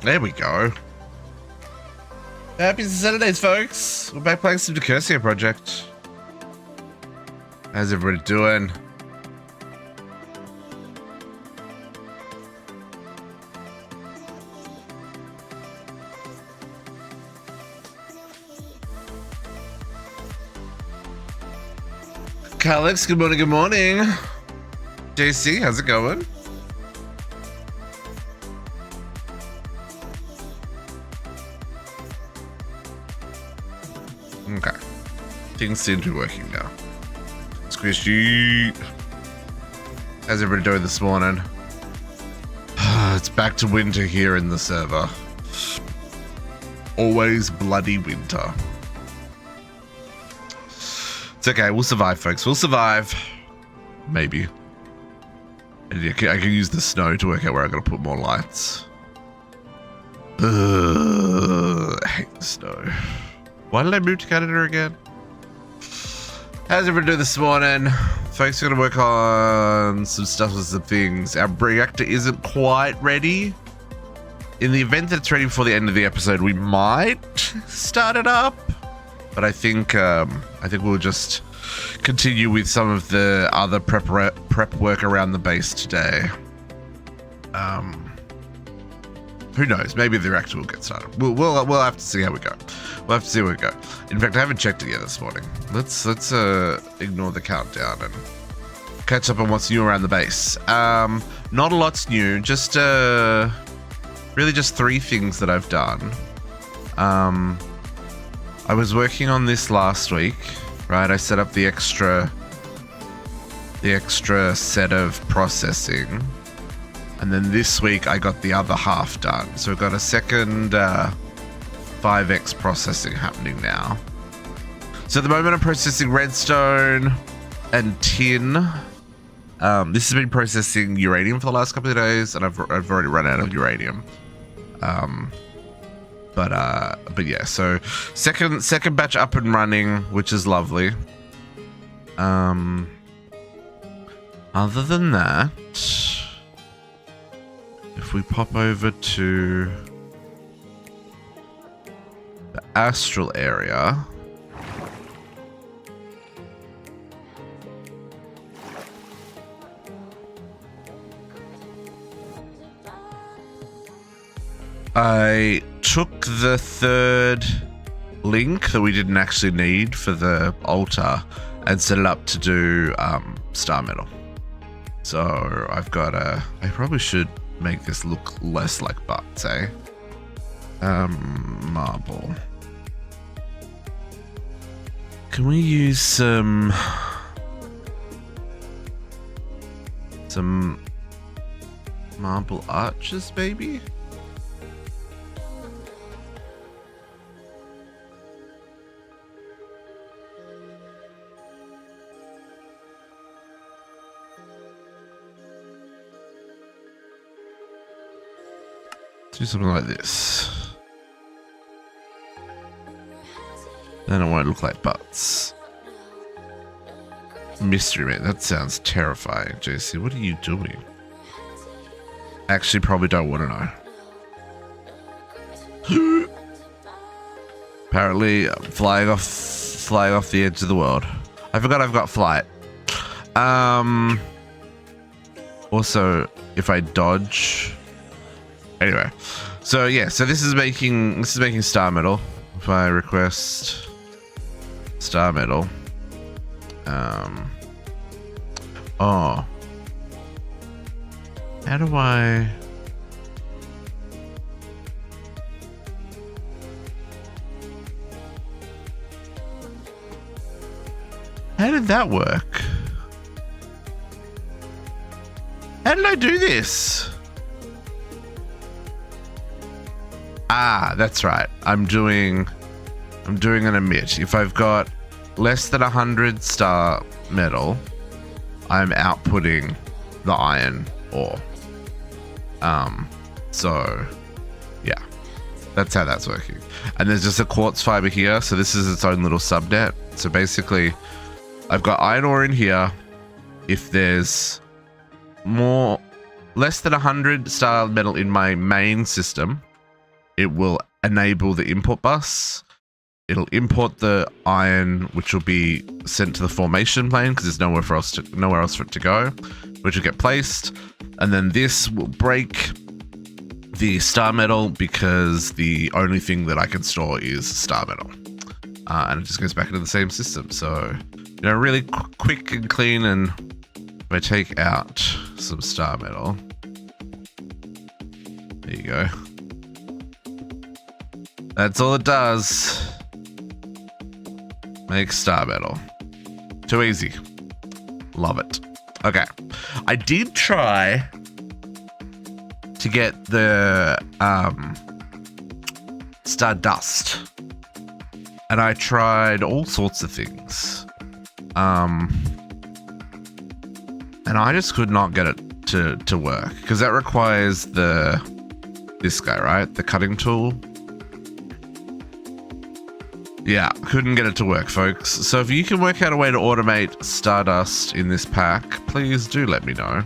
There we go. Happy Saturdays, folks. We're back playing some Decursio Project. How's everybody doing? Alex, good morning, good morning. JC, how's it going? Okay. Things seem to be working now. Squishy. How's everybody doing this morning? It's back to winter here in the server. Always bloody winter. It's okay, we'll survive, folks. We'll survive. Maybe. And I can use the snow to work out where I'm going to put more lights. I hate the snow. Why did I move to Canada again? How's everyone doing this morning? Folks, we're going to work on some stuff with some things. Our reactor isn't quite ready. In the event that it's ready before the end of the episode, we might start it up. But I think we'll just continue with some of the other prep work around the base today. Who knows? Maybe the reactor will get started. We'll have to see how we go. We'll have to see where we go. In fact, I haven't checked it yet this morning. Let's ignore the countdown and catch up on what's new around the base. Not a lot's new. Just really just 3 things that I've done. I was working on this last week, right? I set up the extra set of processing, and then this week I got the other half done. So we've got a second 5x processing happening now. So at the moment I'm processing redstone and tin. This has been processing uranium for the last couple of days, and I've already run out of uranium. But yeah, so second batch up and running, which is lovely. Other than that, if we pop over to the astral area, I took the 3rd link that we didn't actually need for the altar and set it up to do star metal. So I've got I probably should make this look less like butts, eh? Marble. Can we use some marble arches, maybe? Do something like this. Then it won't look like butts. Mystery Man, that sounds terrifying. JC, what are you doing? Actually, probably don't want to know. Apparently, I'm flying off the edge of the world. I forgot I've got flight. Also, if I dodge. Anyway, so yeah, so this is making star metal. If I request star metal, oh, how do I? How did that work? How did I do this? Ah, that's right. I'm doing an emit. If I've got less than 100 star metal, I'm outputting the iron ore. So yeah, that's how that's working. And there's just a quartz fiber here, so this is its own little subnet. So basically, I've got iron ore in here. If there's less than 100 star metal in my main system, it will enable the import bus. It'll import the iron, which will be sent to the formation plane because there's nowhere else for it to go, which will get placed. And then this will break the star metal because the only thing that I can store is star metal. And it just goes back into the same system. So, you know, really quick and clean. And if I take out some star metal, there you go. That's all it does. Make star metal. Too easy. Love it. Okay. I did try to get the stardust. And I tried all sorts of things. And I just could not get it to work. Because that requires this guy, right? The cutting tool. Yeah, couldn't get it to work, folks. So if you can work out a way to automate Stardust in this pack, please do let me know.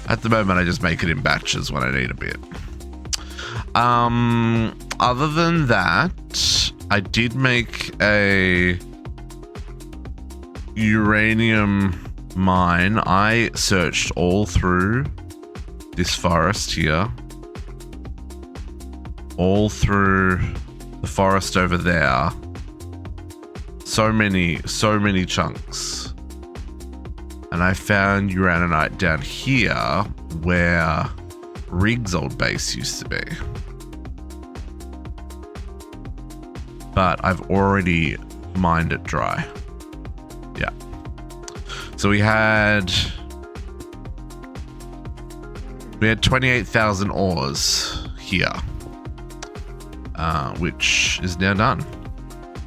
At the moment, I just make it in batches when I need a bit. Other than that, I did make a uranium mine. I searched all through this forest here. All through the forest over there. So many chunks. And I found uraninite down here where Rig's old base used to be. But I've already mined it dry. Yeah. So we had 28,000 ores here. Which is now done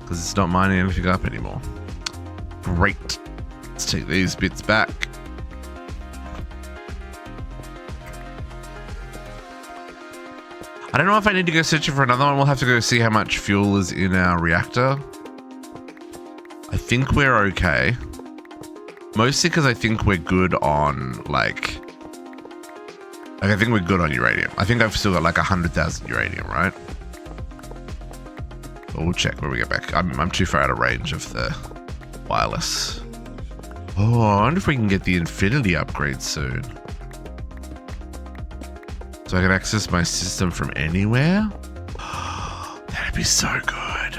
because it's not mining anything up anymore. Great. Let's take these bits back. I don't know if I need to go searching for another one. We'll have to go see how much fuel is in our reactor. I think we're okay. Mostly because I think we're good on like I think we're good on uranium. I think I've still got like 100,000 uranium, right? But we'll check when we get back. I'm too far out of range of the wireless. Oh, I wonder if we can get the Infinity upgrade soon. So I can access my system from anywhere? That'd be so good.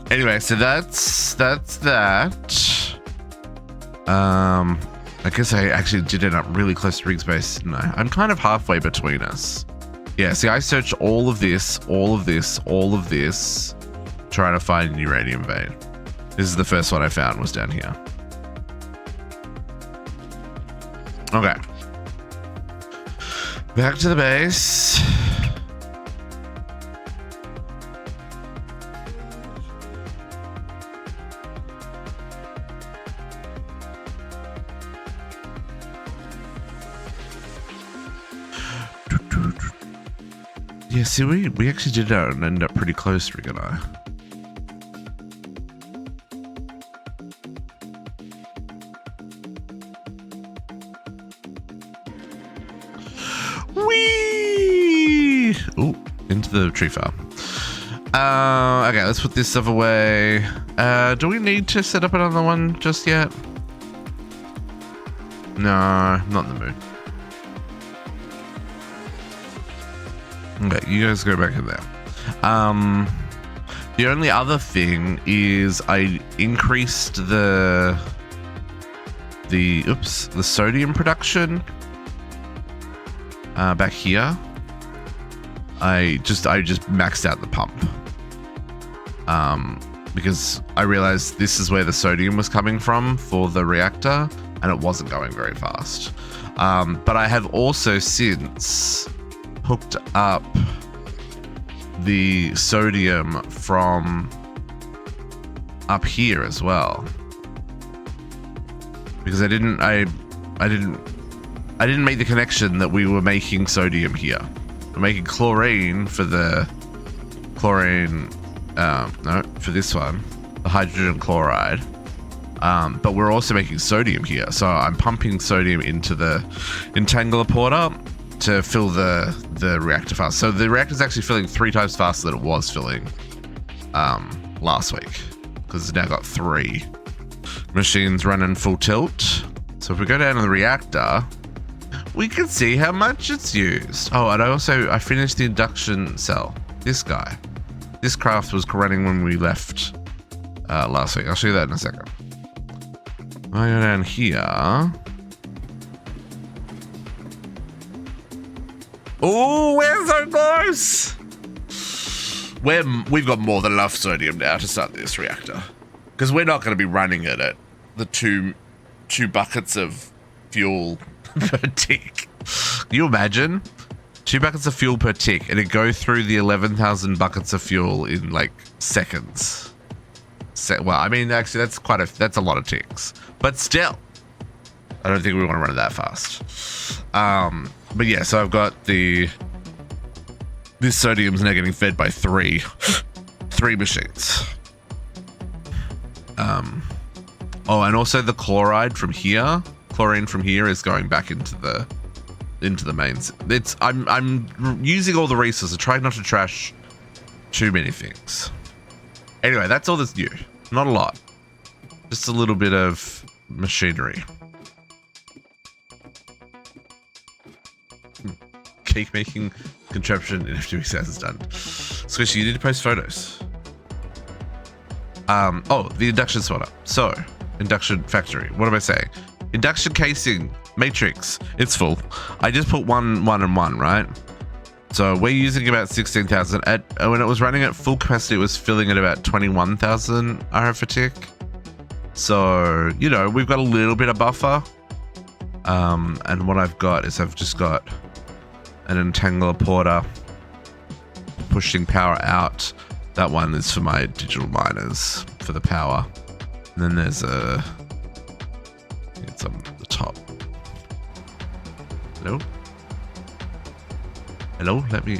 Anyway, so that's that. I guess I actually did end up really close to Rig's base, didn't I? I'm kind of halfway between us. Yeah, see, I searched all of this, all of this, all of this, trying to find a uranium vein. This is the first one I found, was down here. Okay. Back to the base. Yeah, see, we actually did end up pretty close, Rig and I. Whee! Ooh, into the tree farm. Okay, let's put this stuff away. Do we need to set up another one just yet? No, not in the mood. Okay, you guys go back in there. The only other thing is I increased the sodium production back here. I just maxed out the pump because I realized this is where the sodium was coming from for the reactor and it wasn't going very fast. But I have also since hooked up the sodium from up here as well, because I didn't make the connection that we were making sodium here. We're making chlorine for the for this one, the hydrogen chloride, But we're also making sodium here. So I'm pumping sodium into the entangler porter to fill the reactor fast. So the reactor's actually filling 3 times faster than it was filling last week, because it's now got 3 machines running full tilt. So if we go down to the reactor, we can see how much it's used. Oh, and I finished the induction cell. This guy. This craft was running when we left last week. I'll show you that in a second. I go down here. Oh, we're so close! We've got more than enough sodium now to start this reactor. Because we're not going to be running it at the two buckets of fuel per tick. Can you imagine? 2 buckets of fuel per tick, and it go through the 11,000 buckets of fuel in like seconds. Well, I mean, actually, that's a lot of ticks. But still, I don't think we want to run it that fast. But yeah, so I've got this sodium's now getting fed by 3 machines. Oh, and also the chlorine from here is going back into the mains. I'm using all the resources, trying not to trash too many things. Anyway, that's all that's new. Not a lot. Just a little bit of machinery. Cake making contraption in FTV is done. Squishy, you need to post photos. Oh, the induction swatter. So, induction factory. What am I saying? Induction casing matrix. It's full. I just put 1, 1, and 1, right? So we're using about 16,000. When it was running at full capacity, it was filling at about 21,000 RF a tick. So, you know, we've got a little bit of buffer. And what I've got is I've just got an entangler porter pushing power out. That one is for my digital miners for the power. And then there's it's on the top. Hello? Hello? Let me...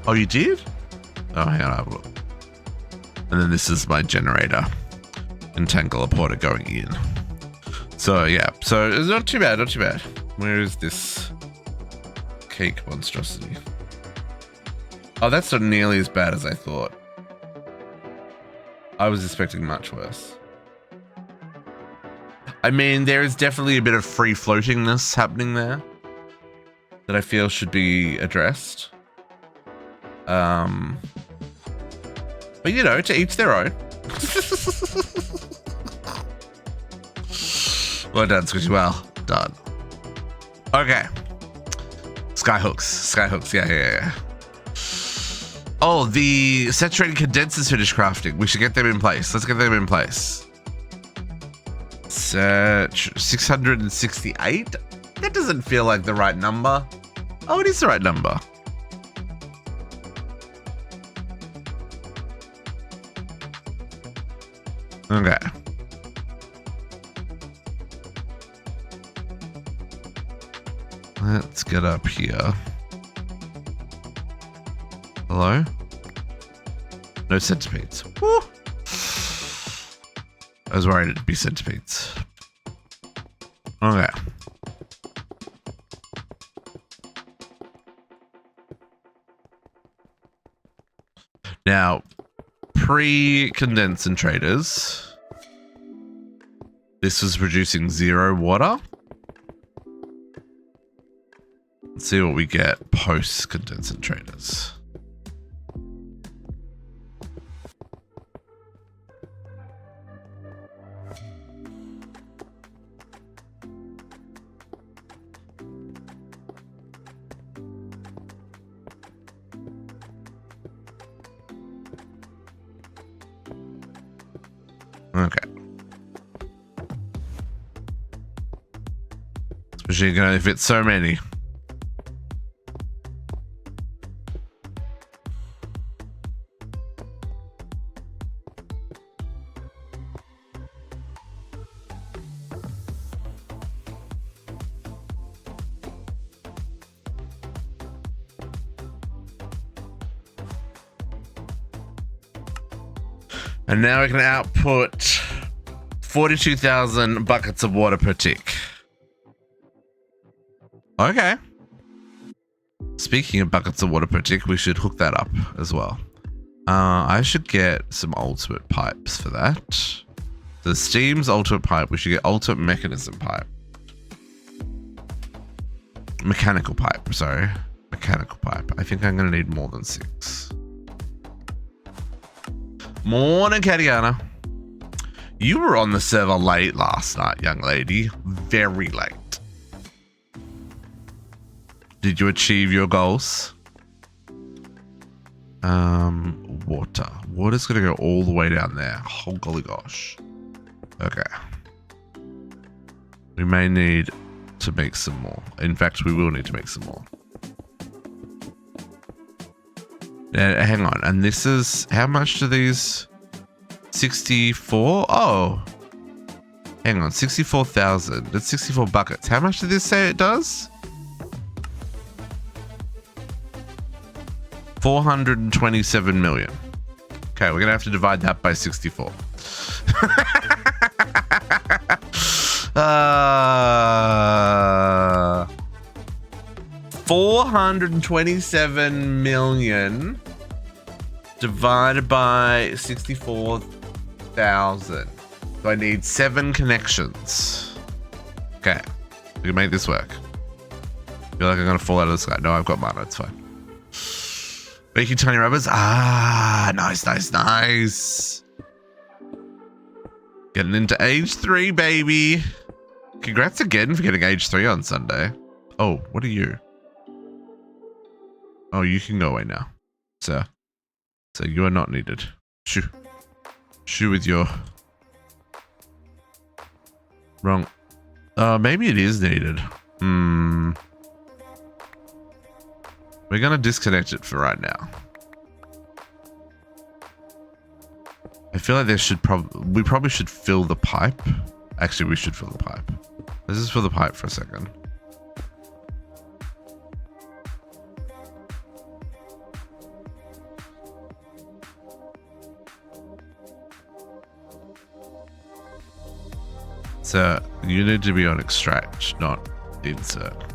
Oh, you did? Oh, hang on, I'll have a look. And then this is my generator. Entangler porter going in. So, yeah. So, it's not too bad, not too bad. Where is this cake monstrosity? Oh, that's not nearly as bad as I thought. I was expecting much worse. I mean, there is definitely a bit of free floatingness happening there that I feel should be addressed. But you know, to each their own. Well done, Squishy. Well done. Okay. Skyhooks. Yeah. Oh, the saturated condensers finished crafting. We should get them in place. Let's get them in place. 668? That doesn't feel like the right number. Oh, it is the right number. Okay. Let's get up here. Hello? No centipedes. Woo! I was worried it'd be centipedes. Okay. Now, pre-condensators, this was producing 0 water. Let's see what we get post-condensators. Okay. This machine can only fit so many. And now we can output 42,000 buckets of water per tick. Okay. Speaking of buckets of water per tick, we should hook that up as well. I should get some ultimate pipes for that. The steam's ultimate pipe. We should get ultimate mechanism pipe. Mechanical pipe, sorry. Mechanical pipe. I think I'm going to need more than 6. Morning, Katiana. You were on the server late last night, young lady. Very late. Did you achieve your goals? Water. Water's going to go all the way down there. Oh, golly gosh. Okay. We may need to make some more. In fact, we will need to make some more. Hang on. And this is... How much do these... 64? Oh. Hang on. 64,000. That's 64 buckets. How much did this say it does? 427 million. Okay, we're gonna have to divide that by 64. 427 million divided by 64,000. So I need 7 connections. Okay, we can make this work. I feel like I'm gonna fall out of the sky. No, I've got mana, it's fine. Making tiny rubbers. Ah, nice, nice, nice. Getting into age 3, baby. Congrats again for getting age 3 on Sunday. Oh, what are you? Oh, you can go away now, sir. So you are not needed. Shoo. Shoo with your... Wrong. Maybe it is needed. We're going to disconnect it for right now. I feel like there should we probably should fill the pipe. Actually, we should fill the pipe. Let's just fill the pipe for a second. So you need to be on extract, not insert.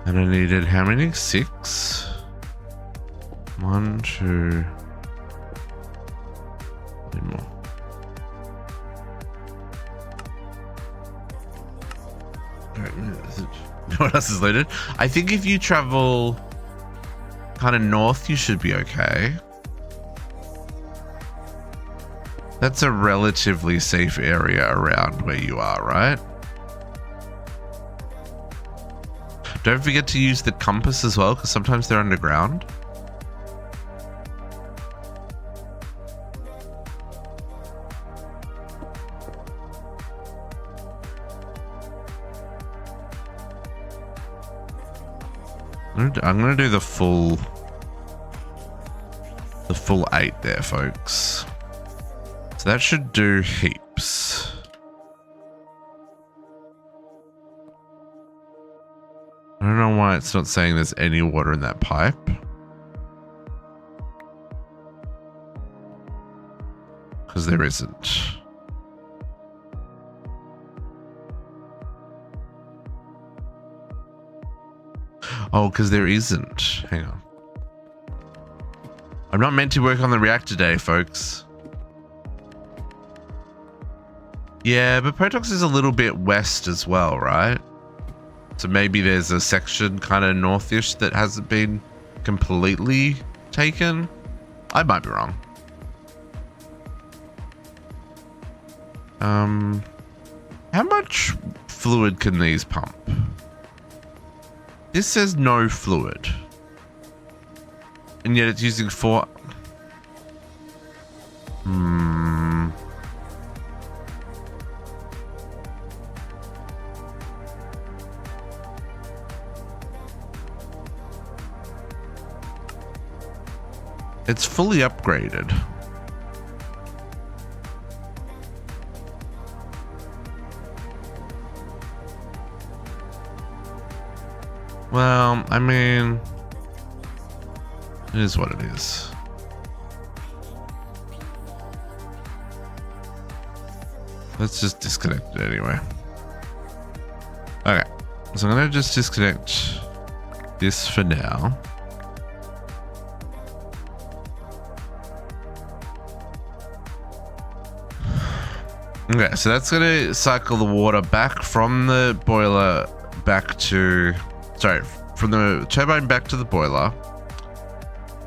And I needed how many? 6? 1, 2. Need more. You know what else is loaded? I think if you travel kind of north, you should be okay. That's a relatively safe area around where you are, right? Don't forget to use the compass as well, because sometimes they're underground. I'm gonna do the full 8 there, folks. So that should do heaps. I don't know why it's not saying there's any water in that pipe. Because there isn't. Oh, because there isn't. Hang on. I'm not meant to work on the reactor day, folks. Yeah, but Protox is a little bit west as well, right? So maybe there's a section kind of northish that hasn't been completely taken. I might be wrong. How much fluid can these pump? This says no fluid. And yet it's using 4... It's fully upgraded. Well, I mean, it is what it is. Let's just disconnect it anyway. Okay, so I'm gonna just disconnect this for now. Okay, so that's gonna cycle the water back from the boiler back to, sorry, from the turbine back to the boiler.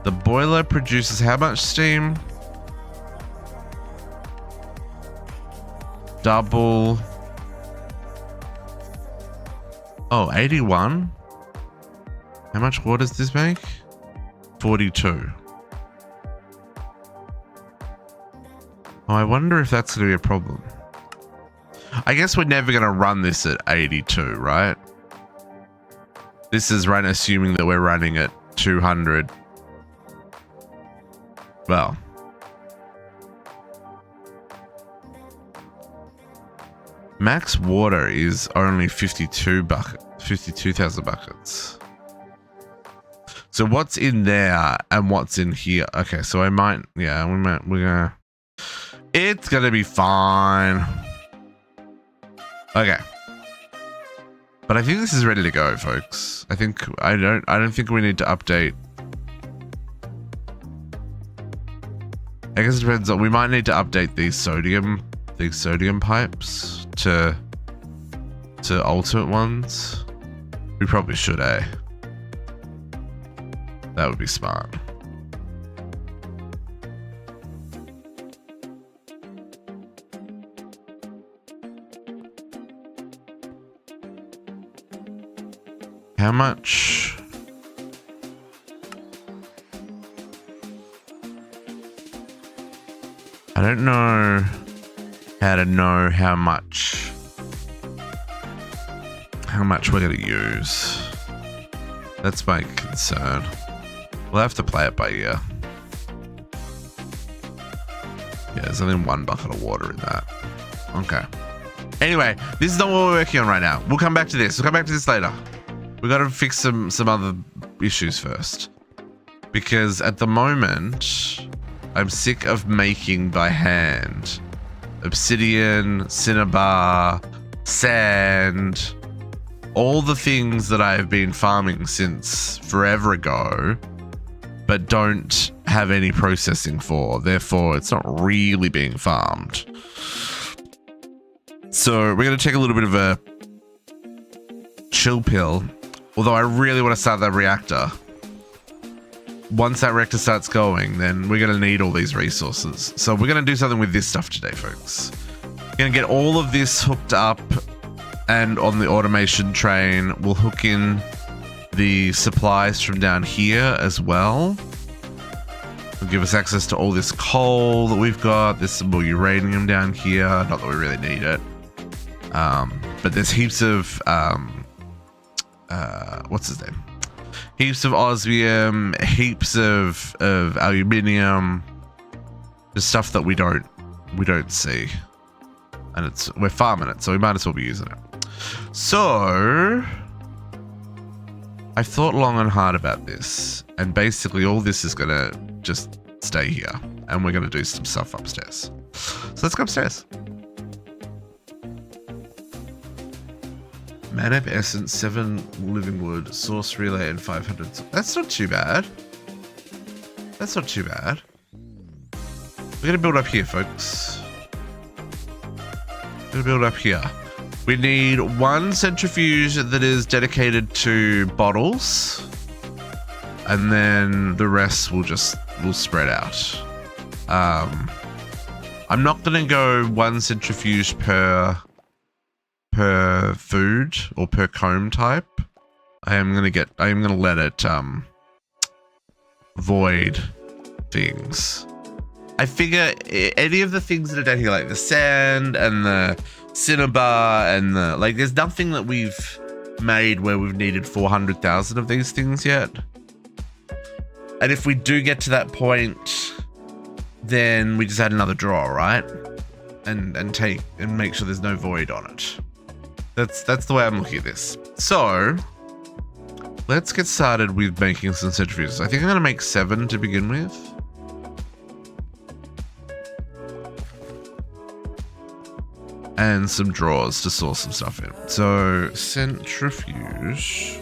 The boiler produces how much steam? Double. Oh, 81. How much water does this make? 42. Oh, I wonder if that's going to be a problem. I guess we're never going to run this at 82, right? This is run assuming that we're running at 200. Well. Max water is only 52,000 buckets. So what's in there and what's in here? Okay, so I might, yeah, we're gonna, it's gonna be fine. Okay. But I think this is ready to go, folks. I think, I don't think we need to update. I guess it depends on, we might need to update these sodium pipes to ultimate ones. We probably should, eh? That would be smart. How much? I don't know how to know how much we're going to use. That's my concern. We'll have to play it by ear. Yeah, there's only 1 bucket of water in that. Okay. Anyway, this is not what we're working on right now. We'll come back to this. We'll come back to this later. We've got to fix some other issues first. Because at the moment, I'm sick of making by hand obsidian, cinnabar, sand, all the things that I've been farming since forever ago, but don't have any processing for. Therefore, it's not really being farmed. So we're going to take a little bit of a chill pill. Although I really want to start that reactor. Once that reactor starts going, then we're going to need all these resources. So we're going to do something with this stuff today, folks. We're going to get all of this hooked up, and on the automation train, we'll hook in the supplies from down here as well. It'll give us access to all this coal that we've got. There's some more uranium down here. Not that we really need it. But there's heaps of... what's his name? Heaps of osmium, heaps of aluminium, just stuff that we don't see, and we're farming it, so we might as well be using it. So I've thought long and hard about this, and basically all this is gonna just stay here, and we're gonna do some stuff upstairs. So let's go upstairs. Manap essence, 7 living wood, source relay, and 500. That's not too bad. That's not too bad. We're gonna build up here, folks. We're gonna build up here. We need 1 centrifuge that is dedicated to bottles, and then the rest will spread out. I'm not gonna go 1 centrifuge per food or per comb type. I am gonna let it void things. I figure any of the things that are down here, like the sand and the cinnabar and the, like, there's nothing that we've made where we've needed 400,000 of these things yet. And if we do get to that point, then we just add another drawer, right? And make sure there's no void on it. That's the way I'm looking at this. So let's get started with making some centrifuges. I think I'm going to make 7 to begin with. And some drawers to store some stuff in. So, centrifuge.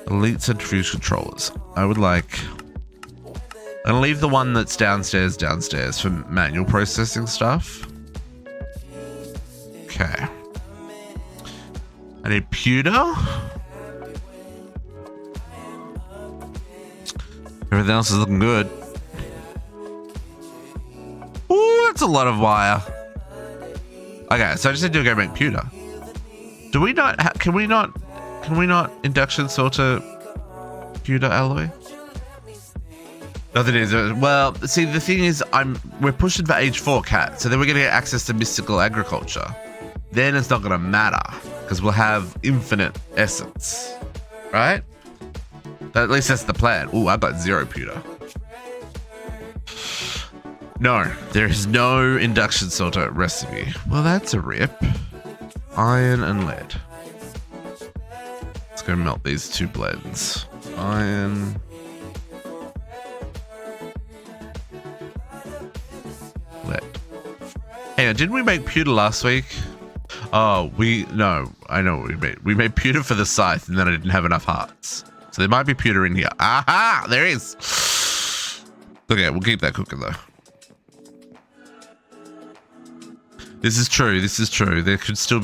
Elite centrifuge controllers. I would like... I'm going to leave the one that's downstairs for manual processing stuff. Okay. I need pewter. Everything else is looking good. Ooh, that's a lot of wire. Okay, so I just need to go make pewter. Do we not? Can we not induction sorter pewter alloy? Nothing is. Well, see, the thing is, we're pushing for age 4 cat, so then we're gonna get access to mystical agriculture. Then it's not gonna matter because we'll have infinite essence, right? At least that's the plan. Ooh, I got 0 pewter. No, there is no induction sorter recipe. Well, that's a rip. Iron and lead. Let's go melt these 2 blends. Iron. Lead. Hang on, didn't we make pewter last week? Oh, no, I know what we made. We made pewter for the scythe and then I didn't have enough hearts. So there might be pewter in here. Aha, there is. Okay, we'll keep that cooking though. This is true. There could still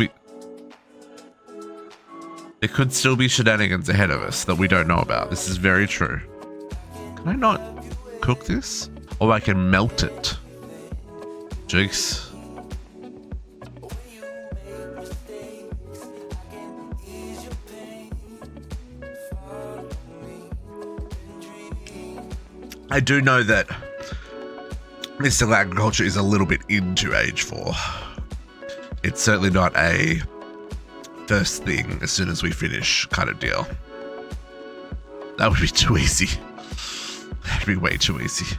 be shenanigans ahead of us that we don't know about. This is very true. Can I not cook this? Or I can melt it. Jeez. I do know that mystical agriculture is a little bit into age 4. It's certainly not a first thing as soon as we finish kind of deal. That would be too easy. That'd be way too easy.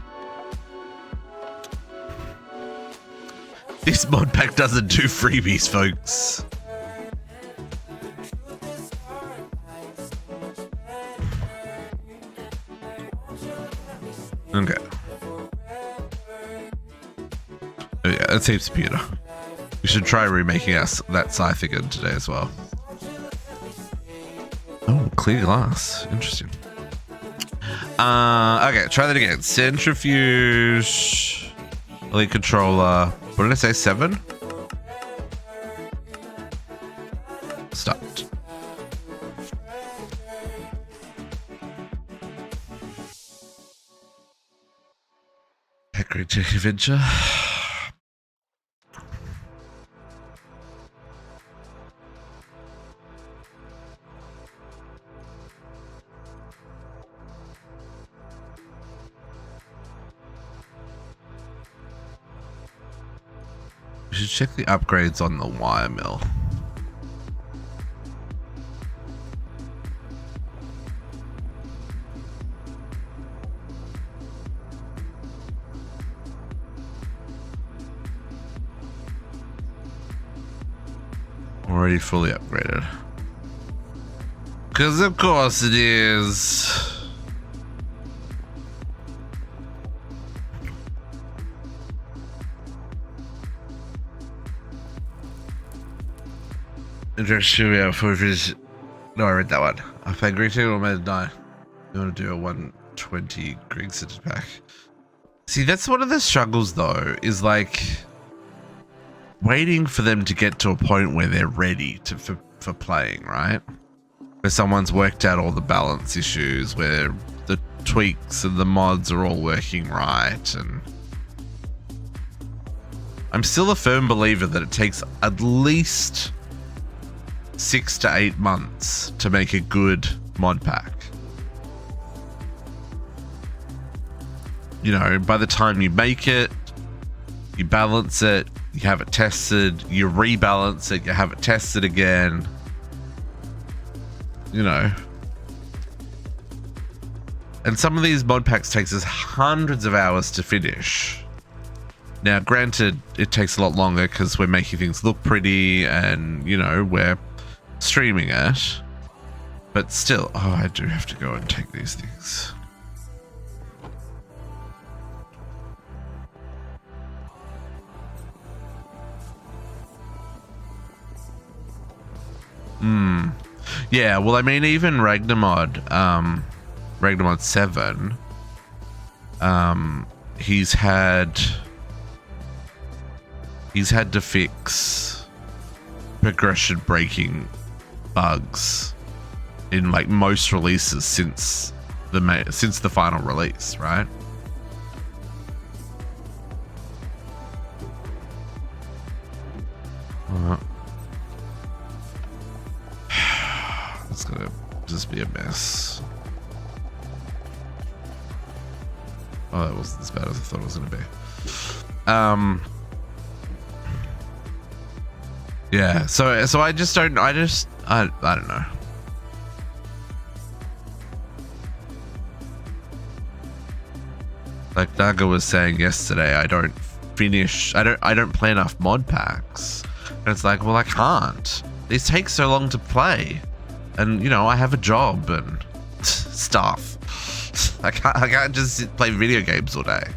This mod pack doesn't do freebies, folks. Okay. Oh yeah, that's heaps of pewter. We should try remaking that scythe again today as well. Oh, clear glass. Interesting. Okay, try that again. Centrifuge. Elite controller. What did I say? 7? Stopped. Great tech adventure. We should check the upgrades on the wire mill. Already fully upgraded. Because of course it is. No, I read that one. I played Greek Ticket or made 9. You want to do a 120 Greek City pack. See, that's one of the struggles though, is like waiting for them to get to a point where they're ready for playing, right? Where someone's worked out all the balance issues, where the tweaks and the mods are all working right, and I'm still a firm believer that it takes at least 6 to 8 months to make a good mod pack. You know, by the time you make it, you balance it, you have it tested, you rebalance it, you have it tested again. You know. And some of these mod packs takes us hundreds of hours to finish. Now, granted, it takes a lot longer because we're making things look pretty and, you know, we're streaming it. But still, oh, I do have to go and take these things. Yeah, well, I mean, even Ragnarmod 7, he's had to fix progression breaking bugs in like most releases since the final release, right? It's gonna just be a mess. Oh, that wasn't as bad as I thought it was gonna be. Yeah, so I don't know. Like Naga was saying yesterday, I don't play enough mod packs. And it's like, well, I can't. These take so long to play. And you know, I have a job and stuff. I can't just play video games all day.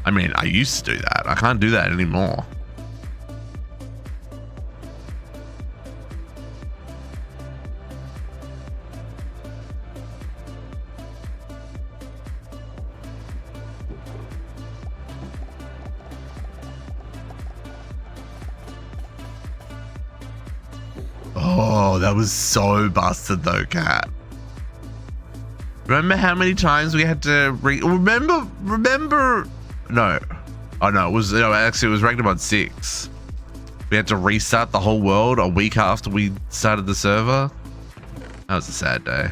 I mean, I used to do that. I can't do that anymore. Oh, that was so busted though, Cat. Remember how many times we had to remember? No. Oh no, it was Ragnarmod 6. We had to restart the whole world a week after we started the server. That was a sad day.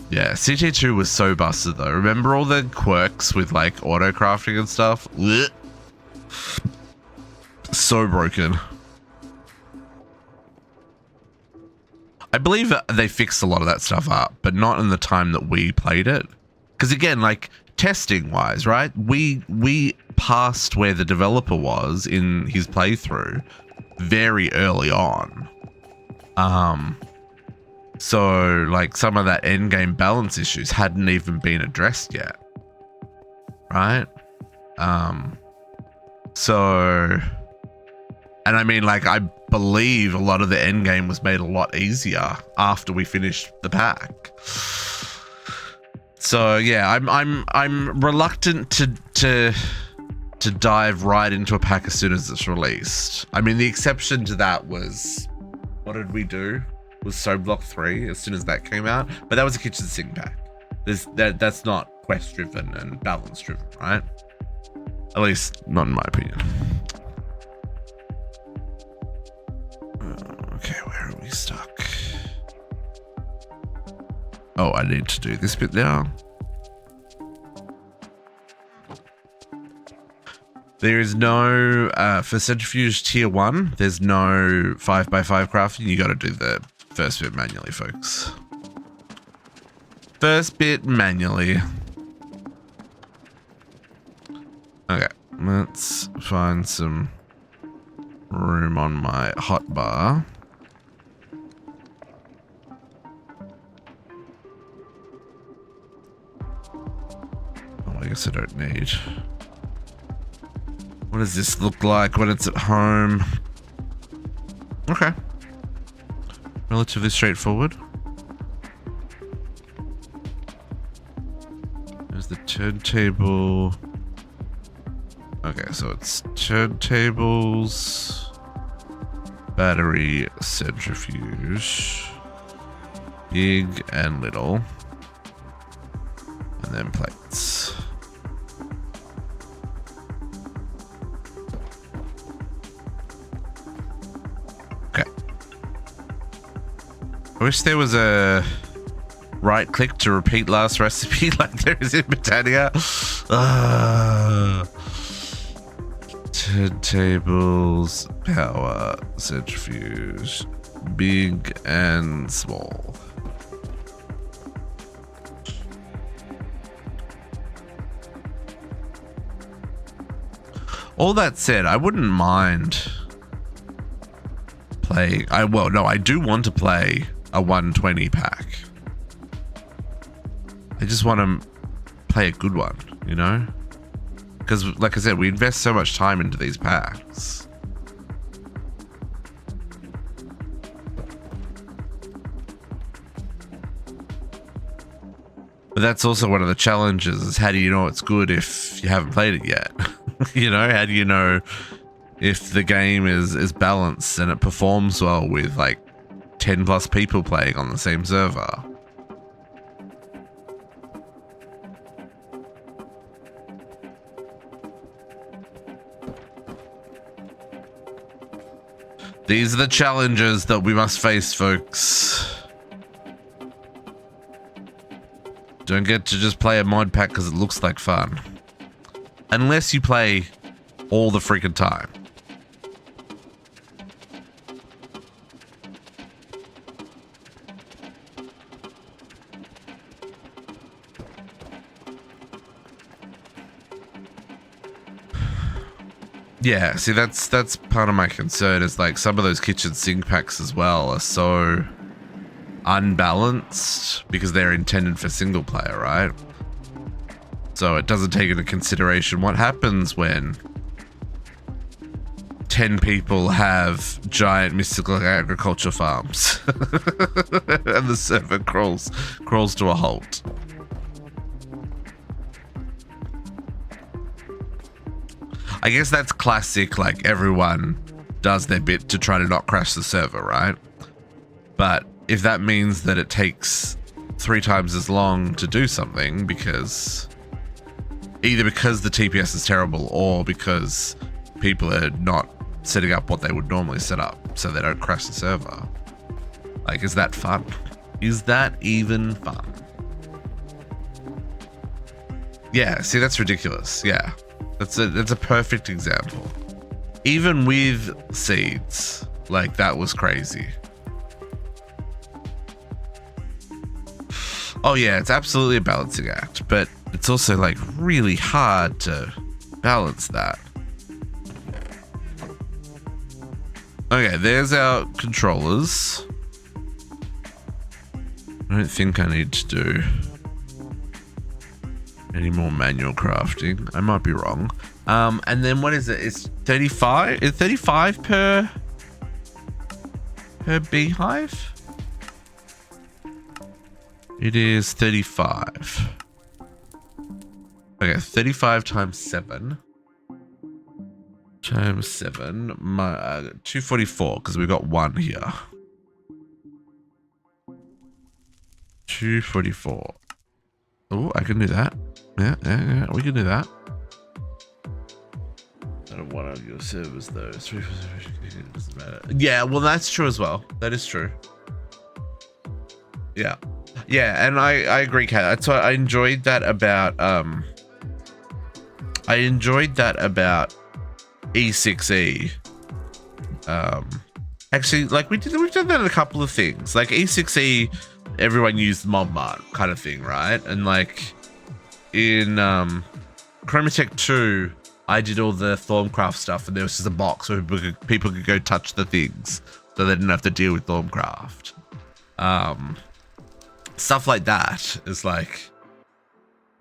Yeah, CT2 was so busted though. Remember all the quirks with like auto crafting and stuff? Blech. So broken. I believe they fixed a lot of that stuff up, but not in the time that we played it. Because again, like testing wise, right? We passed where the developer was in his playthrough very early on. So like some of that end game balance issues hadn't even been addressed yet. Right? So, and I mean, like, I believe a lot of the end game was made a lot easier after we finished the pack. So yeah, I'm reluctant to dive right into a pack as soon as it's released. I mean, the exception to that was, what did we do? Was Soblock 3 as soon as that came out, but that was a kitchen sink pack. That's not quest driven and balance driven, right? At least not in my opinion. Okay, where are we stuck? Oh, I need to do this bit now. There is no, for Centrifuge Tier 1, there's no 5x5 crafting. You gotta do the first bit manually, folks. First bit manually. Okay, let's find some room on my hotbar. Oh, I guess I don't need. What does this look like when it's at home? Okay. Relatively straightforward. There's the turntable. Okay, so it's turntables, battery, centrifuge, big and little, and then plates. Okay. I wish there was a right click to repeat last recipe like there is in Britannia. Turntables, power, centrifuge, big and small. All that said, I wouldn't mind playing. I do want to play a 120 pack. I just want to play a good one, you know? Because, like I said, we invest so much time into these packs. But that's also one of the challenges, is how do you know it's good if you haven't played it yet? You know, how do you know if the game is balanced and it performs well with like 10 plus people playing on the same server? These are the challenges that we must face, folks. Don't get to just play a mod pack because it looks like fun. Unless you play all the freaking time. Yeah, see, that's part of my concern, is like some of those kitchen sink packs as well are so unbalanced because they're intended for single player, right? So it doesn't take into consideration what happens when 10 people have giant mystical agriculture farms and the server crawls to a halt. I guess that's classic, like everyone does their bit to try to not crash the server, right? But if that means that it takes 3 times as long to do something because either because the TPS is terrible or because people are not setting up what they would normally set up so they don't crash the server, like, is that fun? Is that even fun? Yeah, see, that's ridiculous. Yeah. That's a perfect example. Even with seeds, like, that was crazy. Oh yeah, it's absolutely a balancing act, but it's also like really hard to balance that. Okay, there's our controllers. I don't think I need to do any more manual crafting. I might be wrong. And then what is it? It's 35? Is 35 per beehive? It is 35. Okay, 35 times 7. Times 7. 244, because we got 1 here. 244. Oh, I can do that. Yeah, we can do that. I don't want on your servers though. Doesn't matter. Yeah, well, that's true as well. That is true. Yeah. Yeah, and I agree, Kat. That's why I enjoyed that about E6E. Actually, like we've done that in a couple of things. Like E6E, everyone used MobMart kind of thing, right? And like in Chromatech 2, I did all the Thorncraft stuff, and there was just a box where people could go touch the things, so they didn't have to deal with Thorncraft. Stuff like that is like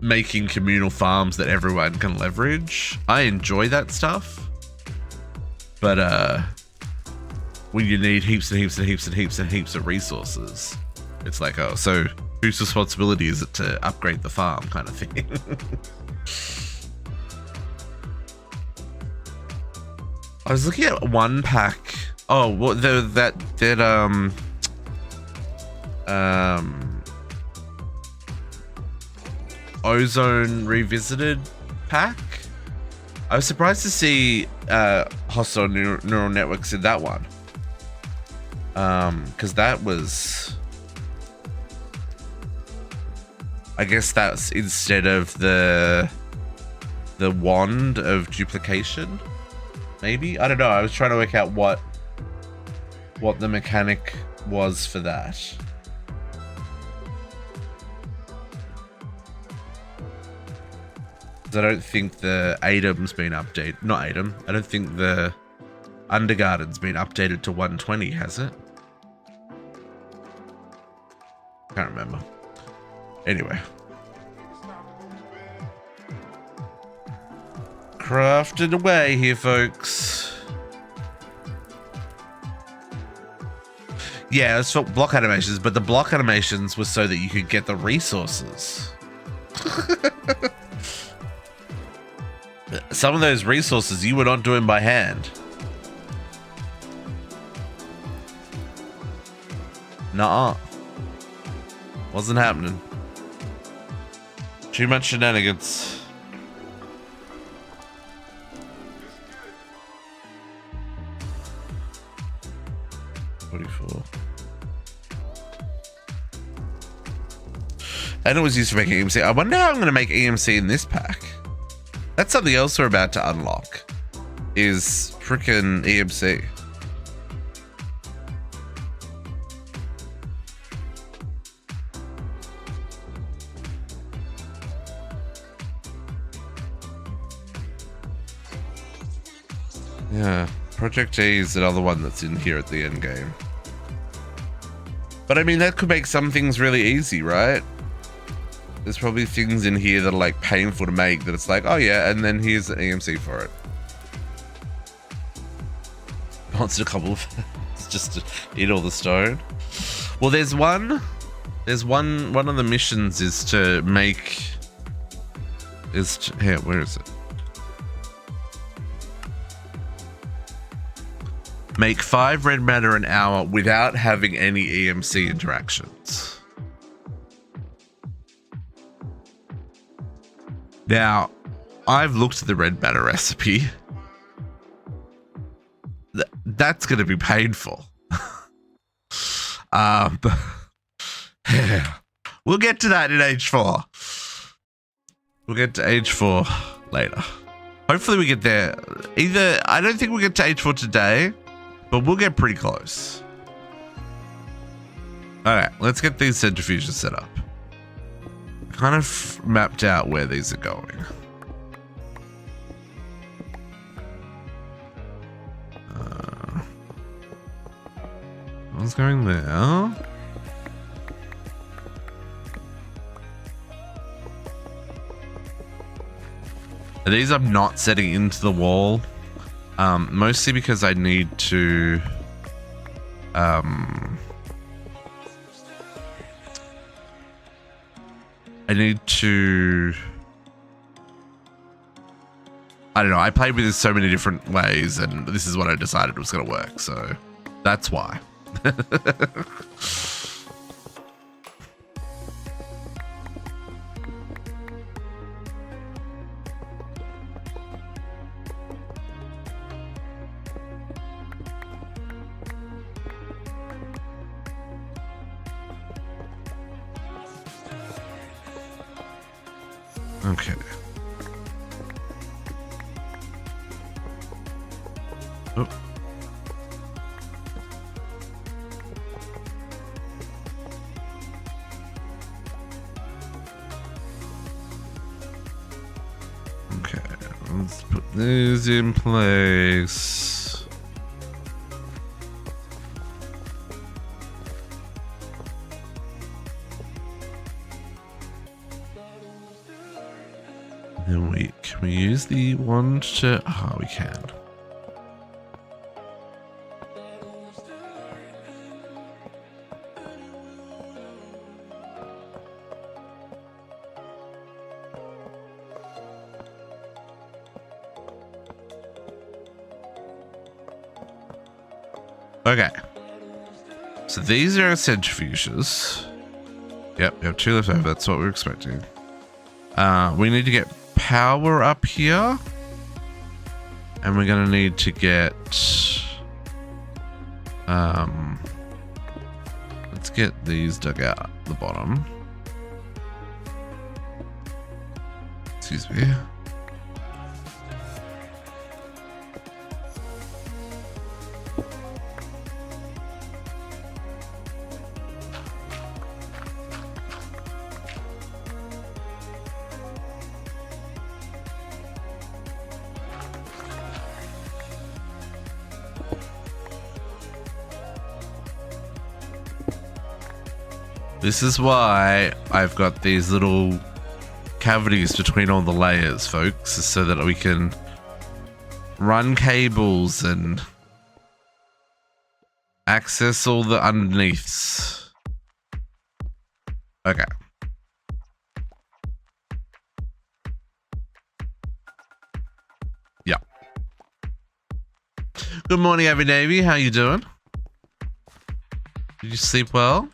making communal farms that everyone can leverage. I enjoy that stuff, but when you need heaps and heaps and heaps and heaps and heaps of resources, it's like, oh, so whose responsibility is it to upgrade the farm, kind of thing. I was looking at one pack. Oh, well, that Ozone Revisited pack. I was surprised to see hostile neural networks in that one, because that was, I guess that's instead of the wand of duplication, maybe. I don't know. I was trying to work out what the mechanic was for that. I don't think the Atom's been updated. Not Atom. I don't think the Undergarden's been updated to 120, has it? Can't remember. Anyway. Crafted away here, folks. Yeah, it's for block animations, but the block animations were so that you could get the resources. Some of those resources you were not doing by hand. Nuh-uh. Wasn't happening. Too much shenanigans. And it was used for making EMC. I wonder how I'm going to make EMC in this pack. That's something else we're about to unlock. Is frickin' EMC. Yeah, Project A is another one that's in here at the end game. But I mean, that could make some things really easy, right? There's probably things in here that are like painful to make that it's like, oh yeah, and then here's an EMC for it. Constant couple of it's just to eat all the stone. Well, there's one of the missions is to make here, where is it? Make 5 red matter an hour without having any EMC interactions. Now, I've looked at the red matter recipe. That's going to be painful. Yeah. We'll get to that in H4. We'll get to H4 later. Hopefully we get there. I don't think we'll get to H4 today, but we'll get pretty close. All right, let's get these centrifuges set up. Kind of mapped out where these are going. What's going there? These I'm not setting into the wall, mostly because I need to I don't know, I played with this so many different ways and this is what I decided was going to work, so that's why. Okay. Oh. Okay, let's put these in place. Then can we use the wand to? Oh, we can. Okay, so these are our centrifuges. Yep, we have 2 left over. That's what we're expecting. We need to get power up here, and we're gonna need to get let's get these dug out at the bottom. Excuse me. This is why I've got these little cavities between all the layers, folks, so that we can run cables and access all the underneaths. Okay. Yeah. Good morning, Abby Navy. How you doing? Did you sleep well?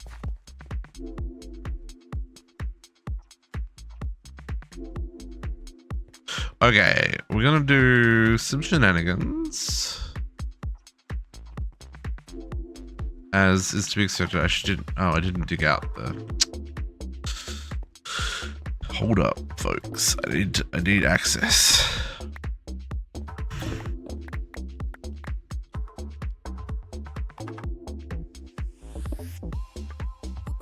Okay, we're gonna do some shenanigans. As is to be expected. I didn't dig out the. Hold up, folks. I need access.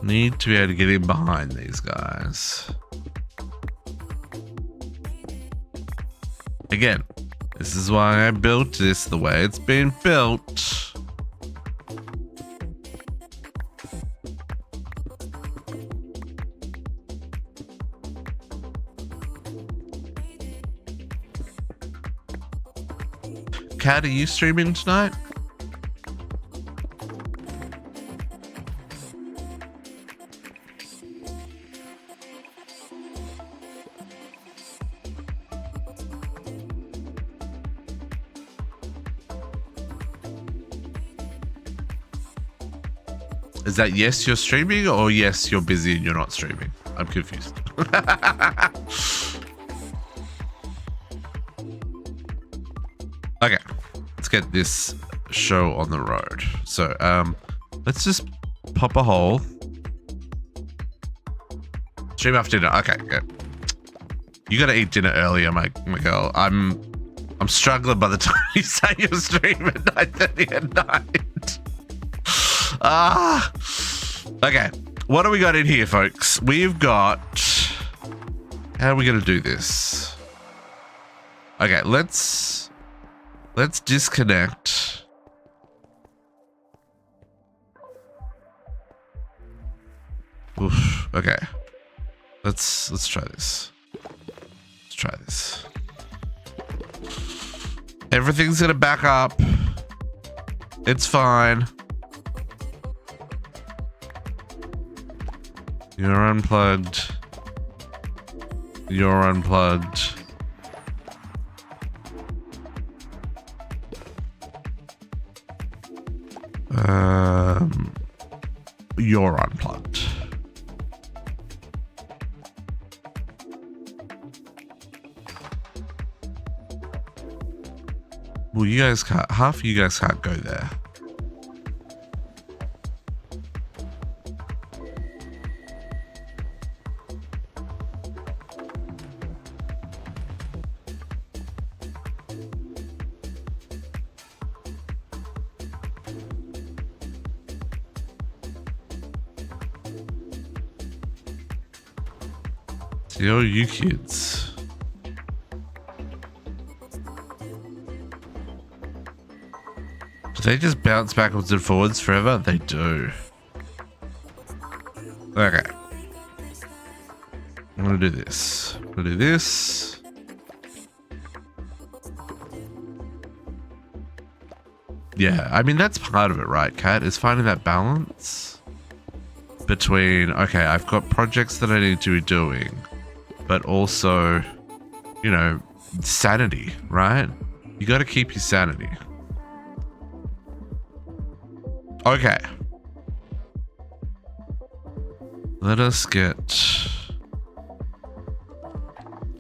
Need to be able to get in behind these guys. Again, this is why I built this the way it's been built. Kat, are you streaming tonight? Is that yes, you're streaming, or yes, you're busy and you're not streaming? I'm confused. Okay, let's get this show on the road. So, let's just pop a hole. Stream after dinner. Okay, good. You gotta eat dinner earlier, my girl. I'm struggling by the time you say you're streaming at 9:30 at night. Okay. What do we got in here, folks? We've got. How are we gonna do this? Okay, let's disconnect. Oof. Okay. Let's try this. Let's try this. Everything's gonna back up. It's fine. You're unplugged. You're unplugged. You're unplugged. Well, you guys can't. Half of you guys can't go there. Yo, you kids. Do they just bounce backwards and forwards forever? They do. Okay. I'm gonna do this. I'm gonna do this. Yeah, I mean, that's part of it, right, Kat? Is finding that balance between, okay, I've got projects that I need to be doing, but also, you know, sanity, right? You got to keep your sanity. Okay. Let us get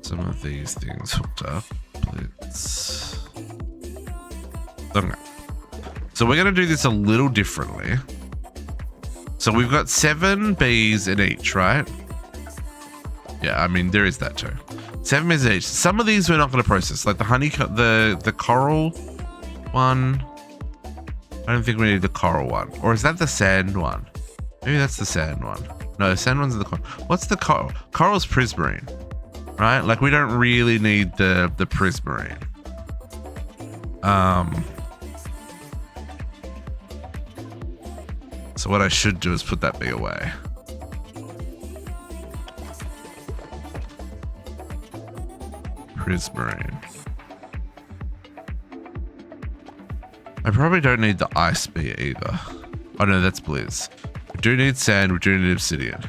some of these things hooked up. Let's... Okay. So we're going to do this a little differently. So we've got 7 bees in each, right? Yeah, I mean, there is that too. 7 bees in each. Some of these we're not going to process, like the the coral one. I don't think we need the coral one. Or is that the sand one? Maybe that's the sand one. No, the sand one's the coral. What's the coral? Coral's prismarine, right? Like, we don't really need the prismarine. So what I should do is put that bee away. prismarine. I probably don't need the ice bee either. Oh no, that's blizz. We do need sand, we do need obsidian.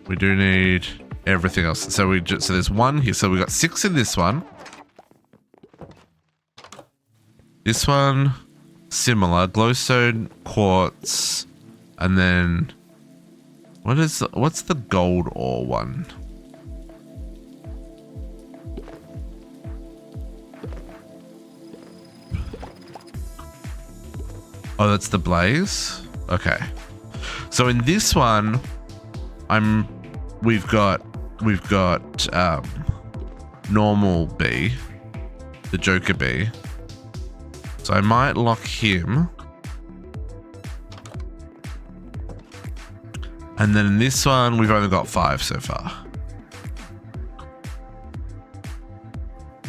We do need everything else. So so there's one here. So we got 6 in this one. This one, similar. Glowstone, quartz, and then what's the gold ore one? Oh, that's the blaze? Okay. So in this one, we've got normal bee, the Joker bee. So I might lock him. And then in this one, we've only got 5 so far.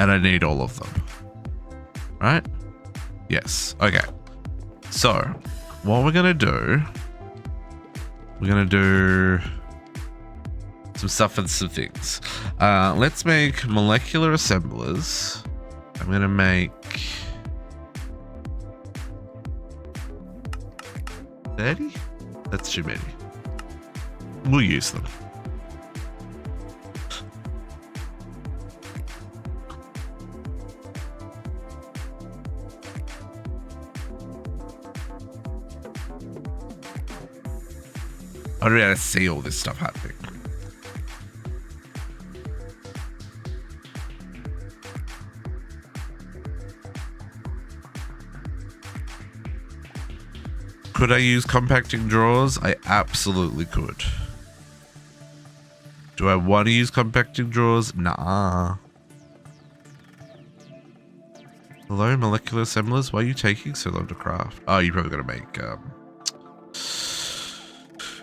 And I need all of them. Right? Yes. Okay. So, what we're going to do, we're going to do some stuff and some things. Let's make molecular assemblers. I'm going to make 30? That's too many. We'll use them. I don't really have to see all this stuff happening. Could I use compacting drawers? I absolutely could. Do I want to use compacting drawers? Nah. Hello, molecular assemblers. Why are you taking so long to craft? Oh, you're probably going to make,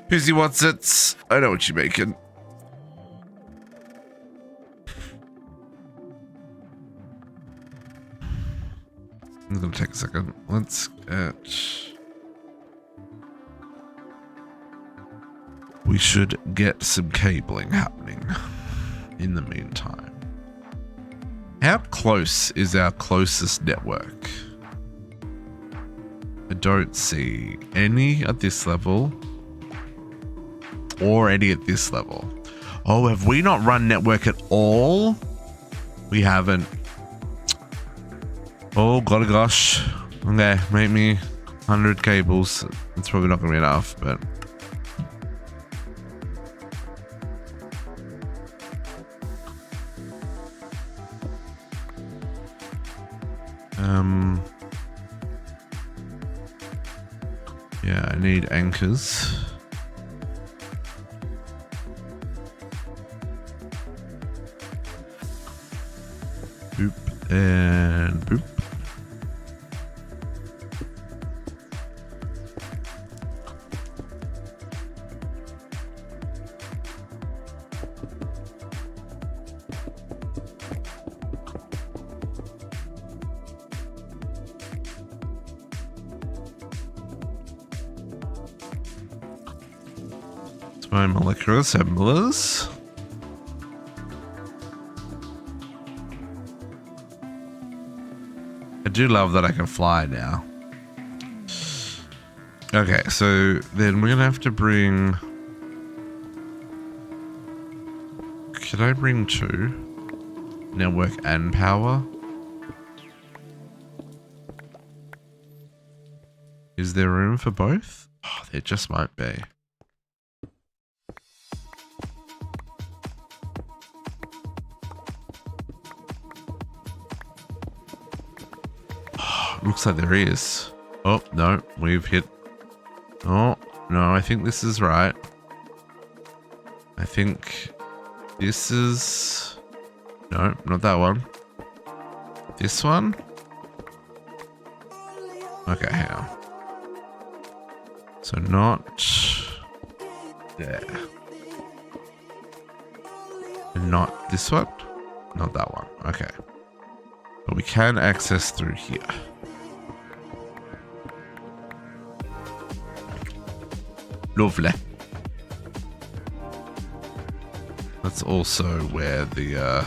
Who's he wants it? I know what you're making. I'm going to take a second. Let's get... We should get some cabling happening in the meantime. How close is our closest network? I don't see any at this level or any at this level. Oh, have we not run network at all? We haven't. Oh, gosh. Okay, make me 100 cables. It's probably not going to be enough, but... Yeah, I need anchors. Boop and boop. My molecular assemblers. I do love that I can fly now. Okay, so then we're gonna have to bring... Could I bring 2? Network and power? Is there room for both? Oh, there just might be. Looks like there is. Oh, no, we've hit... Oh, no, I think this is right. I think this is... No, not that one. This one? Okay, hang on. So not there. And not this one? Not that one. Okay. But we can access through here. Lovely. That's also where the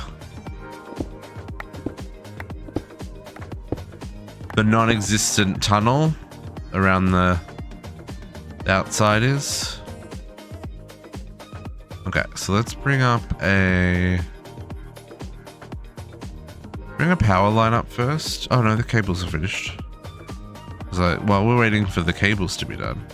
the non-existent tunnel around the outside is. Okay, so let's bring up a power line up first. Oh no, the cables are finished. So, well, we're waiting for the cables to be done.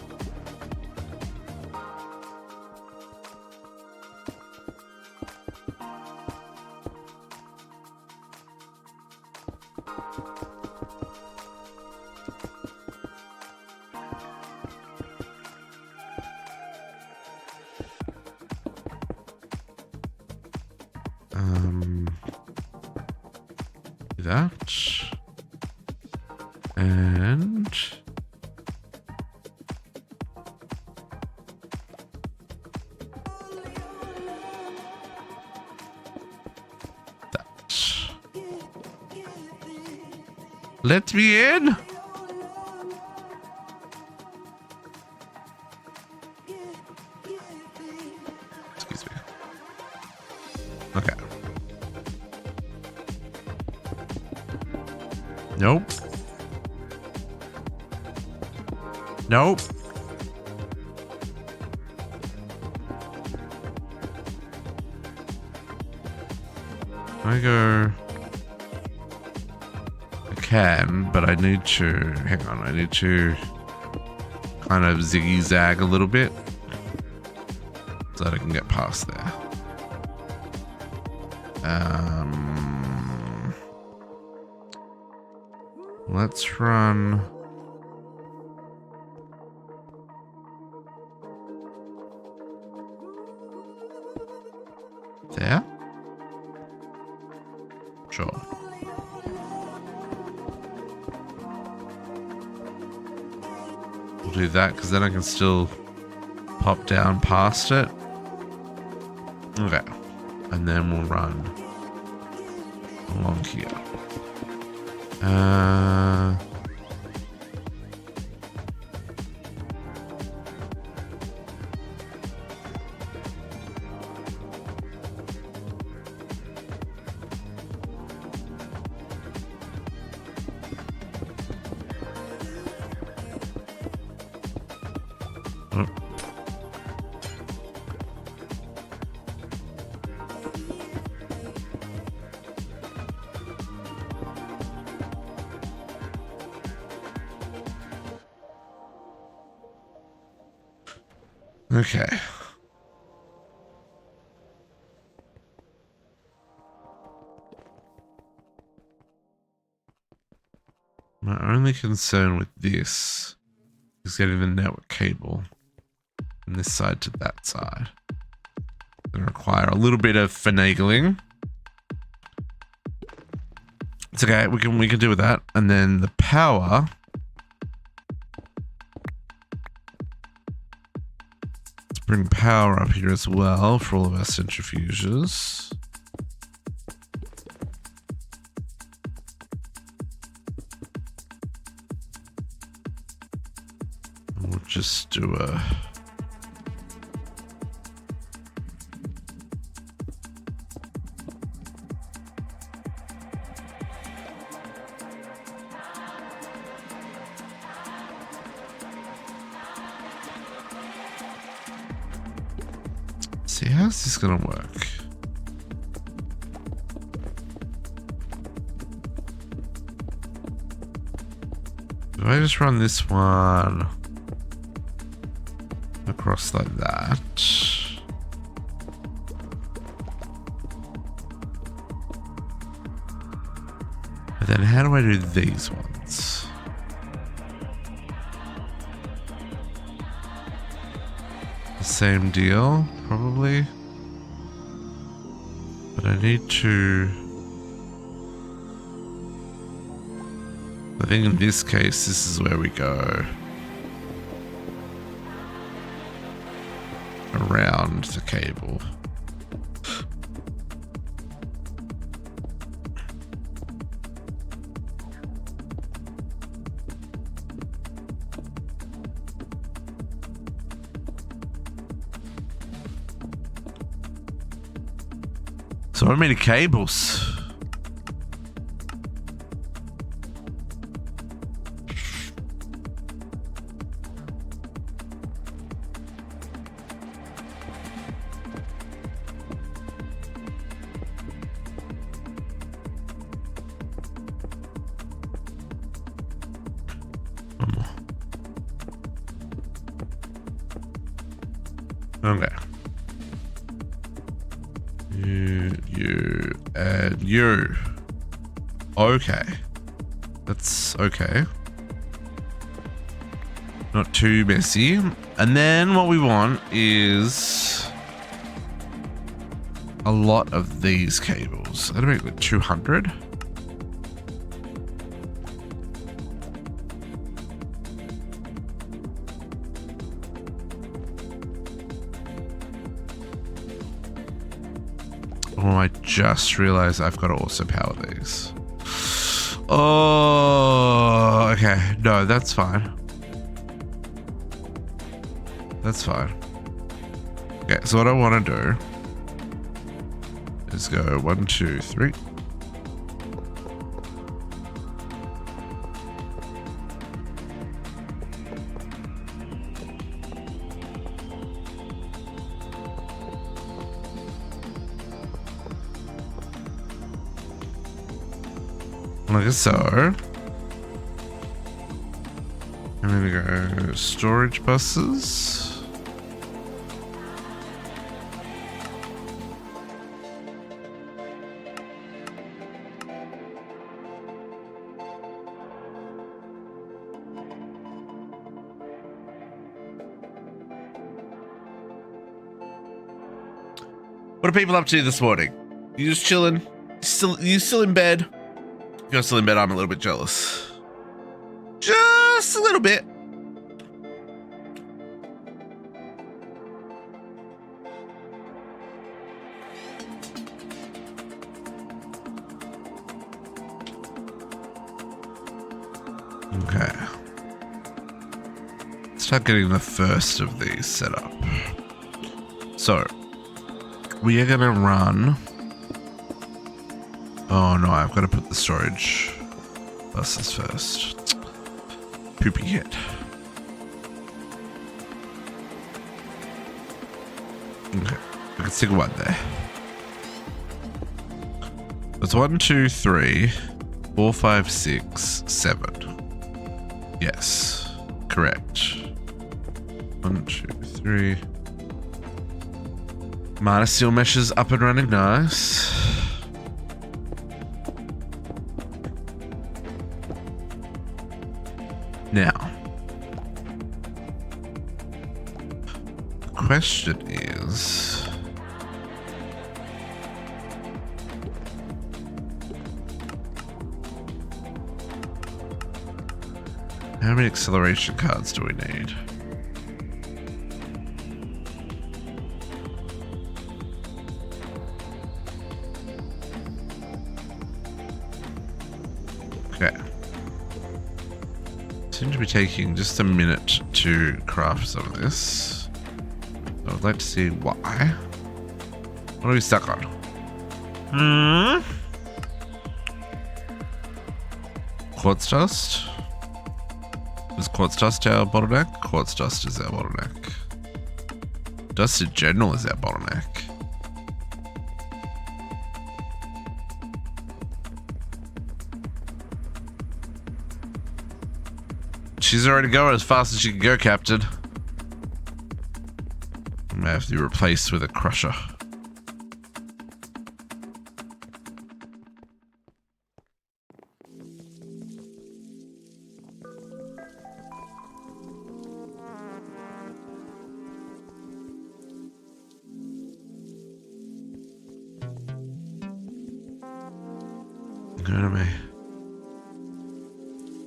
That and that. Let me in. Excuse me. Okay. Nope. Nope. I go. I can, but I need to. Hang on. I need to kind of ziggy-zag a little bit so that I can get past there. Let's run. There? Sure. We'll do that because then I can still pop down past it. Okay. And then we'll run along here. Okay. My only concern with this is getting the network cable from this side to that side. It's going to require a little bit of finagling. It's okay. We can do with that. And then the power. Bring power up here as well for all of our centrifuges. We'll just do a... See, how's this gonna work? Do I just run this one across like that? And then how do I do these ones? The same deal, probably. But I need to... I think in this case, this is where we go around the cable. So many cables. Okay. You, and you. Okay. That's okay. Not too messy. And then what we want is a lot of these cables. I'm gonna make like 200. Oh, I just realized I've got to also power these. Oh, okay. No, that's fine. That's fine. Okay, so what I want to do is go 1, 2, 3. Like so. And then we go storage buses. What are people up to this morning? You just chilling? You still in bed? If you're still in bed, I'm a little bit jealous. Just a little bit. Okay. Start getting the first of these set up. So, we are gonna run. Oh no, I've got to put the storage buses first. Poopy hit. Okay, we can stick one there. It's 1, 2, 3, 4, 5, 6, 7. Yes, correct. 1, 2, 3. Minor steel meshes up and running, nice. Now, the question is, how many acceleration cards do we need? Okay. Seem to be taking just a minute to craft some of this. I would like to see why. What are we stuck on? Quartz dust? Is quartz dust our bottleneck? Quartz dust is our bottleneck. Dust in general is our bottleneck. She's already going as fast as she can go, Captain. I may have to be replaced with a crusher. Go to me.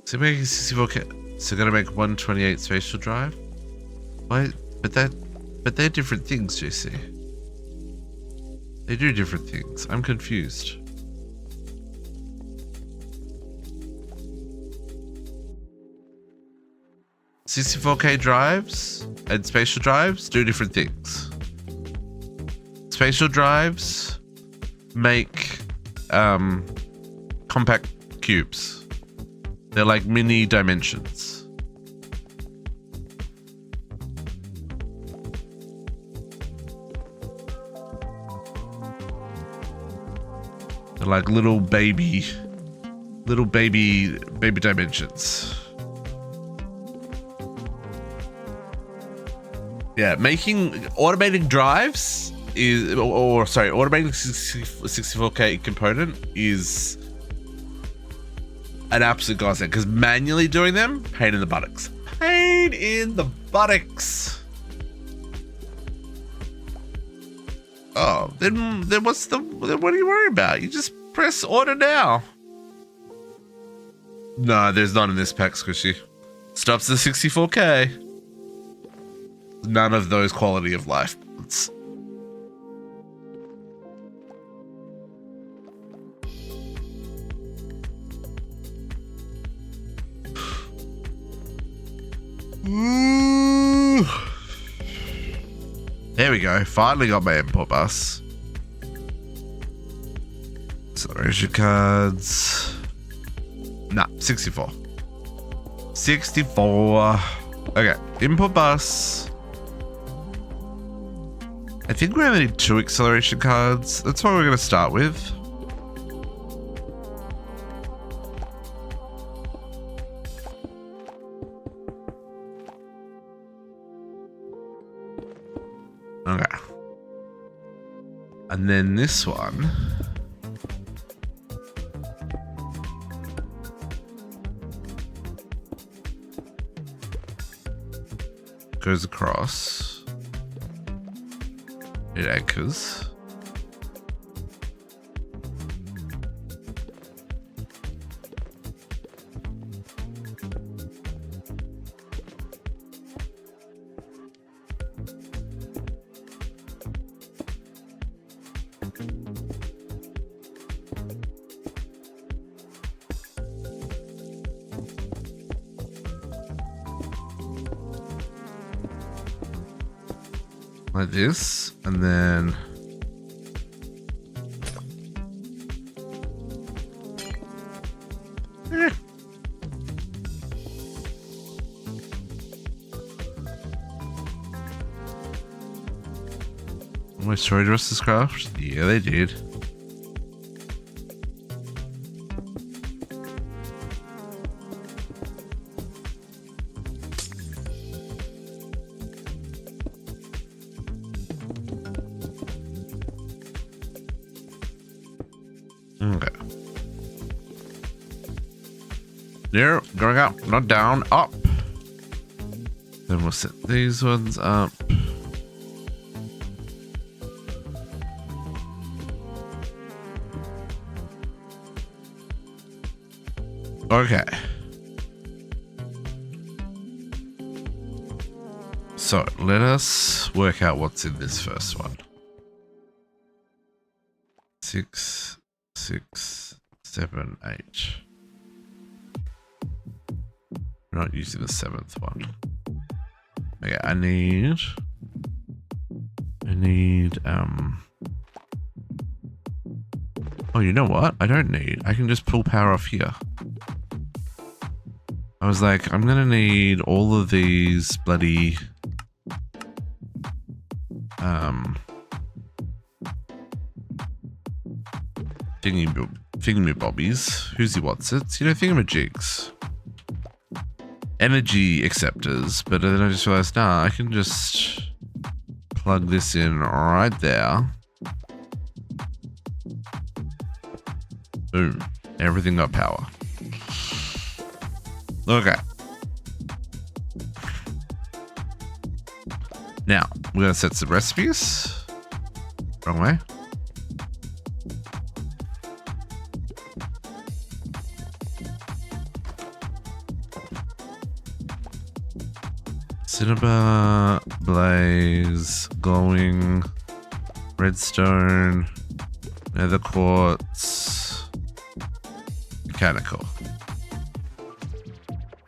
So making 64K. So gonna make 128 spatial drive? Why? But they're different things, JC. They do different things. I'm confused. $64K drives and spatial drives do different things. Spatial drives make compact cubes. They're like mini dimensions. They're like little baby dimensions. Yeah, automating drives is, automating 64K component is an absolute godsend, because manually doing them, pain in the buttocks. Pain in the buttocks. Oh, then what are you worried about? You just press order now. No, there's none in this pack, Squishy. Stops at 64K. None of those quality of life points. There we go. Finally got my import bus. Acceleration cards. Nah, 64. 64. Okay, import bus. I think we only need 2 acceleration cards. That's what we're going to start with. Okay. And then this one. Goes across. It anchors. Like this, and then my storage rust craft? Yeah, they did. Okay. There, going up, not down, up. Then we'll set these ones up. Okay. So let us work out what's in this first one. 6, 6, 7, 8. We're not using the 7th one. Okay, I need oh, you know what? I don't need. I can just pull power off here. I was like, I'm gonna need all of these bloody thingy-bobbies. Who's he wants it? You know, thingamajigs. Energy acceptors. But then I just realized, nah, I can just plug this in right there. Boom. Everything got power. Okay. Now, we're going to set some recipes. Wrong way. Cinnabar, blaze, glowing, redstone, nether quartz, mechanical.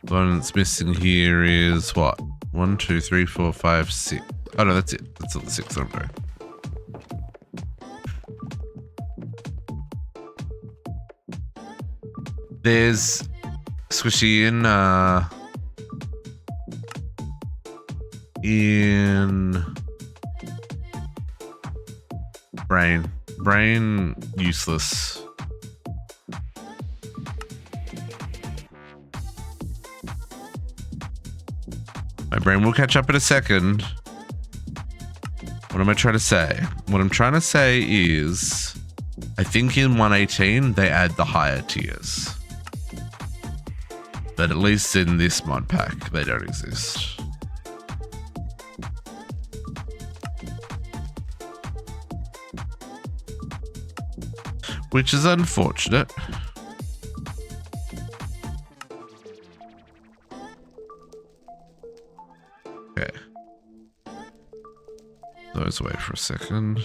The one that's missing here is what? 1, 2, 3, 4, 5, 6. Oh no, that's it. That's all the 6 that I'm doing. There's Squishy in brain useless. My brain will catch up in a second. What am I trying to say? What I'm trying to say is, I think in 118 they add the higher tiers. But at least in this mod pack, they don't exist. Which is unfortunate. Okay. Those away for a second.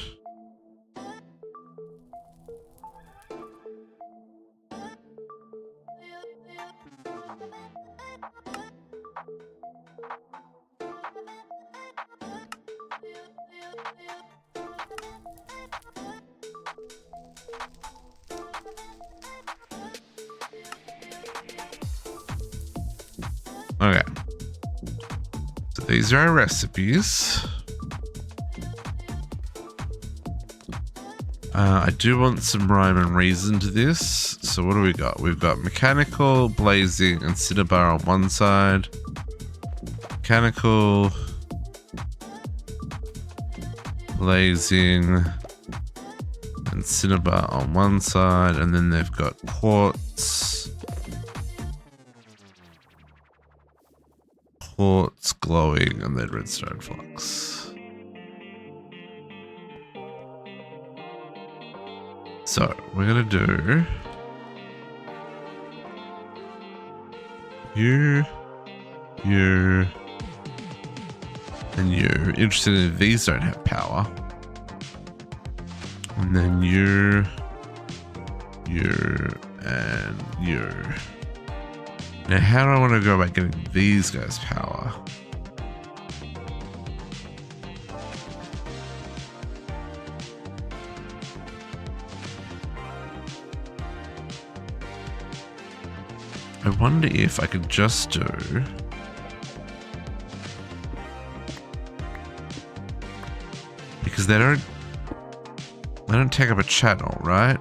Okay. So these are our recipes. I do want some rhyme and reason to this. So what do we got? We've got mechanical, blazing, and cinnabar on one side. Mechanical, blazing, and cinnabar on one side. And then they've got quartz. Quartz, glowing, and then redstone flux. So we're gonna do you, and you. Interested in these don't have power. And then you, and you. Now, how do I want to go about getting these guys power? I wonder if I could just do... Because they don't take up a channel, right?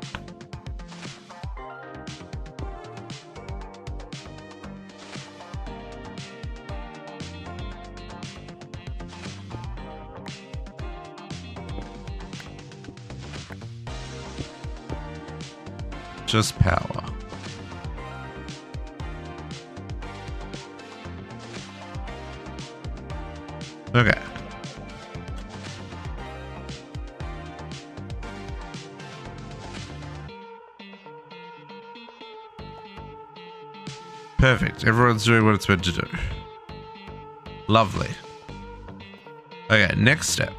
Just power. Okay. Perfect. Everyone's doing what it's meant to do. Lovely. Okay, next step.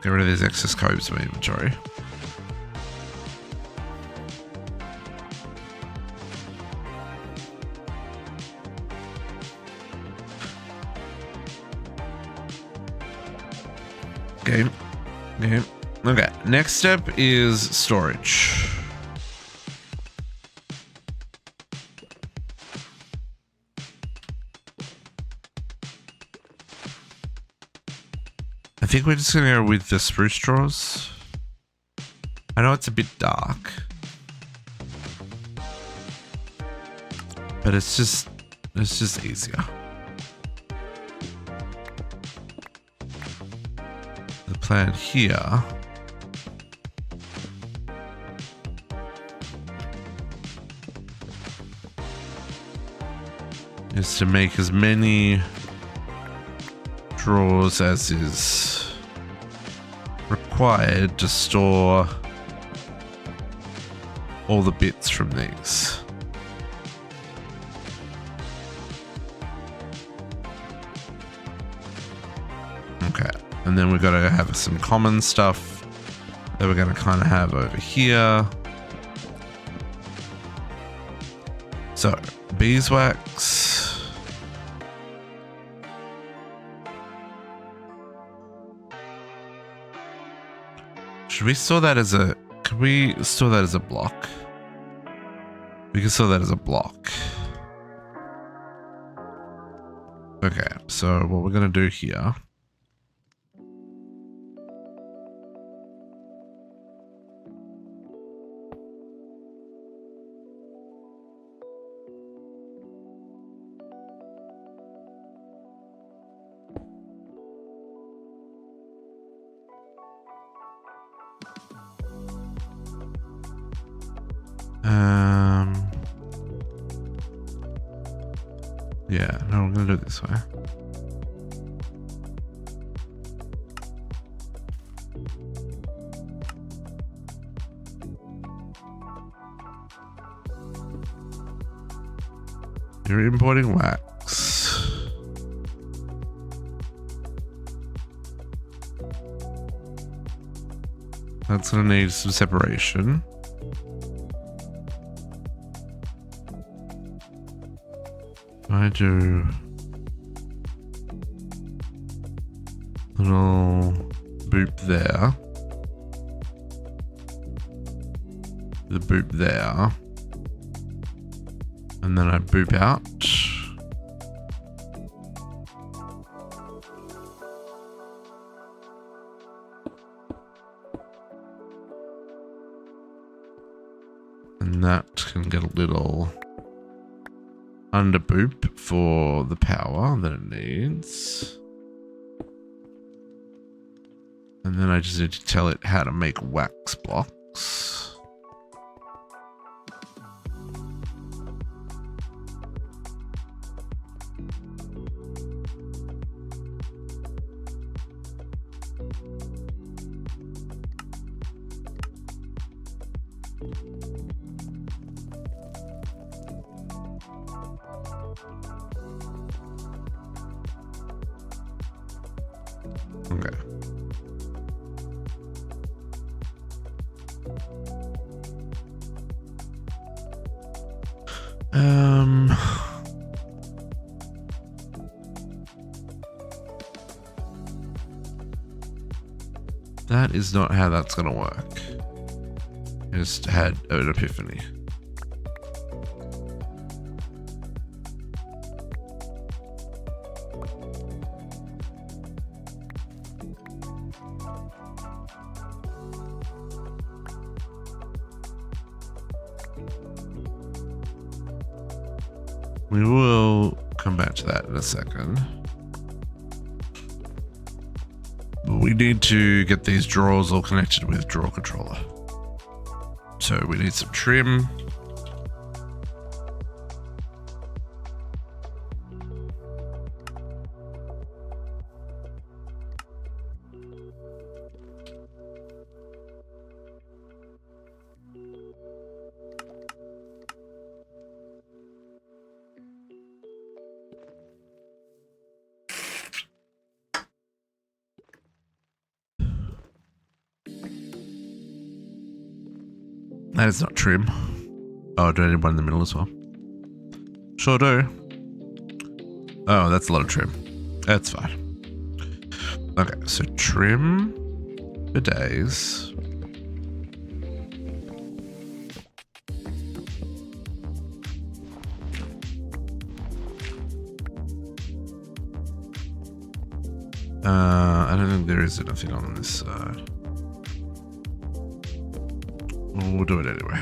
Get rid of these excess codes in my inventory. Okay. Okay. Next step is storage. I think we're just gonna go with the spruce straws. I know it's a bit dark, but it's just easier. The plan here is to make as many drawers as is required to store all the bits from these. Okay, and then we've got to have some common stuff that we're going to kind of have over here. So, beeswax. Should we store that as a... Can we store that as a block? We can store that as a block. Okay, so what we're going to do here... Yeah, no, I'm gonna do it this way. You're importing wax. That's gonna need some separation. I do little boop there, the boop there, and then I boop out. And that can get a little under boop for the power that it needs. And then I just need to tell it how to make wax blocks. Okay. That is not how that's gonna work. I just had an epiphany. We will come back to that in a second. But we need to get these drawers all connected with drawer controller. So we need some trim. That is not trim. Oh, do I need one in the middle as well? Sure do. Oh, that's a lot of trim. That's fine. Okay, so trim for days. I don't think there is anything on this side. We'll do it anyway.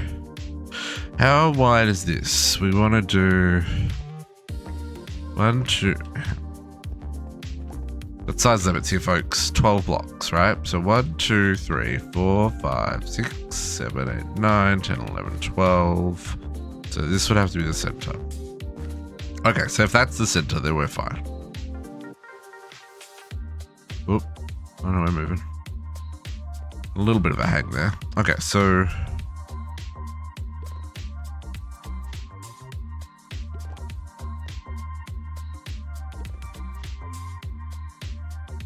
How wide is this? We want to do 1, 2. Let's size limits here, folks. 12 blocks, right? So 1, 2, 3, 4, 5, 6, 7, 8, 9, 10, 11, 12. So this would have to be the center. Okay, so if that's the center, then we're fine. Oop. I don't know, we're moving. A little bit of a hang there. Okay, so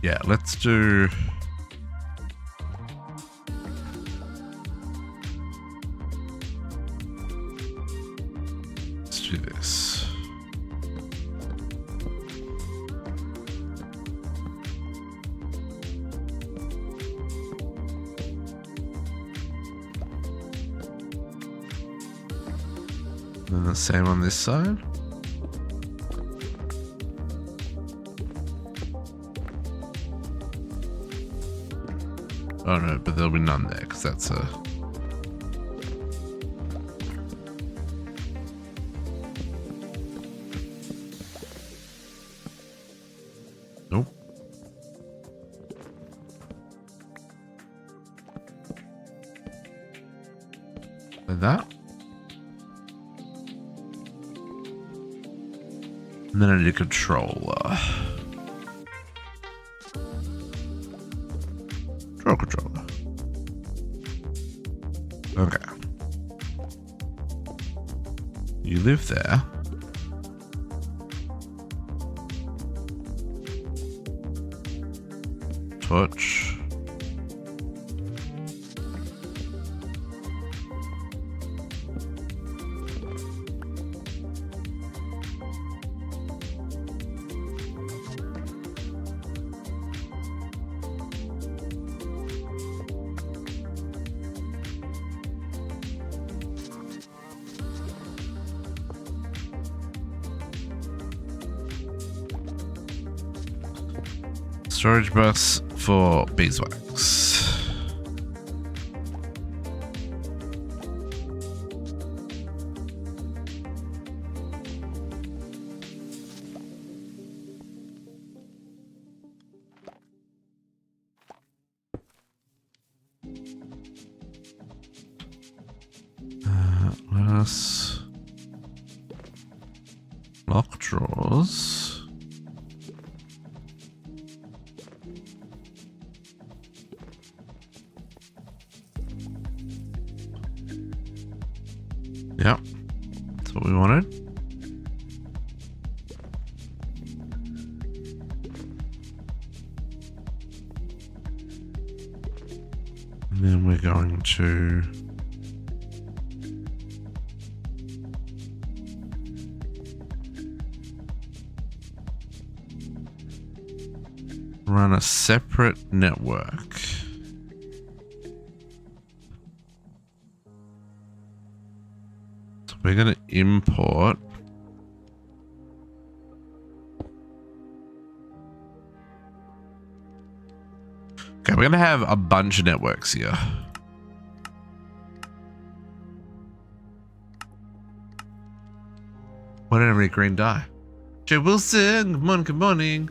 yeah, let's do this. And the same on this side. Oh no, but there'll be none there because that's a... Nope. Like that. And then I need a controller. Controller. Okay. You live there. Touch. Storage bus for beeswax. Let us lock drawers. Yep, that's what we wanted. And then we're going to run a separate network. We're going to import okay, we're going to have a bunch of networks here. What enemy green die? Jay Wilson, good morning, good morning.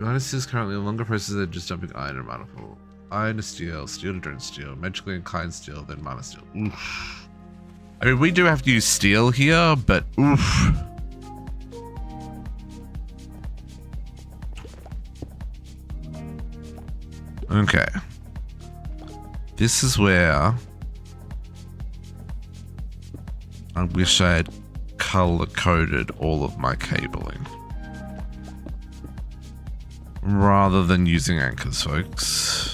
Honesty is currently a longer process than just dumping iron and mana pool. Iron to steel, steel to drain steel, magically inclined steel, then mana steel. Oof. I mean, we do have to use steel here, but oof. Okay. This is where I wish I had color-coded all of my cabling. Rather than using anchors, folks.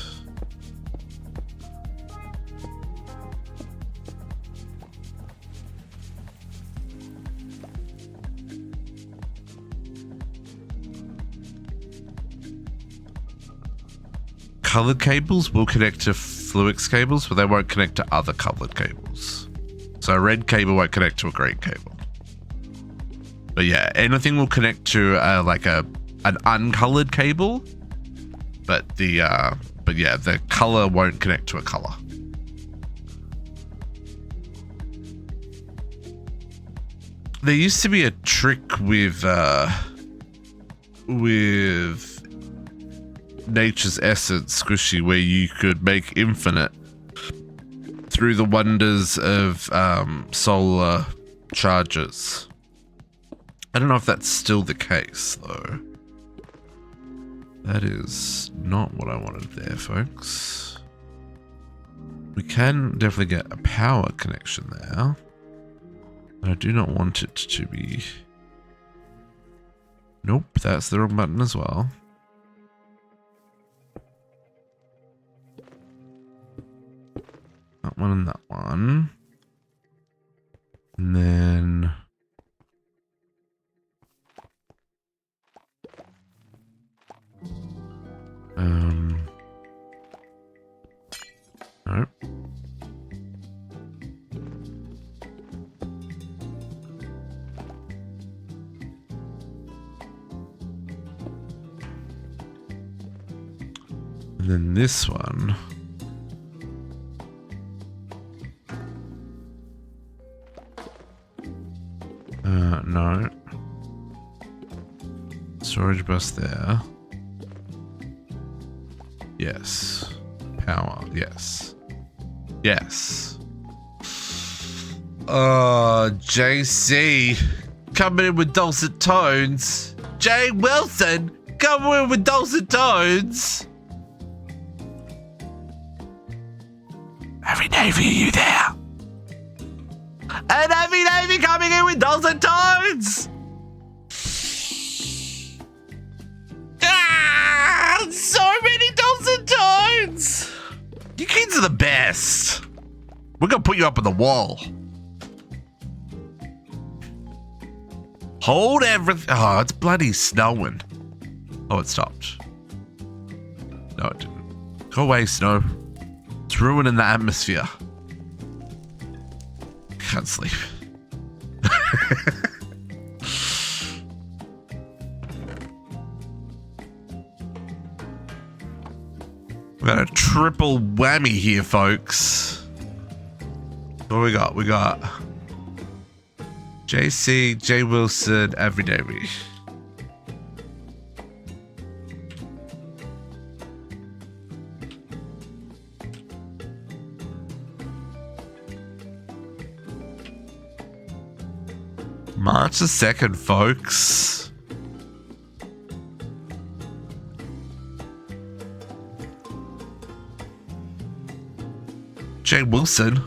Colored cables will connect to Fluix cables, but they won't connect to other colored cables. So a red cable won't connect to a green cable. But yeah, anything will connect to like an uncolored cable, but yeah, the color won't connect to a color. There used to be a trick with Nature's Essence Squishy where you could make infinite through the wonders of solar charges. I don't know if that's still the case though. That is not what I wanted there, folks. We can definitely get a power connection there. But I do not want it to be... Nope, that's the wrong button as well. That one and that one. And then... Nope. And then this one. No. Storage bus there. Yes. Power. Yes. Yes. JC. coming in with dulcet tones. Jay Wilson coming in with dulcet tones. Heavy Navy, are you there? And Heavy Navy coming in with dulcet tones. So many dulcet tones. You kids are the best. We're gonna put you up on the wall. Hold everything. Oh, it's bloody snowing. Oh, it stopped. No, it didn't. Go away, snow. It's ruining the atmosphere. Can't sleep. We got a triple whammy here, folks. What we got? We got JC, J Wilson, Everyday Me. March the 2nd, folks. Jay Wilson.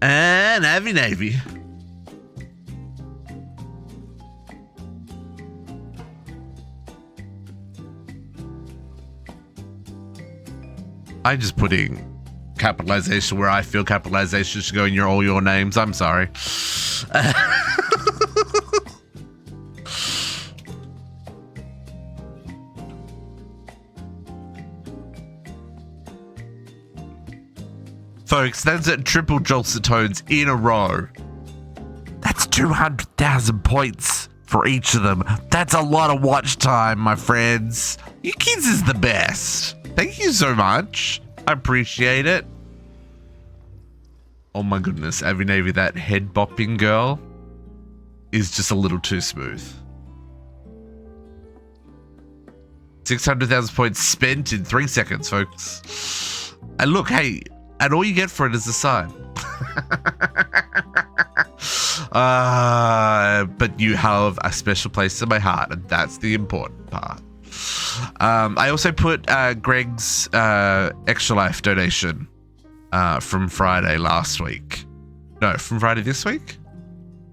And Heavy Navy. I'm just putting capitalization where I feel capitalization should go in all your names. I'm sorry. Folks, that's at triple Jolsatones in a row. That's 200,000 points for each of them. That's a lot of watch time, my friends. You kids is the best. Thank you so much. I appreciate it. Oh my goodness, Avi Navy, that head bopping girl is just a little too smooth. 600,000 points spent in 3 seconds, folks. And look, hey, and all you get for it is a sign. But you have a special place in my heart, and that's the important part. I also put Greg's Extra Life donation from Friday last week. No, from Friday this week?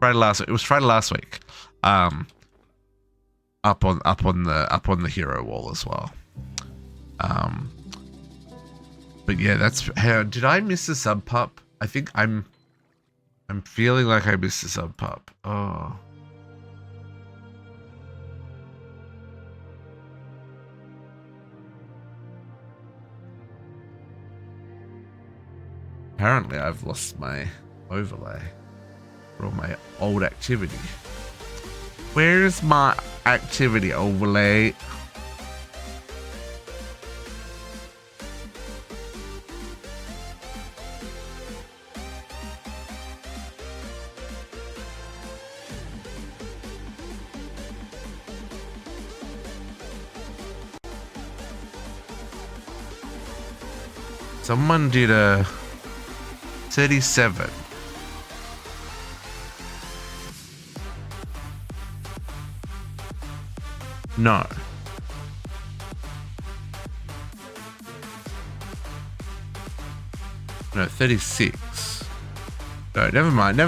Friday last week. It was Friday last week. Up on the hero wall as well. But yeah, that's how. Did I miss a sub pup? I think I'm feeling like I missed a sub pup. Oh. Apparently, I've lost my overlay for all my old activity. Where is my activity overlay? Someone did a 37. No. No, 36. No, never mind.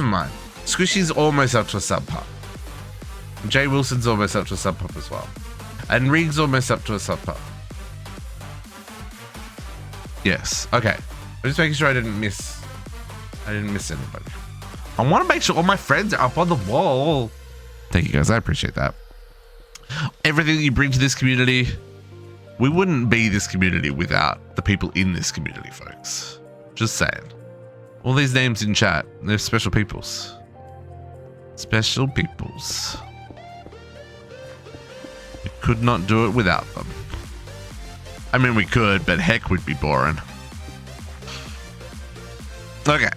Squishy's almost up to a sub pup. Jay Wilson's almost up to a sub pup as well. And Rig's almost up to a sub pup. Yes. Okay. I'm just making sure I didn't miss anybody. I want to make sure all my friends are up on the wall. Thank you guys. I appreciate that. Everything that you bring to this community, we wouldn't be this community without the people in this community, folks. Just saying. All these names in chat, they're special peoples. Special peoples. We could not do it without them. I mean, we could, but heck, would be boring. Okay.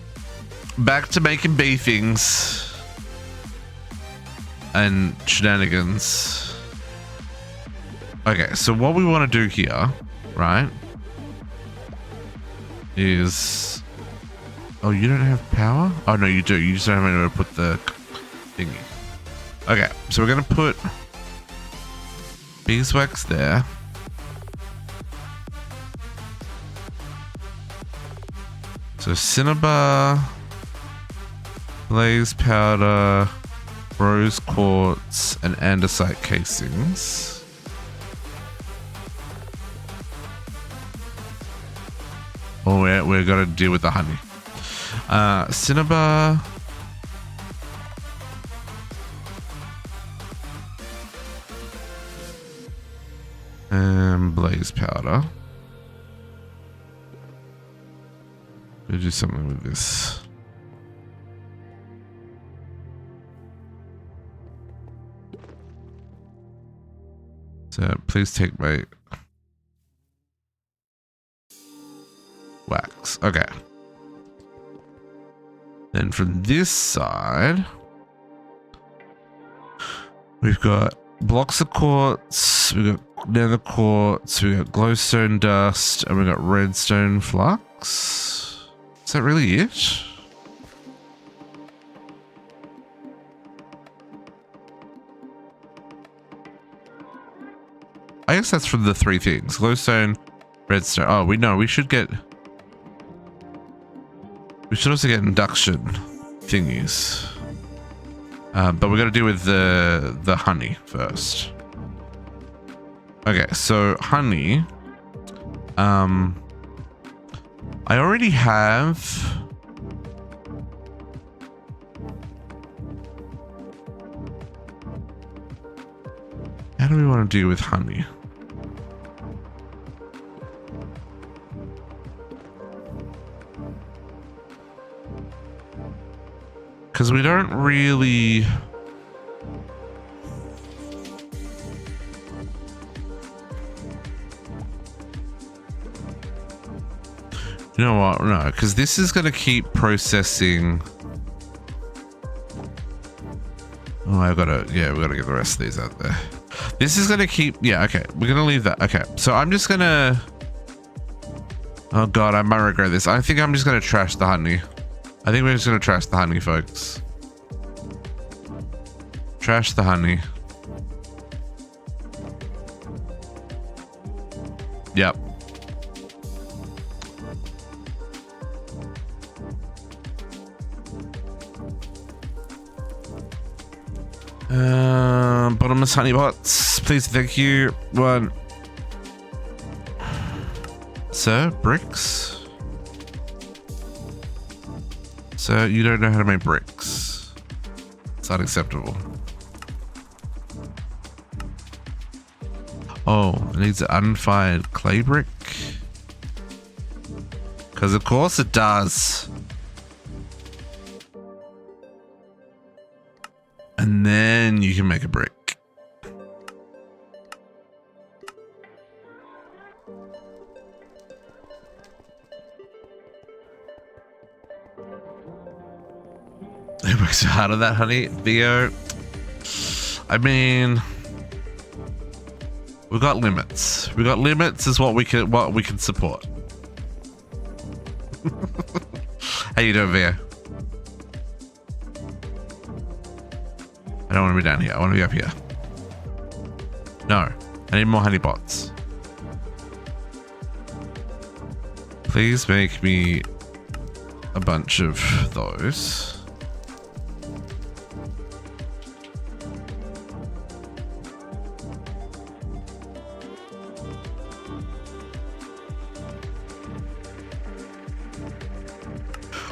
Back to making bee things. And shenanigans. Okay, so what we want to do here, right, is... Oh, you don't have power? Oh, no, you do. You just don't have anywhere to put the thingy. Okay, so we're going to put beeswax there. So cinnabar, blaze powder, rose quartz, and andesite casings. Oh, we're gonna deal with the honey. Cinnabar. And blaze powder. We'll do something with this. So please take my wax. Okay. Then from this side, we've got blocks of quartz, we've got nether quartz, we've got glowstone dust, and we've got redstone flux. Is that really it? I guess that's from the three things. Glowstone, redstone. Oh, we should get... We should also get induction thingies. But we're going to deal with the honey first. Okay, so honey. I already have... How do we want to deal with honey? Because we don't really... You know what? No, because this is going to keep processing... Oh, I've got to... Yeah, we've got to get the rest of these out there. This is going to keep... Yeah, okay. We're going to leave that. Okay, so I'm just going to... Oh, God, I might regret this. I think I'm just going to trash the honey. I think we're just going to trash the honey, folks. Trash the honey. Yep. Bottomless honey bots. Please, thank you. One. Sir, bricks? Sir, you don't know how to make bricks. It's unacceptable. Oh, it needs an unfired clay brick. Because of course it does. And then you can make a brick. It works hard on that, honey. Theo. I mean, we've got limits. We've got limits is what we can support. How you doing, Theo? I don't want to be down here. I want to be up here. No. I need more honey bots. Please make me a bunch of those.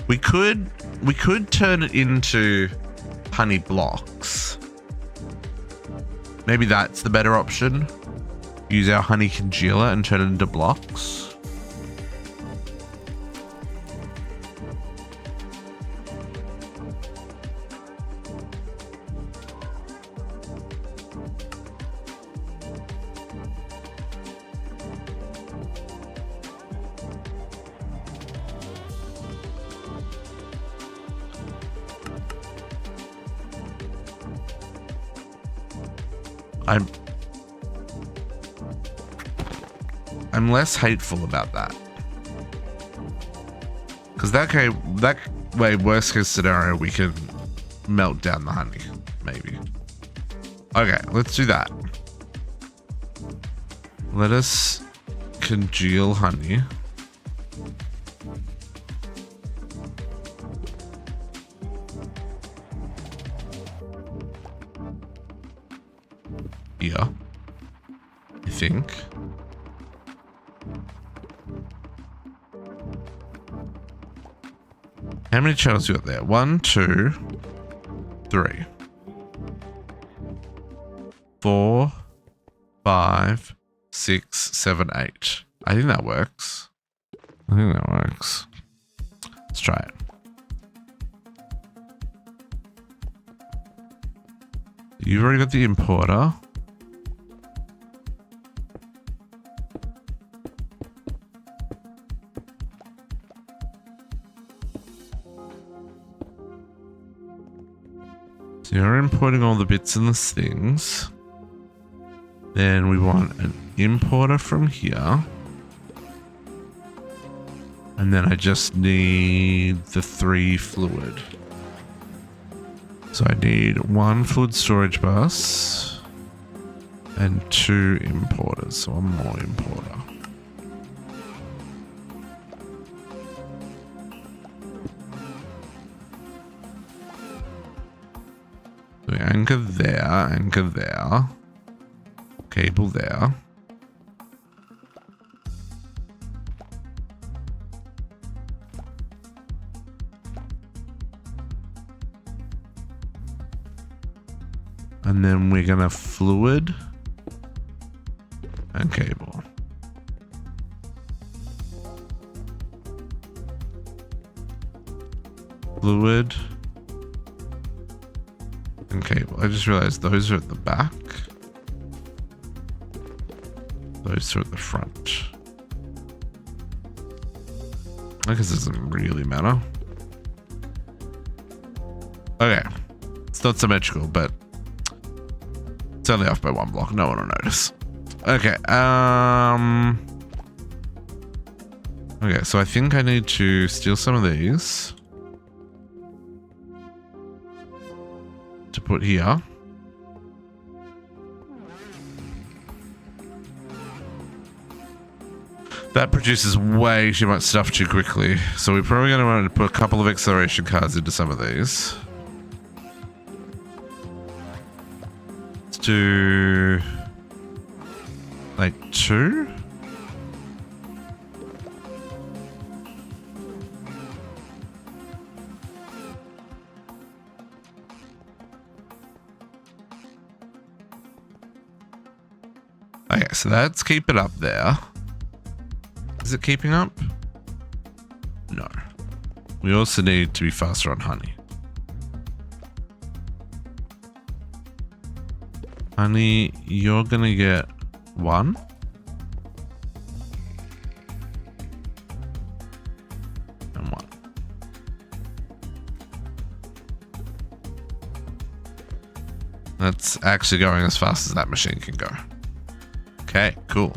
We could turn it into honey blocks. Maybe that's the better option. Use our honey congealer and turn it into blocks. I'm less hateful about that. Because that way, worst case scenario, we can melt down the honey, maybe. Okay, let's do that. Let us congeal honey. Here, I think. How many channels you got there? 1, 2, 3, 4, 5, 6, 7, 8. I think that works. Let's try it. You've already got the importer. So you're importing all the bits and the things. Then we want an importer from here. And then I just need the 3 fluid. So I need 1 fluid storage bus and 2 importers. So 1 more importer. So we anchor there. Cable there. And then we're gonna fluid and cable. Fluid and cable. I just realized those are at the back. Those are at the front. I guess it doesn't really matter. Okay. It's not symmetrical, but it's only off by 1 block. No one will notice. Okay. Okay, so I think I need to steal some of these to put here. That produces way too much stuff too quickly. So we're probably going to want to put a couple of acceleration cards into some of these. Let's do like 2. Okay, so let's keep it up there. Is it keeping up? No. We also need to be faster on honey. Honey, you're gonna get 1. And 1. That's actually going as fast as that machine can go. Okay, cool.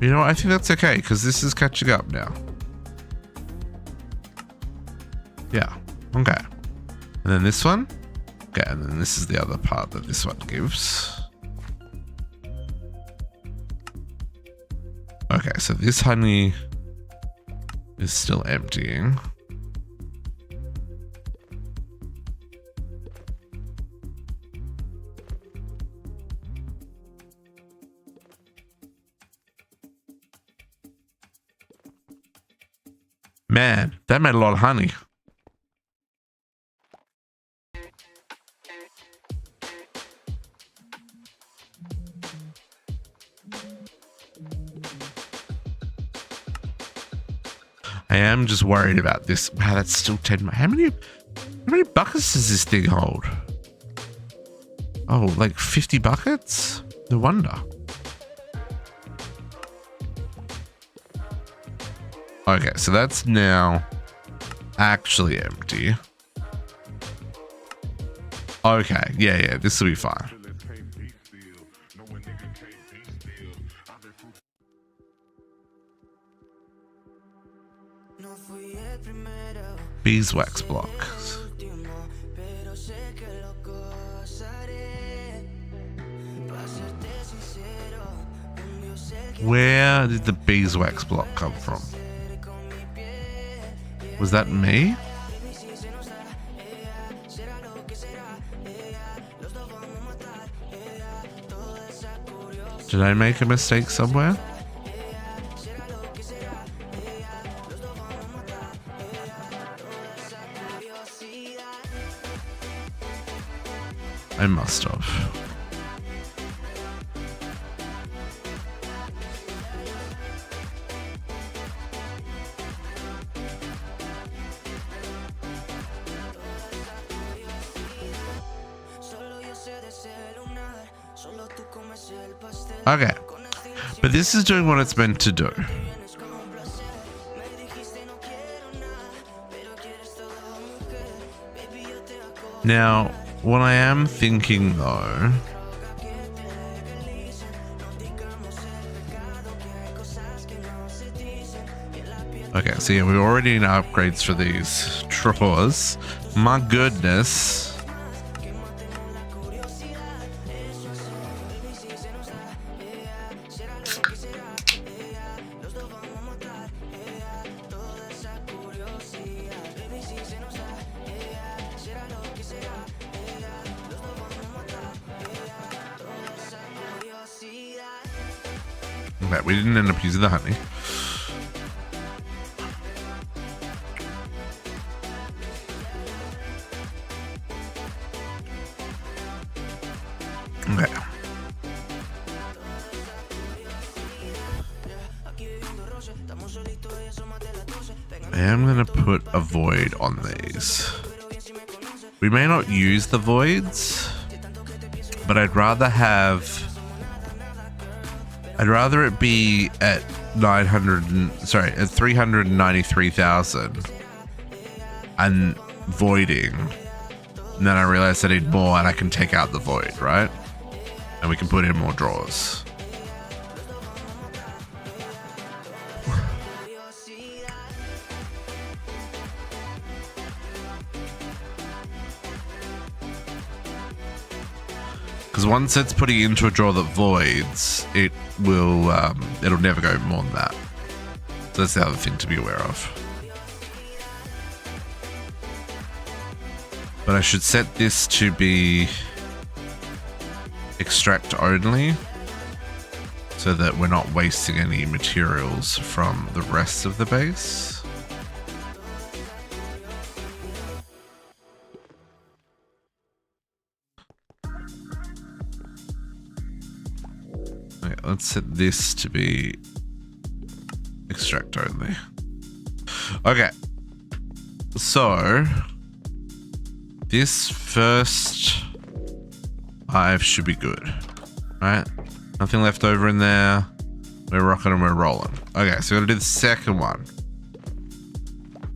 You know what? I think that's okay, because this is catching up now. Yeah, okay. And then this one. Okay, and then this is the other part that this one gives. Okay, so this honey is still emptying. Man, that made a lot of honey. I am just worried about this. Wow, that's still 10. How many buckets does this thing hold? Oh, like 50 buckets? No wonder. Okay, so that's now actually empty. Okay, yeah, this will be fine. Beeswax blocks. Where did the beeswax block come from? Was that me? Did I make a mistake somewhere? I must have. Okay, but this is doing what it's meant to do. Now, what I am thinking though, okay, so yeah, we already need upgrades for these drawers. My goodness. Okay, we didn't end up using the honey. Okay. I am going to put a void on these. We may not use the voids, but I'd rather it be at 393,000 and voiding. And then I realized I need more and I can take out the void, right? And we can put in more drawers. Because once it's putting into a drawer that voids, it will, it'll never go more than that. So that's the other thing to be aware of. But I should set this to be extract only, so that we're not wasting any materials from the rest of the base. Okay, let's set this to be extract only. Okay, so this first 5 should be good, right? Nothing left over in there. We're rocking and we're rolling. Okay, so we're gonna do the second one.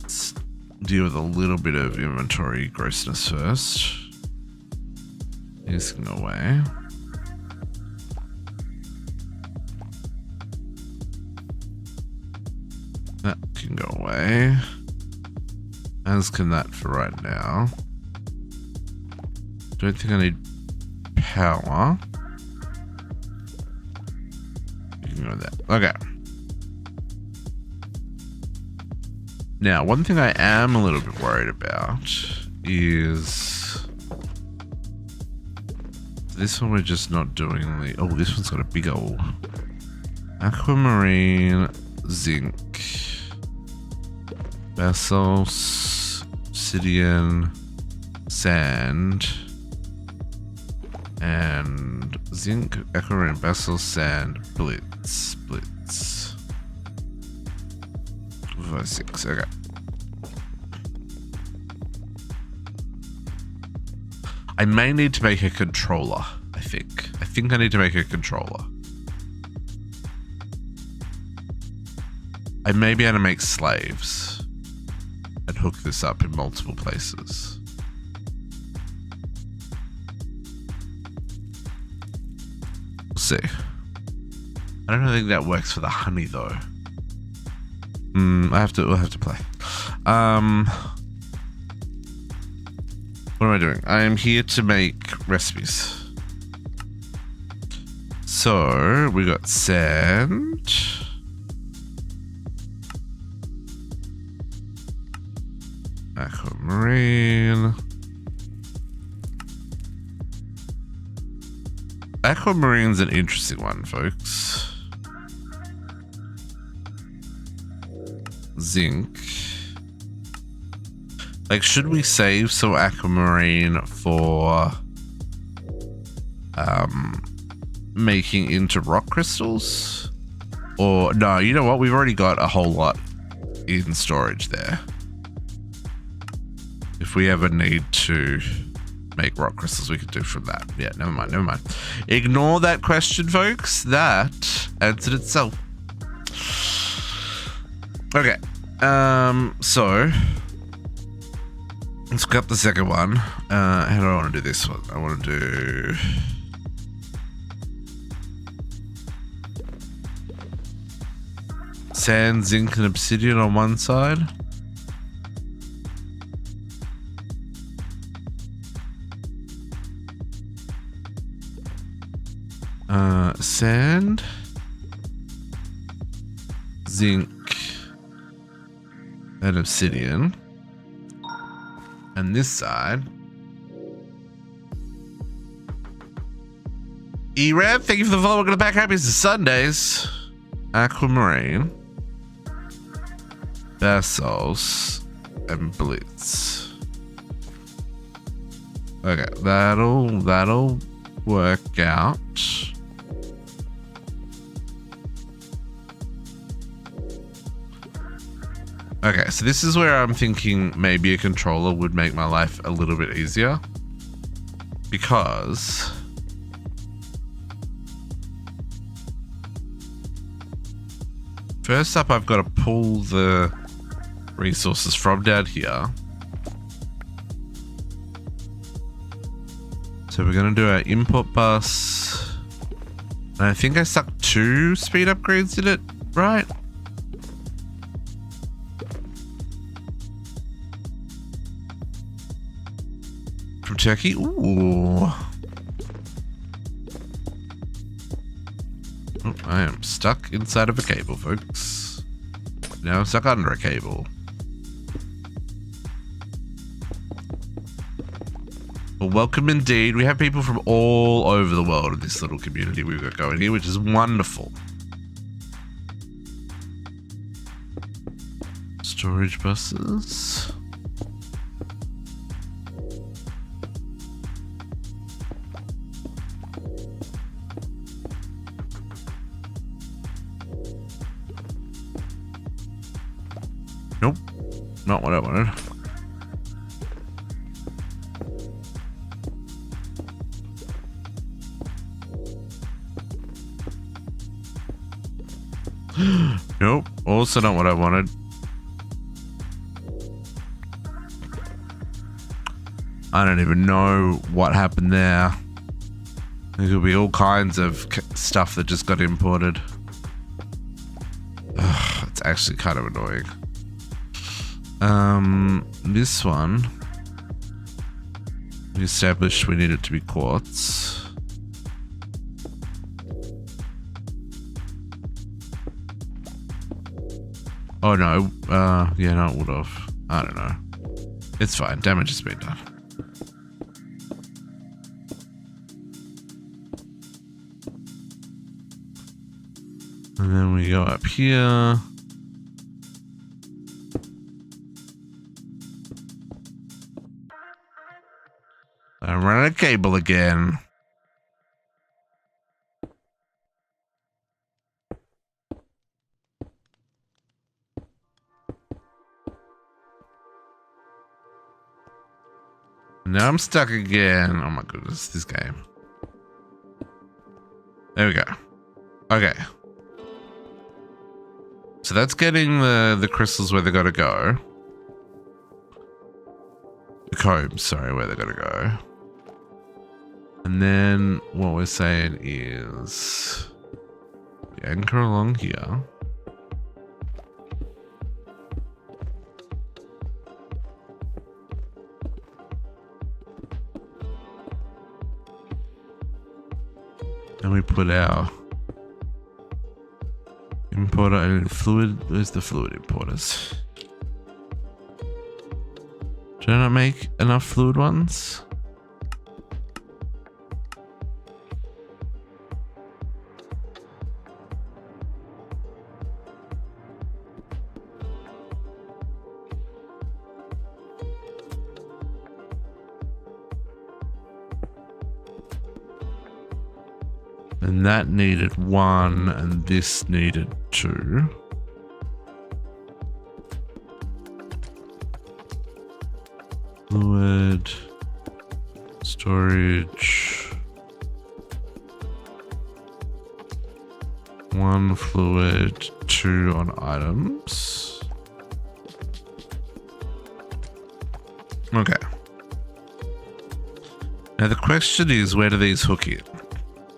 Let's deal with a little bit of inventory grossness first. This can go away. That can go away. As can that for right now. Don't think I need power. You can go with that. Okay. Now, one thing I am a little bit worried about is this one we're just not doing the... Oh, this one's got a big old aquamarine, zinc, basalt, obsidian, sand, and zinc, aquamarine, basalt, sand, blitz. 6, okay. I may need to make a controller, I think. I think I need to make a controller. I may be able to make slaves and hook this up in multiple places. see. I don't think that works for the honey though. We'll have to play. What am I doing? I am here to make recipes. So we got sand. Aquamarine. Aquamarine's an interesting one, folks. Zinc. Like, should we save some aquamarine for making into rock crystals? Or no, you know what? We've already got a whole lot in storage there. If we ever need to make rock crystals, we could do from that. Yeah, never mind. Ignore that question, folks. That answered itself. Okay. So let's cut the second one. How do I want to do this one? I want to do sand, zinc, and obsidian on one side. Sand, zinc, and obsidian. And this side. E-Rev, thank you for the follow. Welcome back. Happy Sundays. Aquamarine, basalts, and blitz. Okay, that'll work out. Okay, so this is where I'm thinking maybe a controller would make my life a little bit easier. Because first up, I've got to pull the resources from down here. So we're going to do our import bus. And I think I stuck 2 speed upgrades in it, right? From Turkey. Ooh. Oh, I am stuck inside of a cable, folks. Now I'm stuck under a cable. Well, welcome indeed. We have people from all over the world in this little community we've got going here, which is wonderful. Storage buses. Nope, not what I wanted. Nope, also not what I wanted. I don't even know what happened there. There could be all kinds of stuff that just got imported. Ugh, it's actually kind of annoying. This one, we established we need it to be quartz. Oh no, yeah, no, it would have. I don't know. It's fine, damage has been done. And then we go up here. I ran a cable again. Now I'm stuck again. Oh my goodness, this game. There we go. Okay. So that's getting the crystals where they gotta go. The combs, sorry, where they gotta go. And then what we're saying is we anchor along here. And we put our importer and fluid. Where's the fluid importers? Did I not make enough fluid ones? And that needed 1 and this needed 2. Fluid, storage, 1 fluid, 2 on items. Okay. Now the question is, where do these hook in?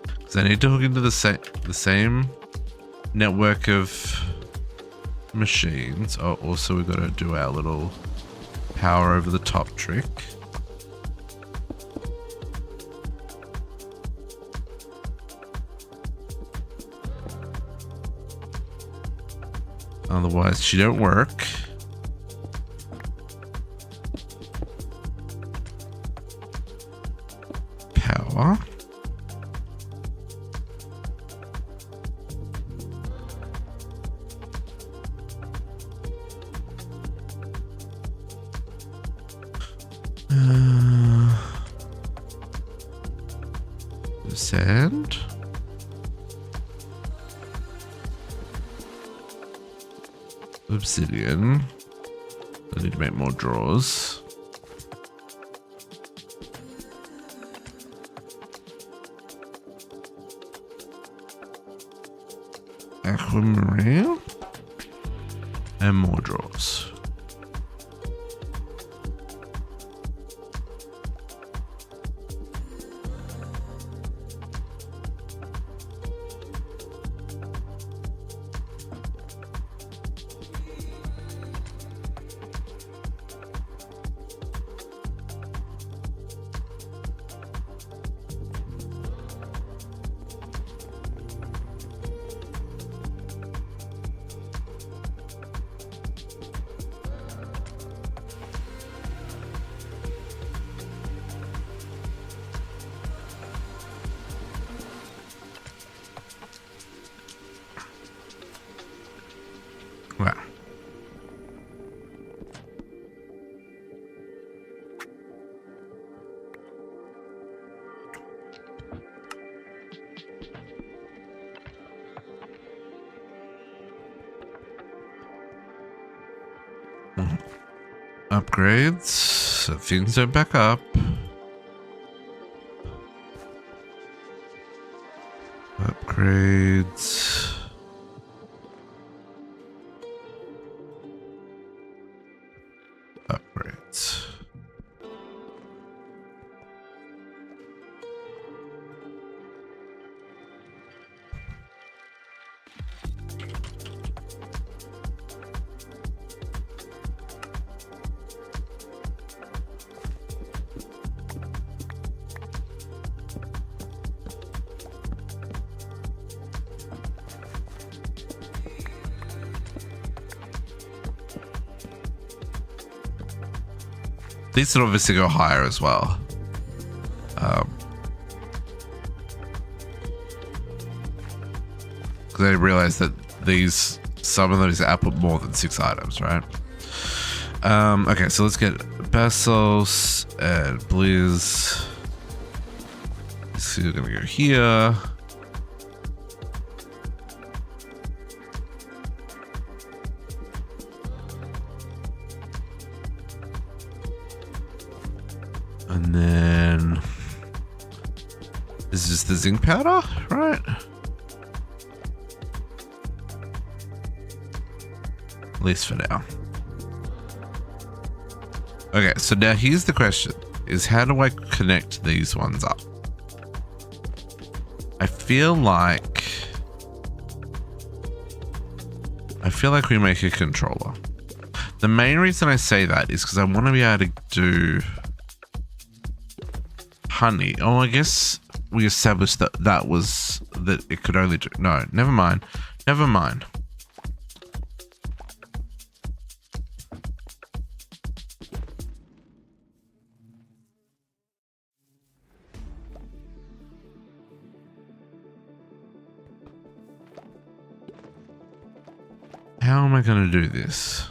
Because I need to hook into the same network of machines. Oh, also we've got to do our little power over the top trick. Otherwise she don't work. Power. Sand. Obsidian. I need to make more drawers. Aquamarine. And more drawers. Wow. Upgrades, so things are back up. Upgrades. Upgrades. These would obviously go higher as well. Because I realized that some of those output more than 6 items, right? Okay, so let's get Basos and Blizz. So we're gonna go here. And then this is the zinc powder, right? At least for now. Okay, so now here's the question, is how do I connect these ones up? I feel like we make a controller. The main reason I say that is because I want to be able to do honey. Oh, I guess we established that that it could only do. No, never mind. Never mind. How am I going to do this?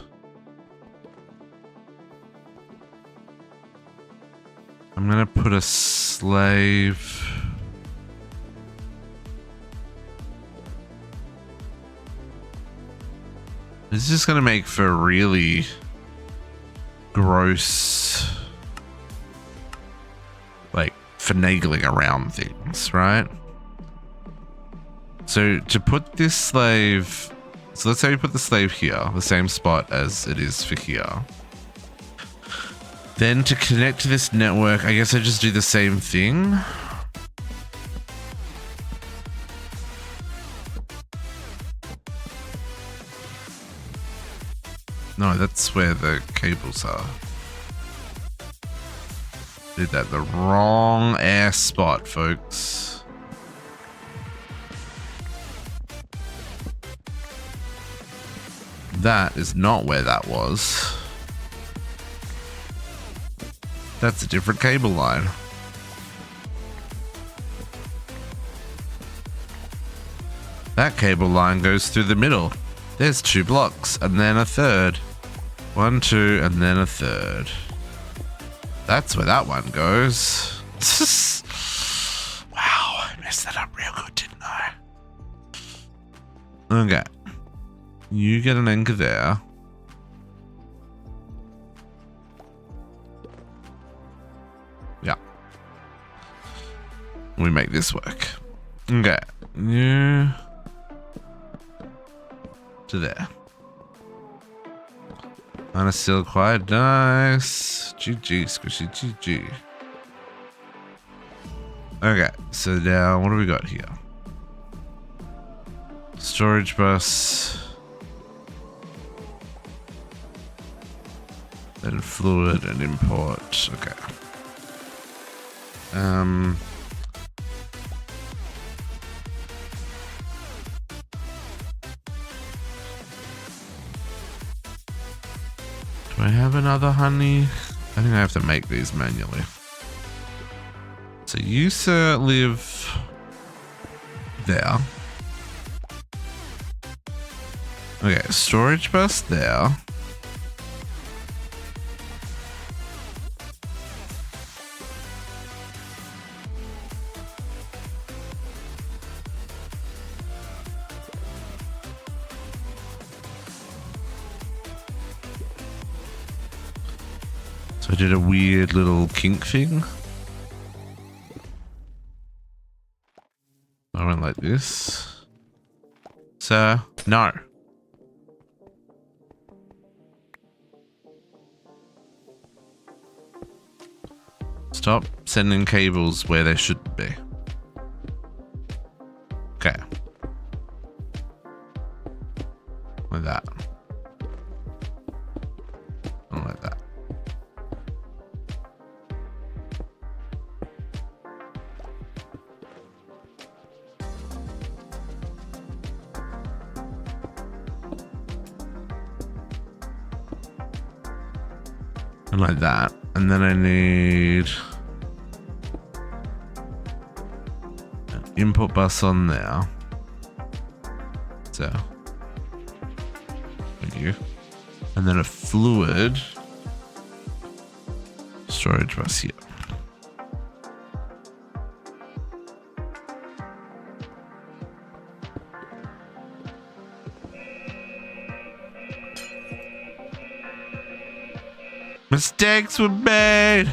I'm going to put a slave. This is just going to make for really gross, like, finagling around things, right? So to put this slave... So let's say we put the slave here, the same spot as it is for here. Then to connect to this network, I guess I just do the same thing. No, that's where the cables are. Did that the wrong ass spot, folks. That is not where that was. That's a different cable line. That cable line goes through the middle. There's 2 blocks and then a third. 1, 2, and then a third. That's where that one goes. Wow, I messed that up real good, didn't I? Okay. You get an anchor there. Yeah. We make this work. Okay. You to there. And it's still quite nice. GG, squishy, GG. Okay, so now what do we got here? Storage bus. Then fluid and import. Okay. Do I have another honey? I think I have to make these manually. So you, sir, live there. Okay, storage bus there. I did a weird little kink thing. I went like this. Sir, no. Stop sending cables where they shouldn't be. Okay. Like that. And like that. And like that. And then I need an input bus on there. So, thank you. And then a fluid storage bus here. Mistakes were made.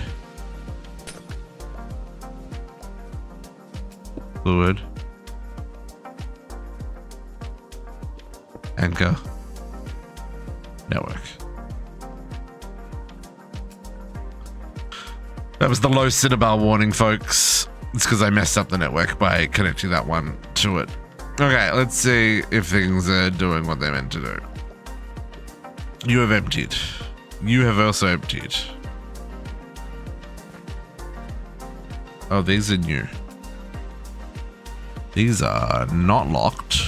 Fluid. Anchor. Network. That was the low Cinnabar warning, folks. It's because I messed up the network by connecting that one to it. Okay, let's see if things are doing what they're meant to do. You have emptied. You have also emptied. Oh, these are new. These are not locked.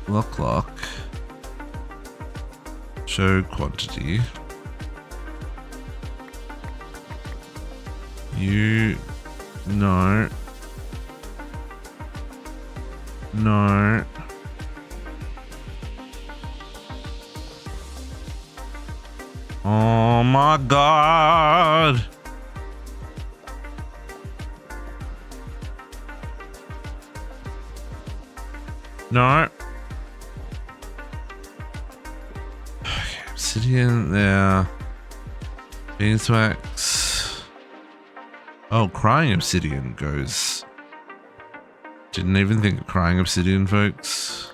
Lock. Show quantity. You... No. No. Oh my God. No. Okay, obsidian there. Beeswax. Oh, crying obsidian goes. Didn't even think of crying obsidian, folks.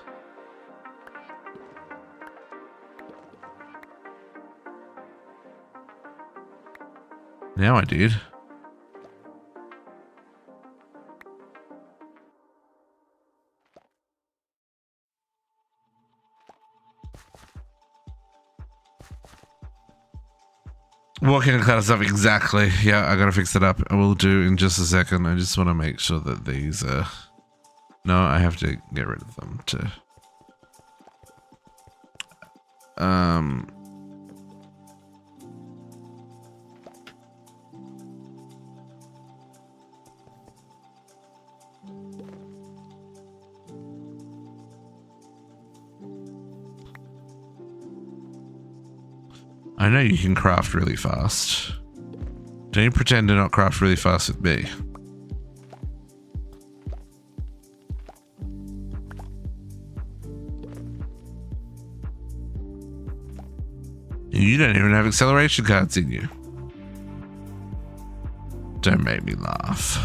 Now I did. What kind of cloud stuff exactly? Yeah, I gotta fix it up. I will do in just a second. I just want to make sure that these are... No, I have to get rid of them to... I know you can craft really fast. Don't you pretend to not craft really fast with me. You don't even have acceleration cards in you. Don't make me laugh.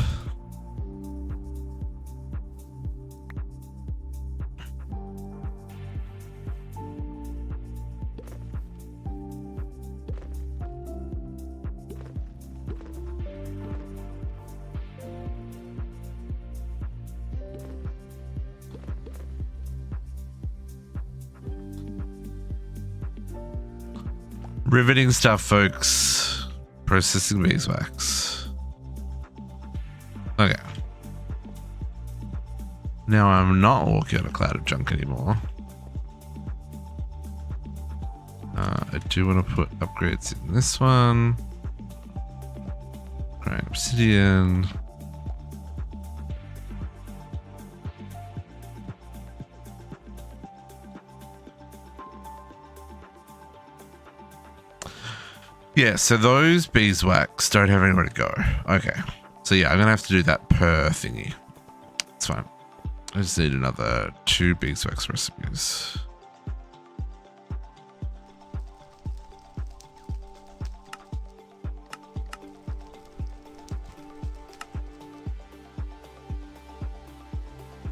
Riveting stuff, folks. Processing beeswax. Okay. Now I'm not walking on a cloud of junk anymore. I do want to put upgrades in this one. Crying obsidian. Yeah, so those beeswax don't have anywhere to go. Okay. So yeah, I'm going to have to do that per thingy. It's fine. I just need another 2 beeswax recipes.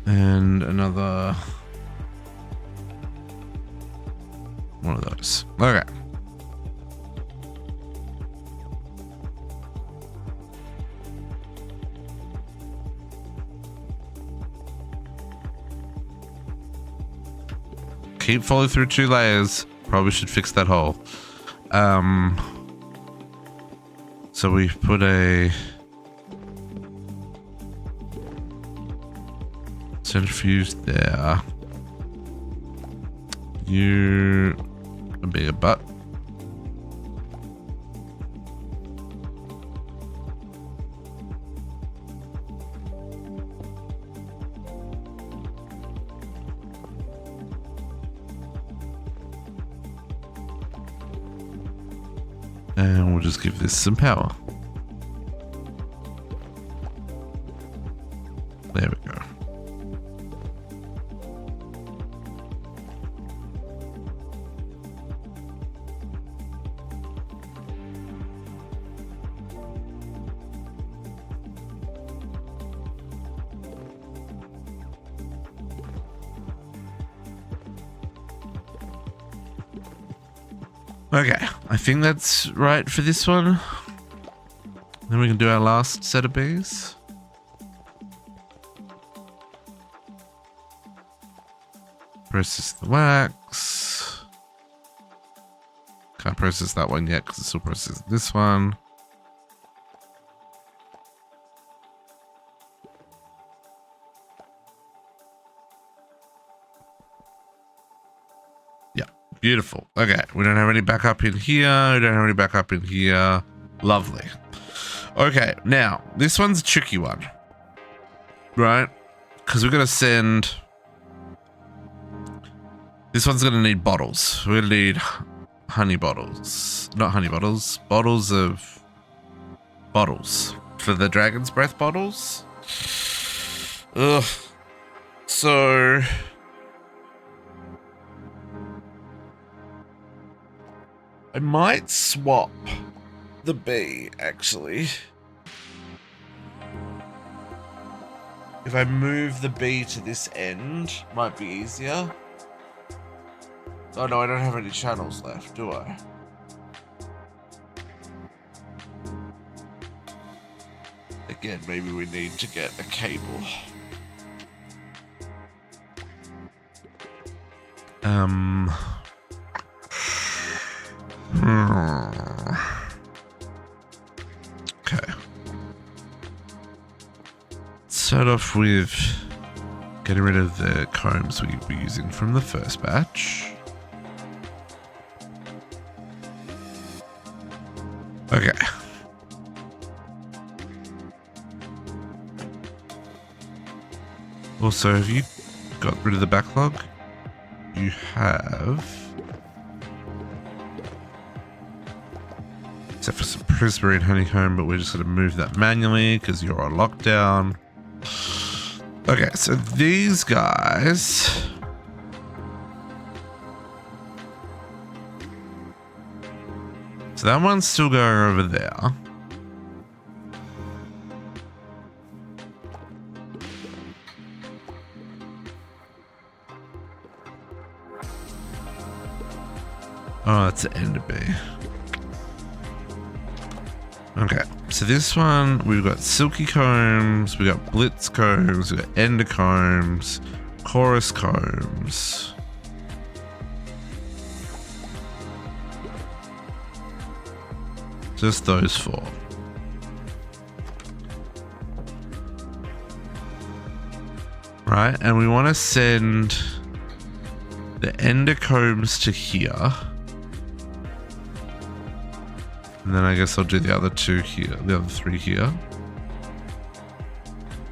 And another one of those. Okay. Keep following through 2 layers. Probably should fix that hole. So we've put a centrifuge there. You a bigger butt. And we'll just give this some power. There we go. Okay, I think that's right for this one. Then we can do our last set of bees. Process the wax. Can't process that one yet because it's still processing this one. Yeah, beautiful. Okay, we don't have any backup in here. We don't have any backup in here. Lovely. Okay, now this one's a tricky one, right? Because we're gonna send. This one's gonna need bottles. We're gonna need honey bottles, not honey bottles, bottles of bottles for the dragon's breath bottles. Ugh. So I might swap the bee actually. If I move the bee to this end, might be easier. Oh no, I don't have any channels left, do I? Again, maybe we need to get a cable. Okay. Start off with getting rid of the combs we were using from the first batch. Okay. Also, have you got rid of the backlog? You have. Except for some prismberry and honeycomb, but we're just going to move that manually because you're on lockdown. Okay, so these guys. So that one's still going over there. Oh, it's the end of B. Okay, so this one, we've got silky combs, we got blitz combs, we got ender combs, chorus combs. Just those four. Right, and we want to send the ender combs to here. And then I guess I'll do the other two here, the other three here.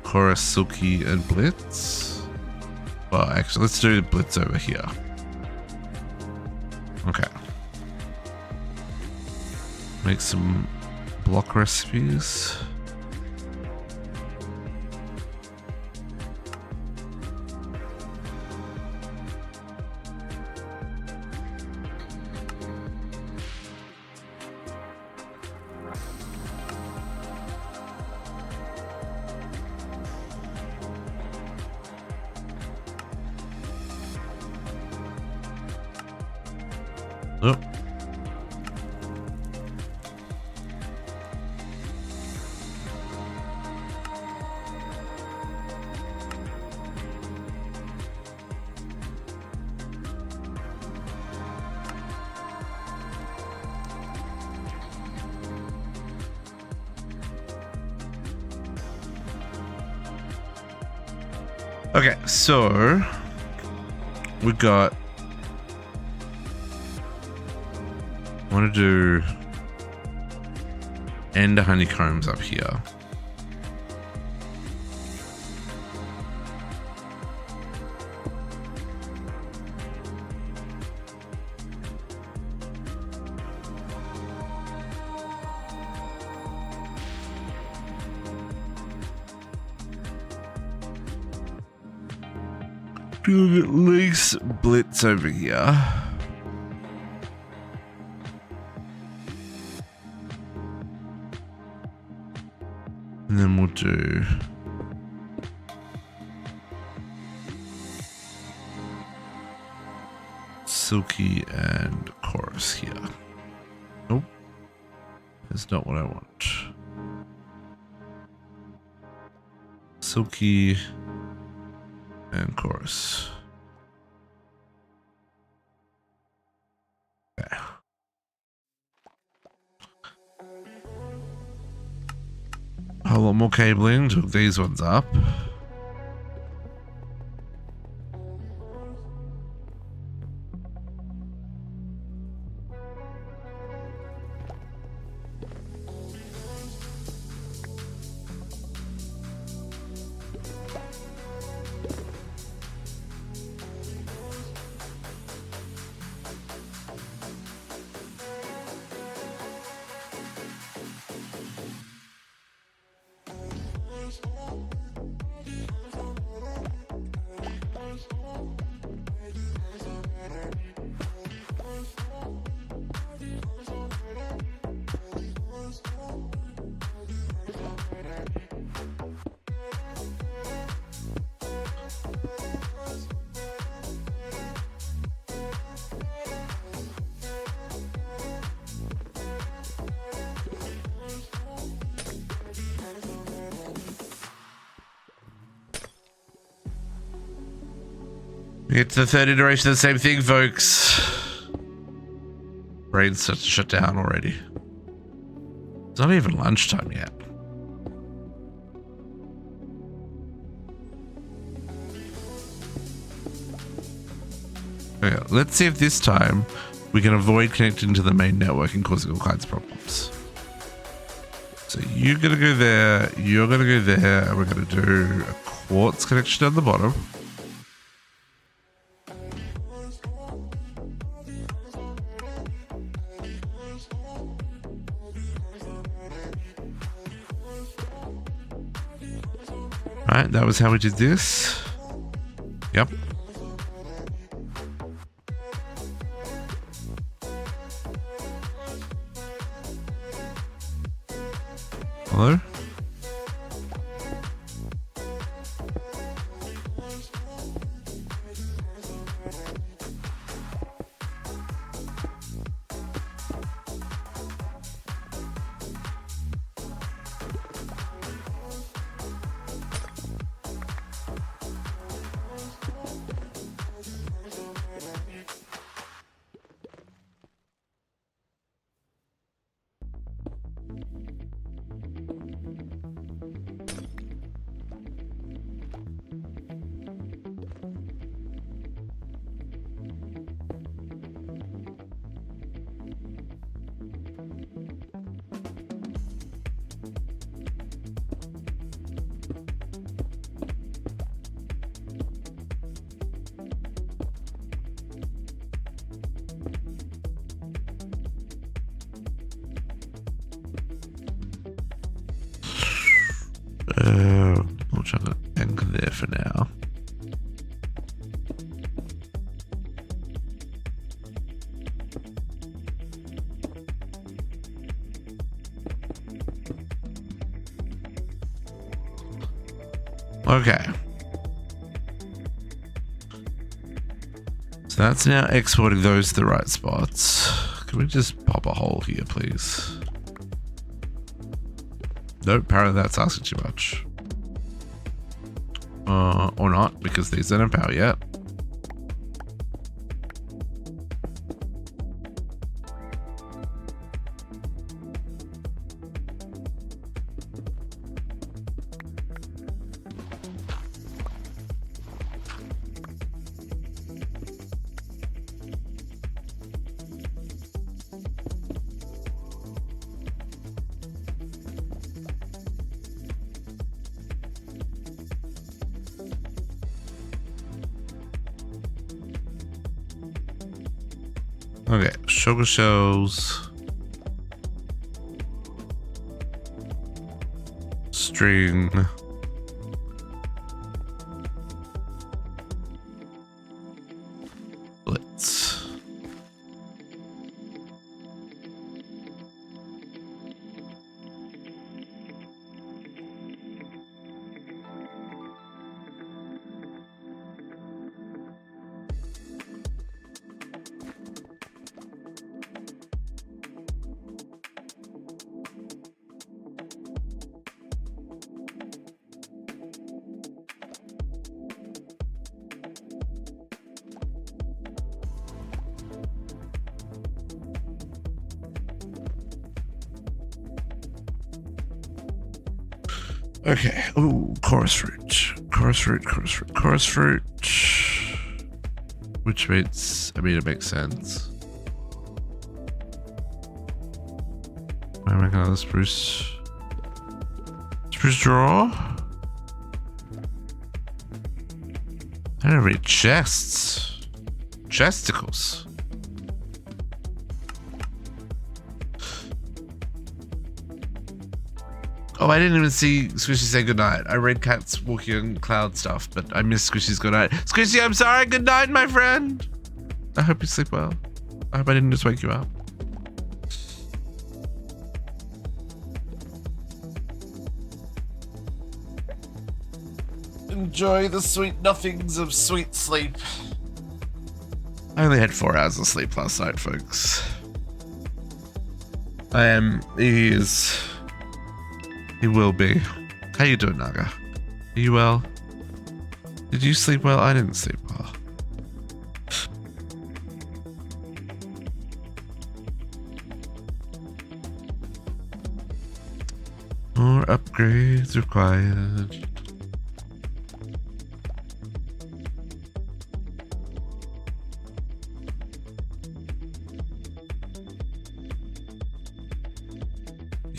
Chorus, silky, and blitz. Well, actually, let's do blitz over here. Okay. Make some block recipes. Oh. Okay, so we got. I want to do ender honeycombs up here. Do at least blitz over here. And then we'll do silky and chorus here. Nope. That's not what I want. Silky and chorus. Okay. A lot more cabling to hook these ones up. It's the third iteration of the same thing, folks. Brain's starts to shut down already. It's not even lunchtime yet. Okay, let's see if this time we can avoid connecting to the main network and causing all kinds of problems. So you're gonna go there, you're gonna go there, and we're gonna do a quartz connection at the bottom. Right, that was how we did this. Yep. Hello? We'll try to anchor there for now. Okay. So that's now exporting those to the right spots. Can we just pop a hole here, please? Nope, apparently that's asking too much. Or not, because these don't have power yet. Okay, sugar shells, string, blitz. Okay. Ooh, chorus fruit. Chorus fruit, chorus fruit, chorus fruit. Which means, I mean, it makes sense. I make another spruce. Spruce draw. I don't have any chests. Chesticles. Oh, I didn't even see Squishy say goodnight. I read cats walking on cloud stuff, but I missed Squishy's goodnight. Squishy, I'm sorry. Good night, my friend. I hope you sleep well. I hope I didn't just wake you up. Enjoy the sweet nothings of sweet sleep. I only had 4 hours of sleep last night, folks. He will be. How you doing, Naga? Are you well? Did you sleep well? I didn't sleep well. More upgrades required.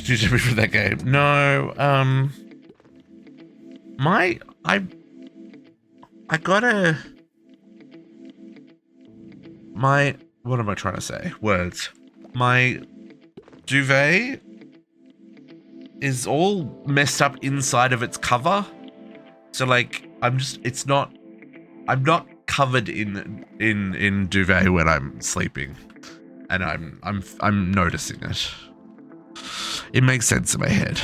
You should be for that game. No, what am I trying to say? Words. My duvet is all messed up inside of its cover. So like, I'm not covered in duvet when I'm sleeping, and I'm noticing it. It makes sense in my head.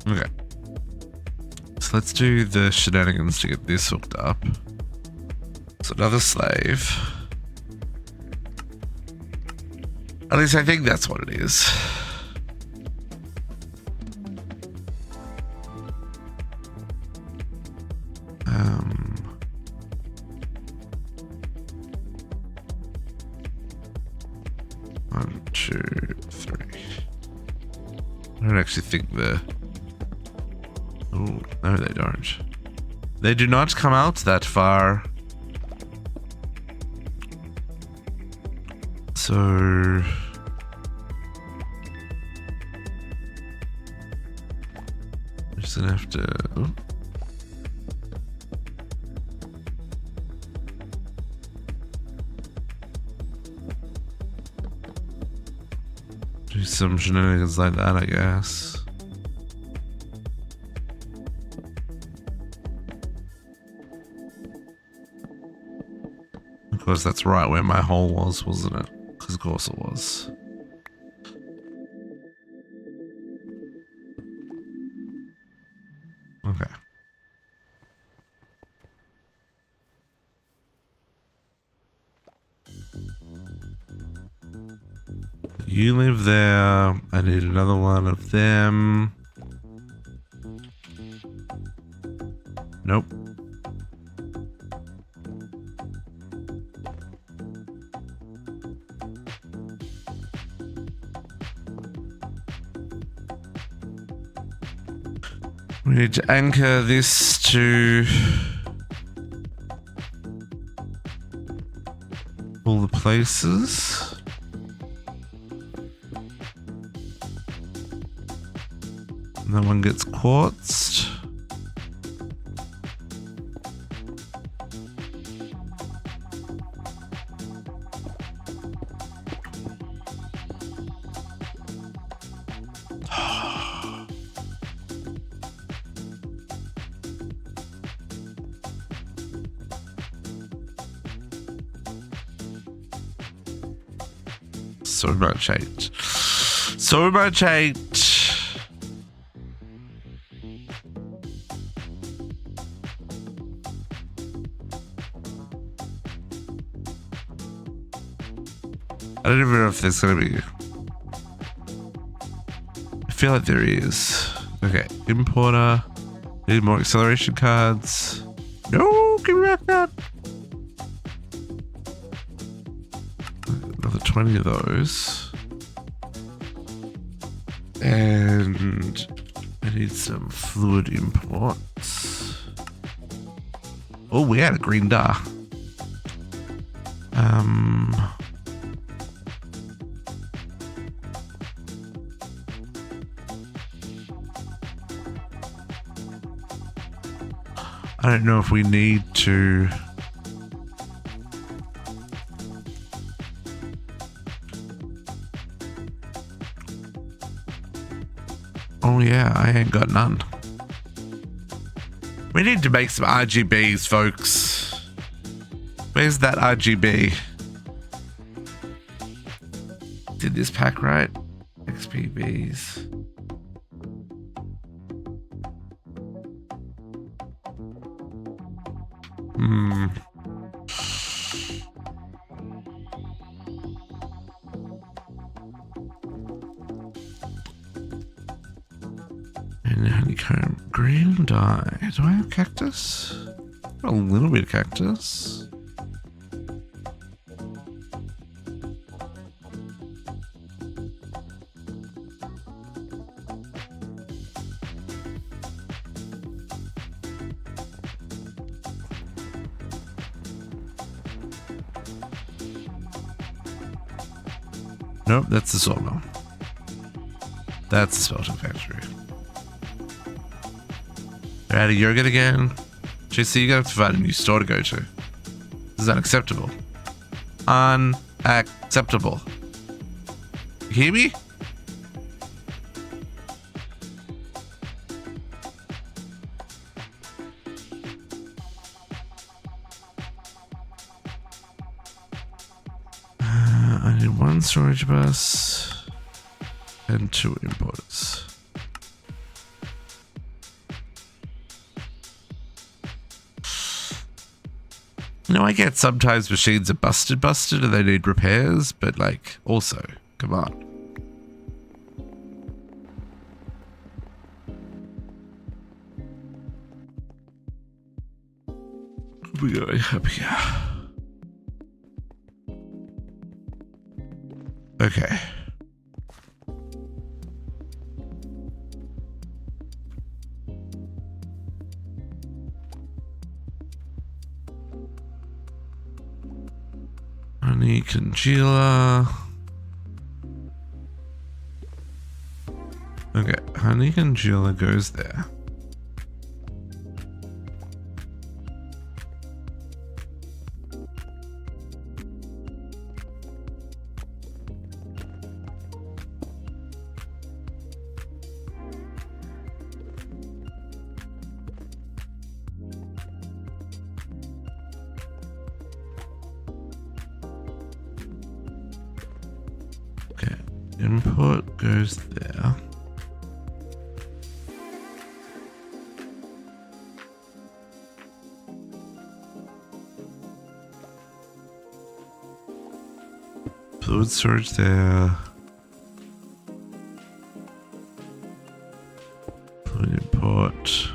Okay. So let's do the shenanigans to get this hooked up. So another slave. At least I think that's what it is. One, two, three. I don't actually think oh, no, they don't. They do not come out that far. So I'm just gonna have to. Oh. Do some shenanigans like that, I guess. Of course, that's right where my hole was, wasn't it? Because of course it was. Okay. You live there. I need another one of them. Nope. We need to anchor this to all the places. And that one gets quartzed. So much hate. So much hate. I don't even know if there's gonna be. I feel like there is. Okay, importer. Need more acceleration cards. No, give me back that. Another 20 of those. And I need some fluid imports. Oh, we had a green dar. I don't know if we need to. Oh yeah, I ain't got none. We need to make some RGBs, folks. Where's that RGB? Did this pack right? XPBs. And honeycomb green dye. Do I have cactus? A little bit of cactus. Nope, that's the sawmill. That's the smelting factory. They're out of yogurt again. JC, you're gonna have to find a new store to go to. This is unacceptable. Unacceptable. You hear me? I need one storage bus and 2 importers. You know, I get sometimes machines are busted and they need repairs, but like, also, come on. We're going up here. Okay. Honey congealer. Okay, honey congealer goes there. Input goes there. Fluid storage there. Fluid import.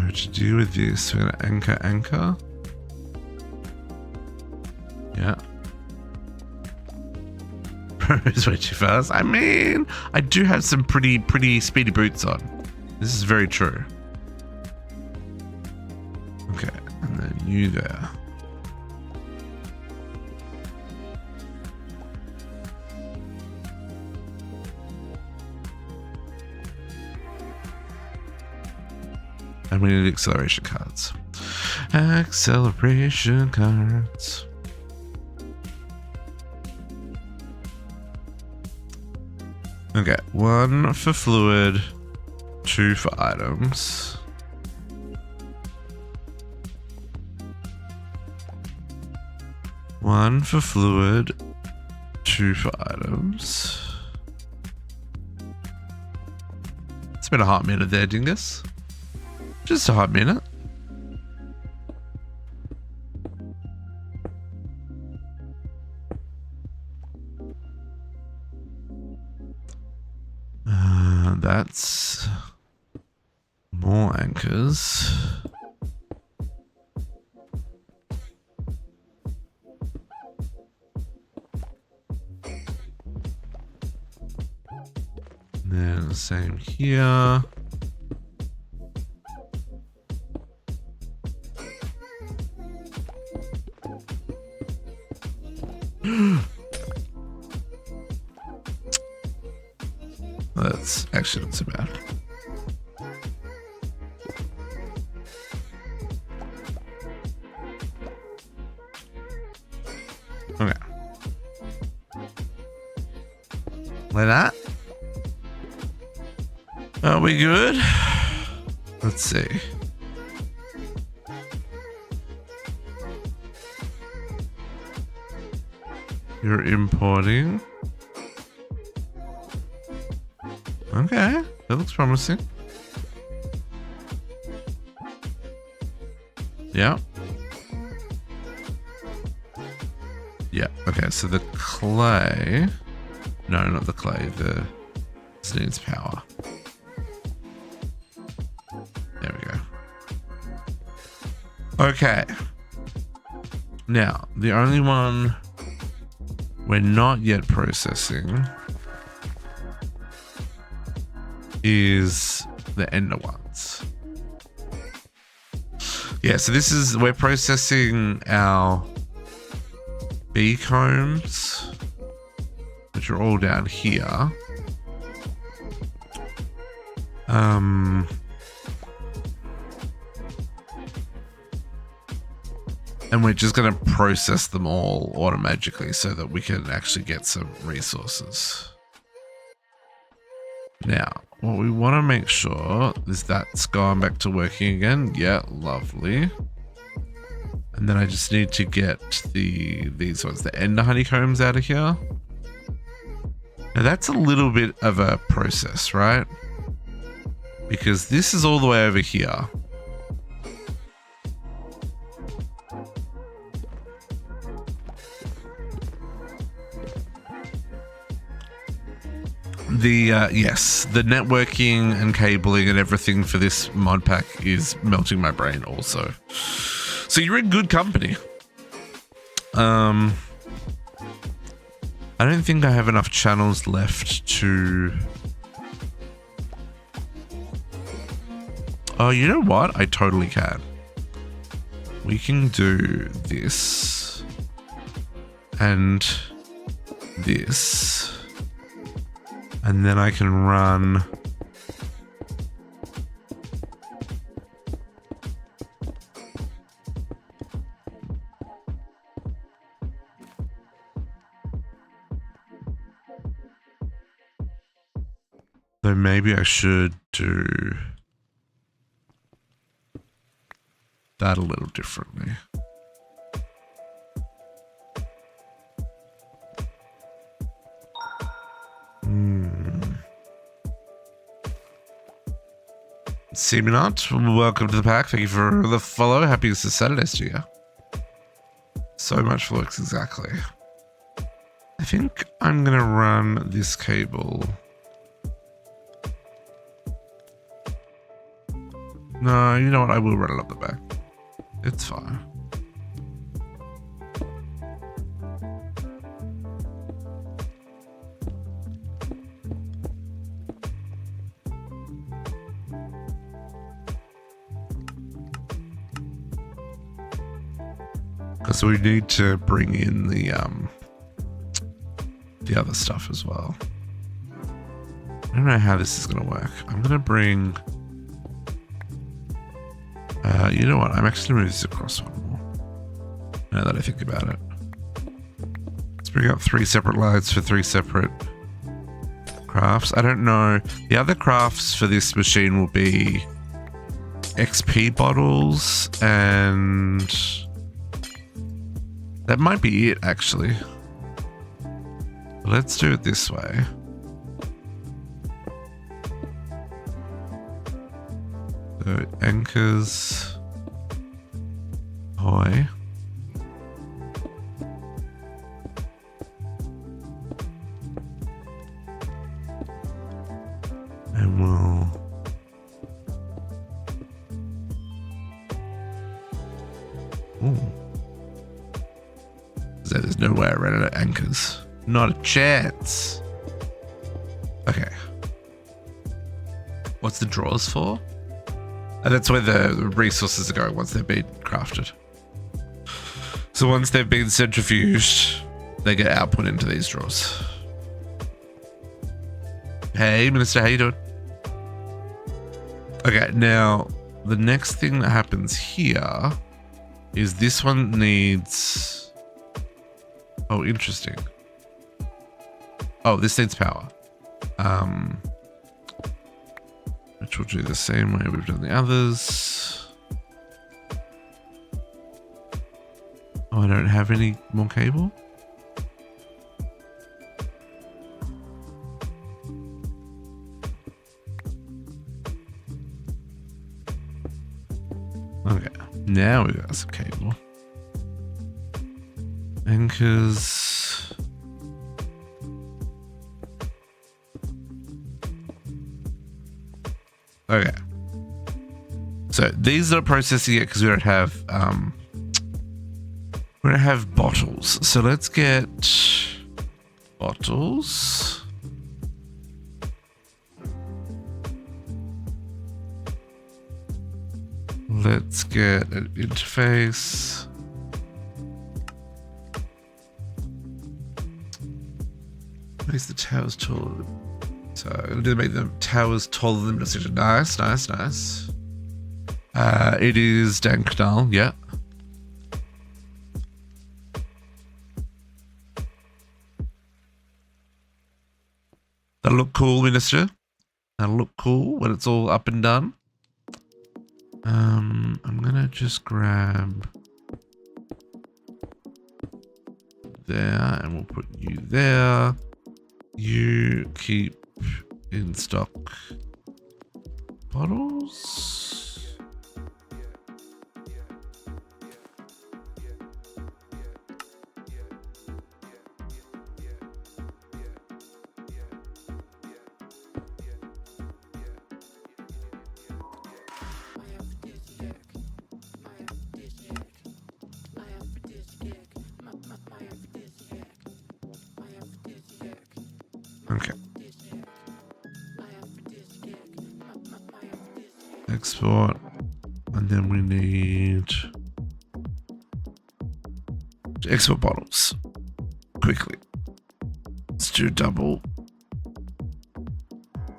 To deal with this, we're gonna anchor. Yeah. It's way too fast. I mean, I do have some pretty speedy boots on. This is very true. Okay, and then you there. And we need acceleration cards. Acceleration cards. Okay, 1 for fluid, 2 for items. One for fluid, 2 for items. It's been a hot minute there, Dingus. Just a hot minute. anchors. And then same here. That's actually not so bad. Okay. Like that. Are we good? Let's see. You're importing. Okay, that looks promising. Yeah. Yeah, okay, so the clay. No, not the clay, this needs power. There we go. Okay. Now, the only one we're not yet processing is the ender ones. Yeah, so this is, we're processing our bee combs, which are all down here. And we're just going to process them all automatically so that we can actually get some resources. Now, what we want to make sure is that's gone back to working again. Yeah, lovely. And then I just need to get these ones, the ender honeycombs out of here. Now that's a little bit of a process, right? Because this is all the way over here. Yes, the networking and cabling and everything for this mod pack is melting my brain also. So you're in good company. I don't think I have enough channels left to... Oh, you know what? I totally can. We can do this and this. And then I can run so maybe I should do that a little differently. Seminot, welcome to the pack. Thank you for the follow. Happy Easter Saturdays to you. So much for looks, exactly. I think I'm gonna run this cable. No, you know what? I will run it up the back. It's fine. Because we need to bring in the other stuff as well. I don't know how this is going to work. I'm going to bring... you know what? I'm actually going to move this across one more. Now that I think about it. Let's bring up 3 separate lights for 3 separate crafts. I don't know. The other crafts for this machine will be XP bottles and... That might be it, actually. Let's do it this way. So, anchors. Hoy. And we'll Ooh. So there's no way I ran out of anchors. Not a chance. Okay. What's the drawers for? And that's where the resources are going once they've been crafted. So once they've been centrifuged, they get output into these drawers. Hey, Minister, how you doing? Okay, now the next thing that happens here is this one needs... Oh, interesting. Oh, this needs power. Which will do the same way we've done the others. Oh, I don't have any more cable? Okay, now we got some cable. Anchors. Okay. So these are processing it because we don't have bottles. So let's get bottles. Let's get an interface. Makes the towers taller. So I'm gonna make the towers taller than the nice, nice, nice. It is Dankdal, yeah. That'll look cool, Minister. That'll look cool when it's all up and done. I'm gonna just grab there and we'll put you there. You keep in stock bottles. Okay. Export, and then we need to export bottles quickly. Let's do double.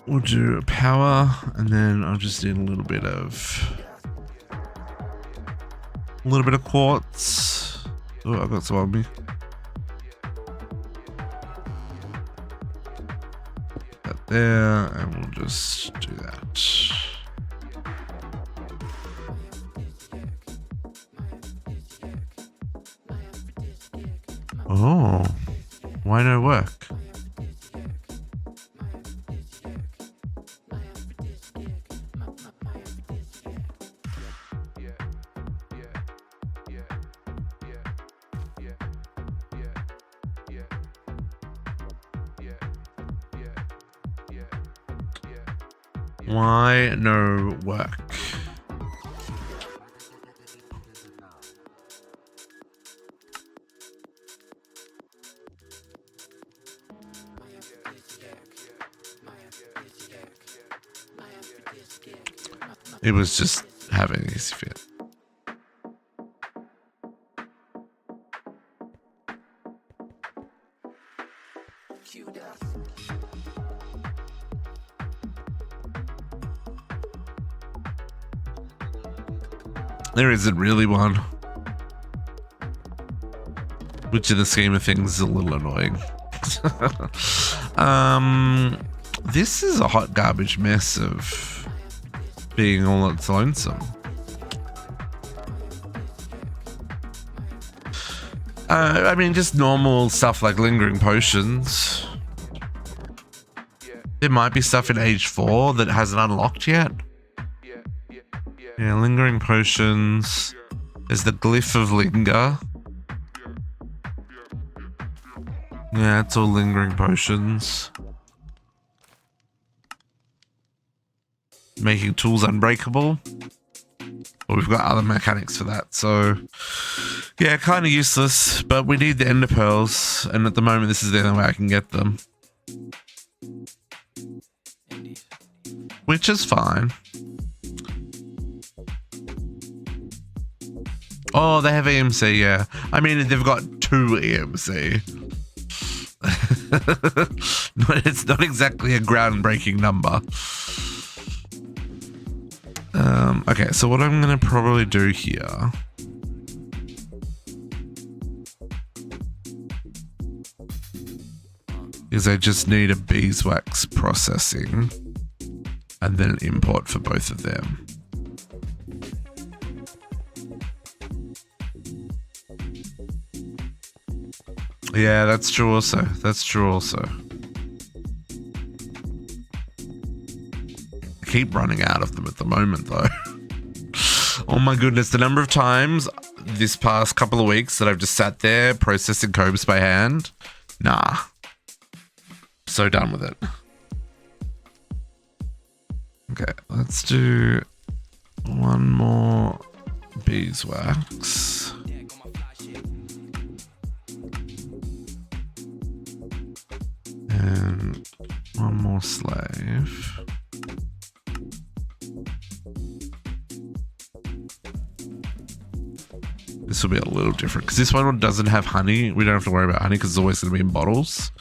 We'll do power, and then I'll just need a little bit of quartz. Oh, I've got some on me. That there, and we'll just do that. Oh, why no work? Why no work? It was just having a easy fit. There isn't really one, which in the scheme of things is a little annoying. This is a hot garbage mess of being all its lonesome. I mean, just normal stuff like lingering potions. There might be stuff in Age 4 that hasn't unlocked yet. Yeah, lingering potions. There's the glyph of linger. Yeah, it's all lingering potions. Making tools unbreakable. But we've got other mechanics for that. So, yeah, kind of useless. But we need the ender pearls. And at the moment, this is the only way I can get them. Which is fine. Oh, they have EMC, yeah. I mean, they've got 2 EMC. It's not exactly a groundbreaking number. Okay, so what I'm going to probably do here is I just need a beeswax processing and then an import for both of them. Yeah, that's true also. That's true also. I keep running out of them at the moment though. Oh my goodness, the number of times this past couple of weeks that I've just sat there processing combs by hand. Nah. So done with it. Okay, let's do one more beeswax. And one more slave. This will be a little different because this one doesn't have honey. We don't have to worry about honey because it's always going to be in bottles.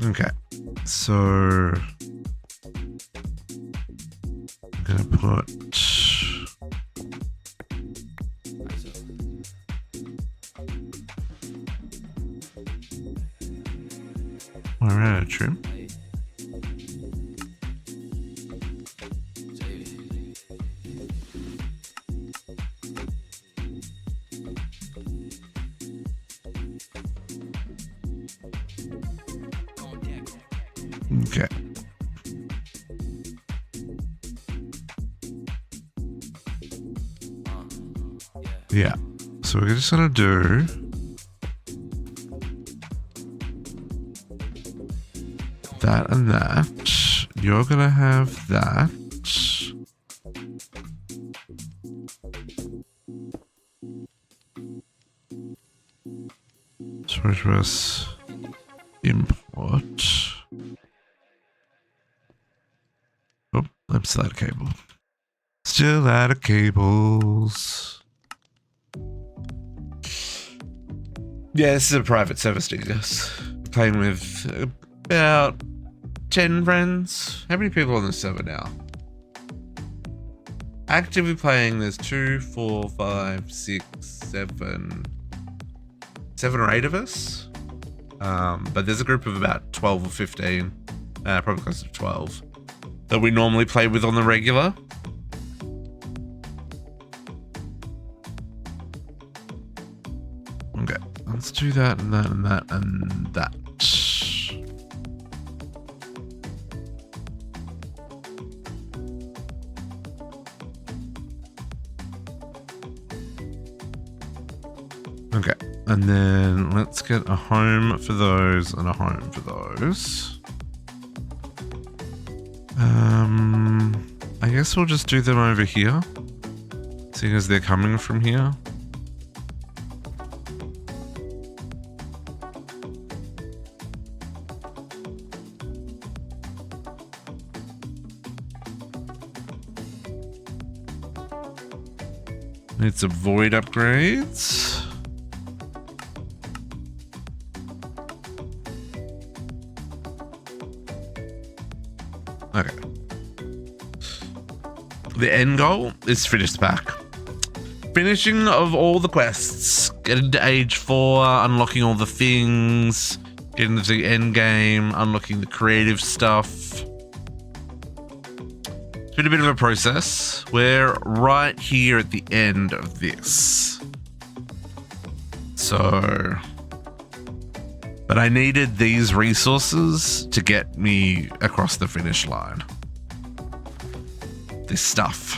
Okay, so I'm gonna put we're out of trim. Okay. Yeah. So we're just gonna do that and that. You're gonna have that. Storage bus import. Oh, I'm still out of cable. Still out of cables. Yeah, this is a private service to yes. Playing with about 10 friends. How many people on the server now? Actively playing, there's 2, 4, 5, 6, 7 or 8 of us. But there's a group of about 12 or 15, probably close to 12, that we normally play with on the regular. Okay, let's do that and that and that and that. Okay, and then let's get a home for those and a home for those. I guess we'll just do them over here, seeing as they're coming from here. Need some void upgrades. Okay. The end goal is finish the pack. Finishing of all the quests. Getting to age 4, unlocking all the things, getting to the end game, unlocking the creative stuff. It's been a bit of a process. We're right here at the end of this. So, but I needed these resources to get me across the finish line. This stuff.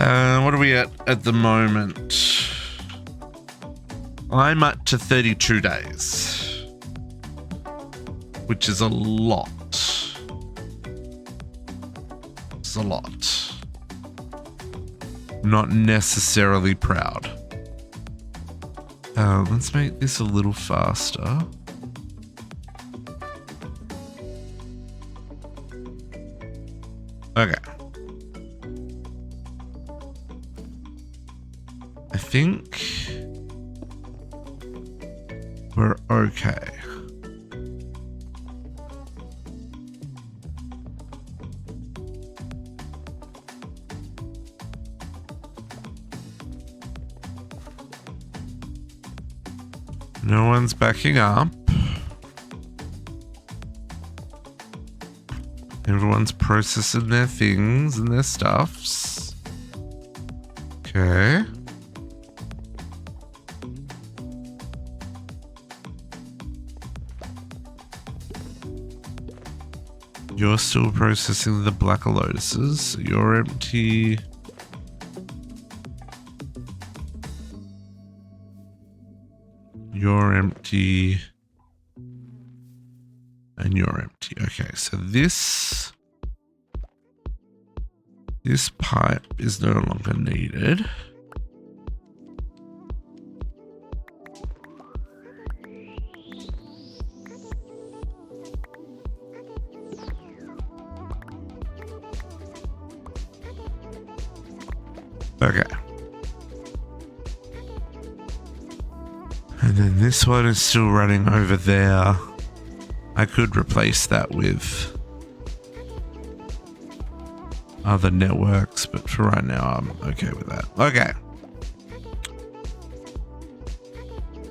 What are we at the moment? I'm up to 32 days, which is a lot. It's a lot. Not necessarily proud. Let's make this a little faster. Okay. I think we're okay. No one's backing up. Everyone's processing their things and their stuffs. Okay. You're still processing the black lotuses. You're empty. You're empty. And you're empty. Okay, so this pipe is no longer needed. Okay. And then this one is still running over there. I could replace that with other networks, but for right now, I'm okay with that. Okay.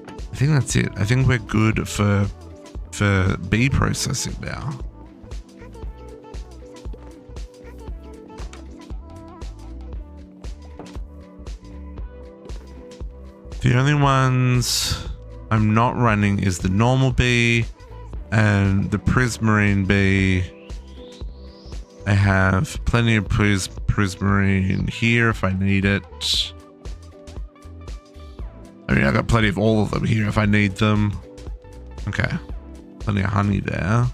I think that's it. I think we're good for bee processing now. The only ones I'm not running is the normal bee and the prismarine bee. I have plenty of prismarine here if I need it. I mean, I got plenty of all of them here if I need them. Okay. Plenty of honey there.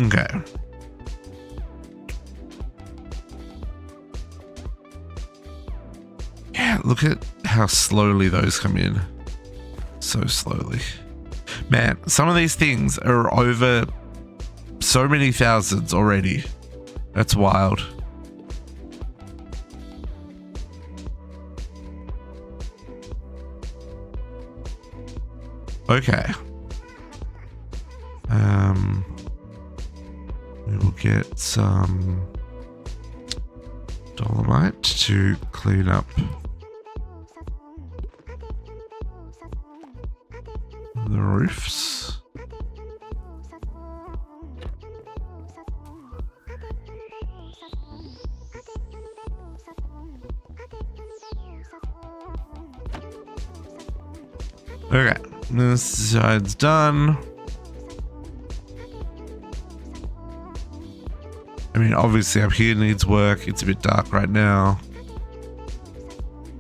Okay. Yeah, look at how slowly those come in. So slowly. Man, some of these things are over so many thousands already. That's wild. Okay. We will get some dolomite to clean up the roofs. Okay, this side's done. I mean, obviously up here needs work. It's a bit dark right now.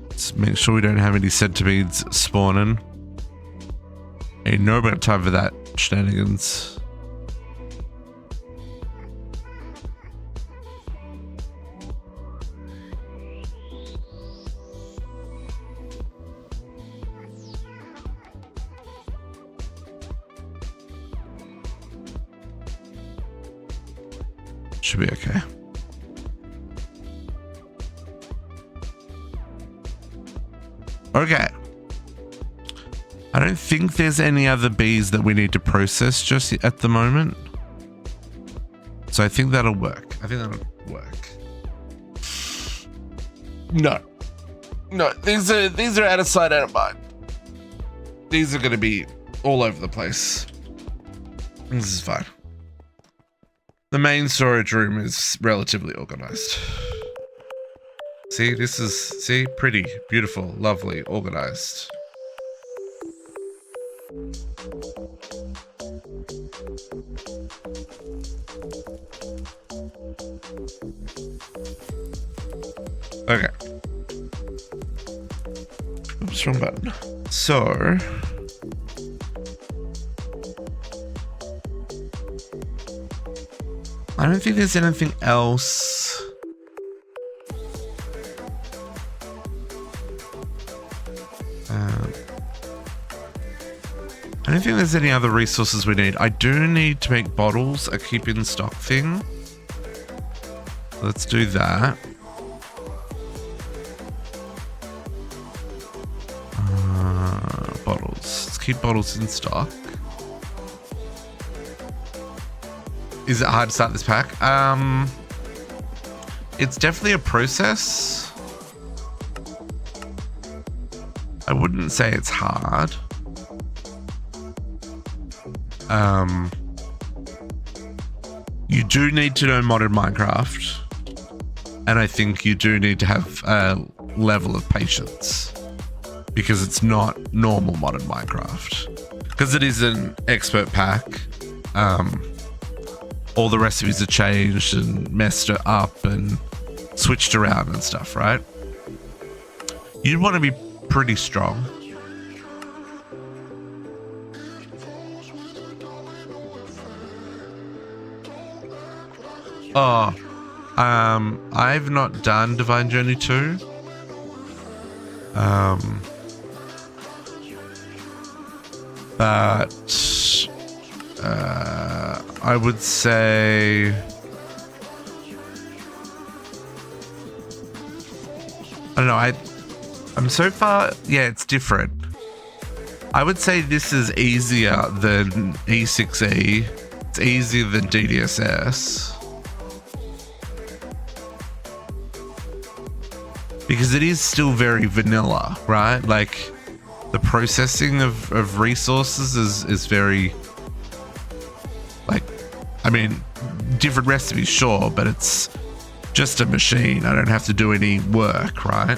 Let's make sure we don't have any centipedes spawning. Ain't nobody got time for that shenanigans. Should be okay. Okay. I don't think there's any other bees that we need to process just at the moment. So I think that'll work. I think that'll work. No. No, these are out of sight, out of mind. These are going to be all over the place. This is fine. The main storage room is relatively organized. See, see, pretty, beautiful, lovely, organized. Okay. Oops, wrong button. So I don't think there's anything else. I don't think there's any other resources we need. I do need to make bottles, a keep in stock thing. Let's do that. Bottles. Let's keep bottles in stock. Is it hard to start this pack? It's definitely a process. I wouldn't say it's hard. You do need to know modern Minecraft, and I think you do need to have a level of patience because it's not normal modern Minecraft, because it is an expert pack. All the recipes are changed and messed up and switched around and stuff, right? You'd want to be pretty strong. Oh, I've not done Divine Journey 2. But I would say I don't know, I'm so far, yeah, it's different. I would say this is easier than E6E. It's easier than DDSS. Because it is still very vanilla, right? Like, the processing of resources is very, like, I mean, different recipes, sure, but it's just a machine. I don't have to do any work, right?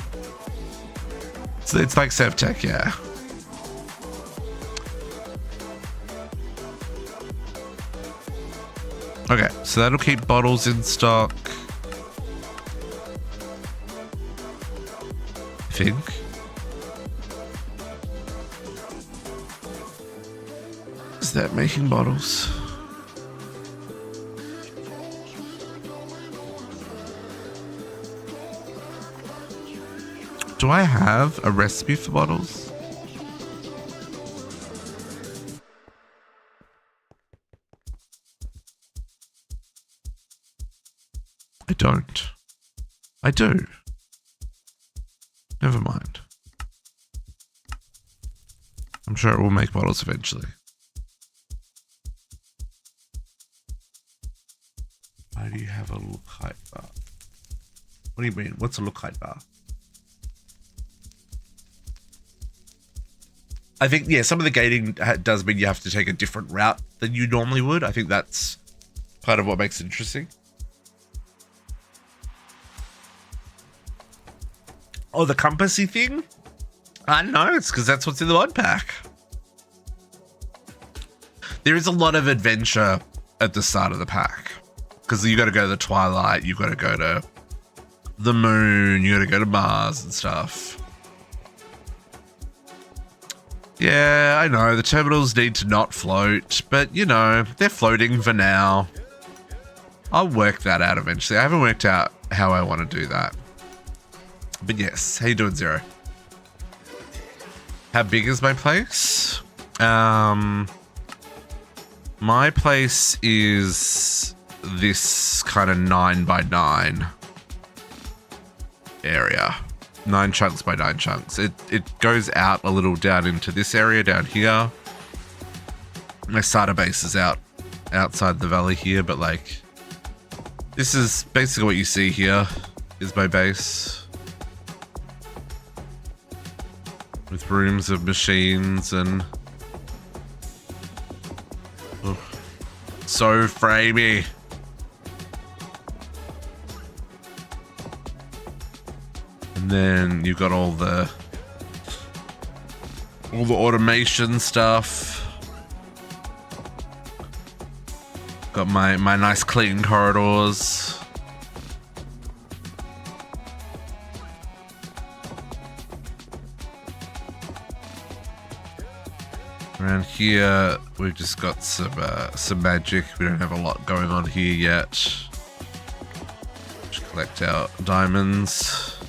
So it's like SevTech, yeah. Okay, so that'll keep bottles in stock. I think. Is that making bottles? Do I have a recipe for bottles? I don't. I do. Never mind. I'm sure it will make bottles eventually. Why do you have a look height bar? What do you mean? What's a look height bar? I think, yeah, some of the gating does mean you have to take a different route than you normally would. I think that's part of what makes it interesting. Oh, the compassy thing? I don't know, it's because that's what's in the mod pack. There is a lot of adventure at the start of the pack. Because you got to go to the Twilight, you got to go to the moon, you got to go to Mars and stuff. Yeah, I know, the terminals need to not float, but you know, they're floating for now. I'll work that out eventually. I haven't worked out how I want to do that. But yes, how you doing, Zero? How big is my place? My place is this kind of 9x9 area. 9 chunks by 9 chunks. It goes out a little down into this area down here. My starter base is outside the valley here, but like this is basically what you see here is my base. With rooms of machines and so framey. And then you've got all the automation stuff. Got my nice clean corridors. Around here, we've just got some magic. We don't have a lot going on here yet. Just collect our diamonds.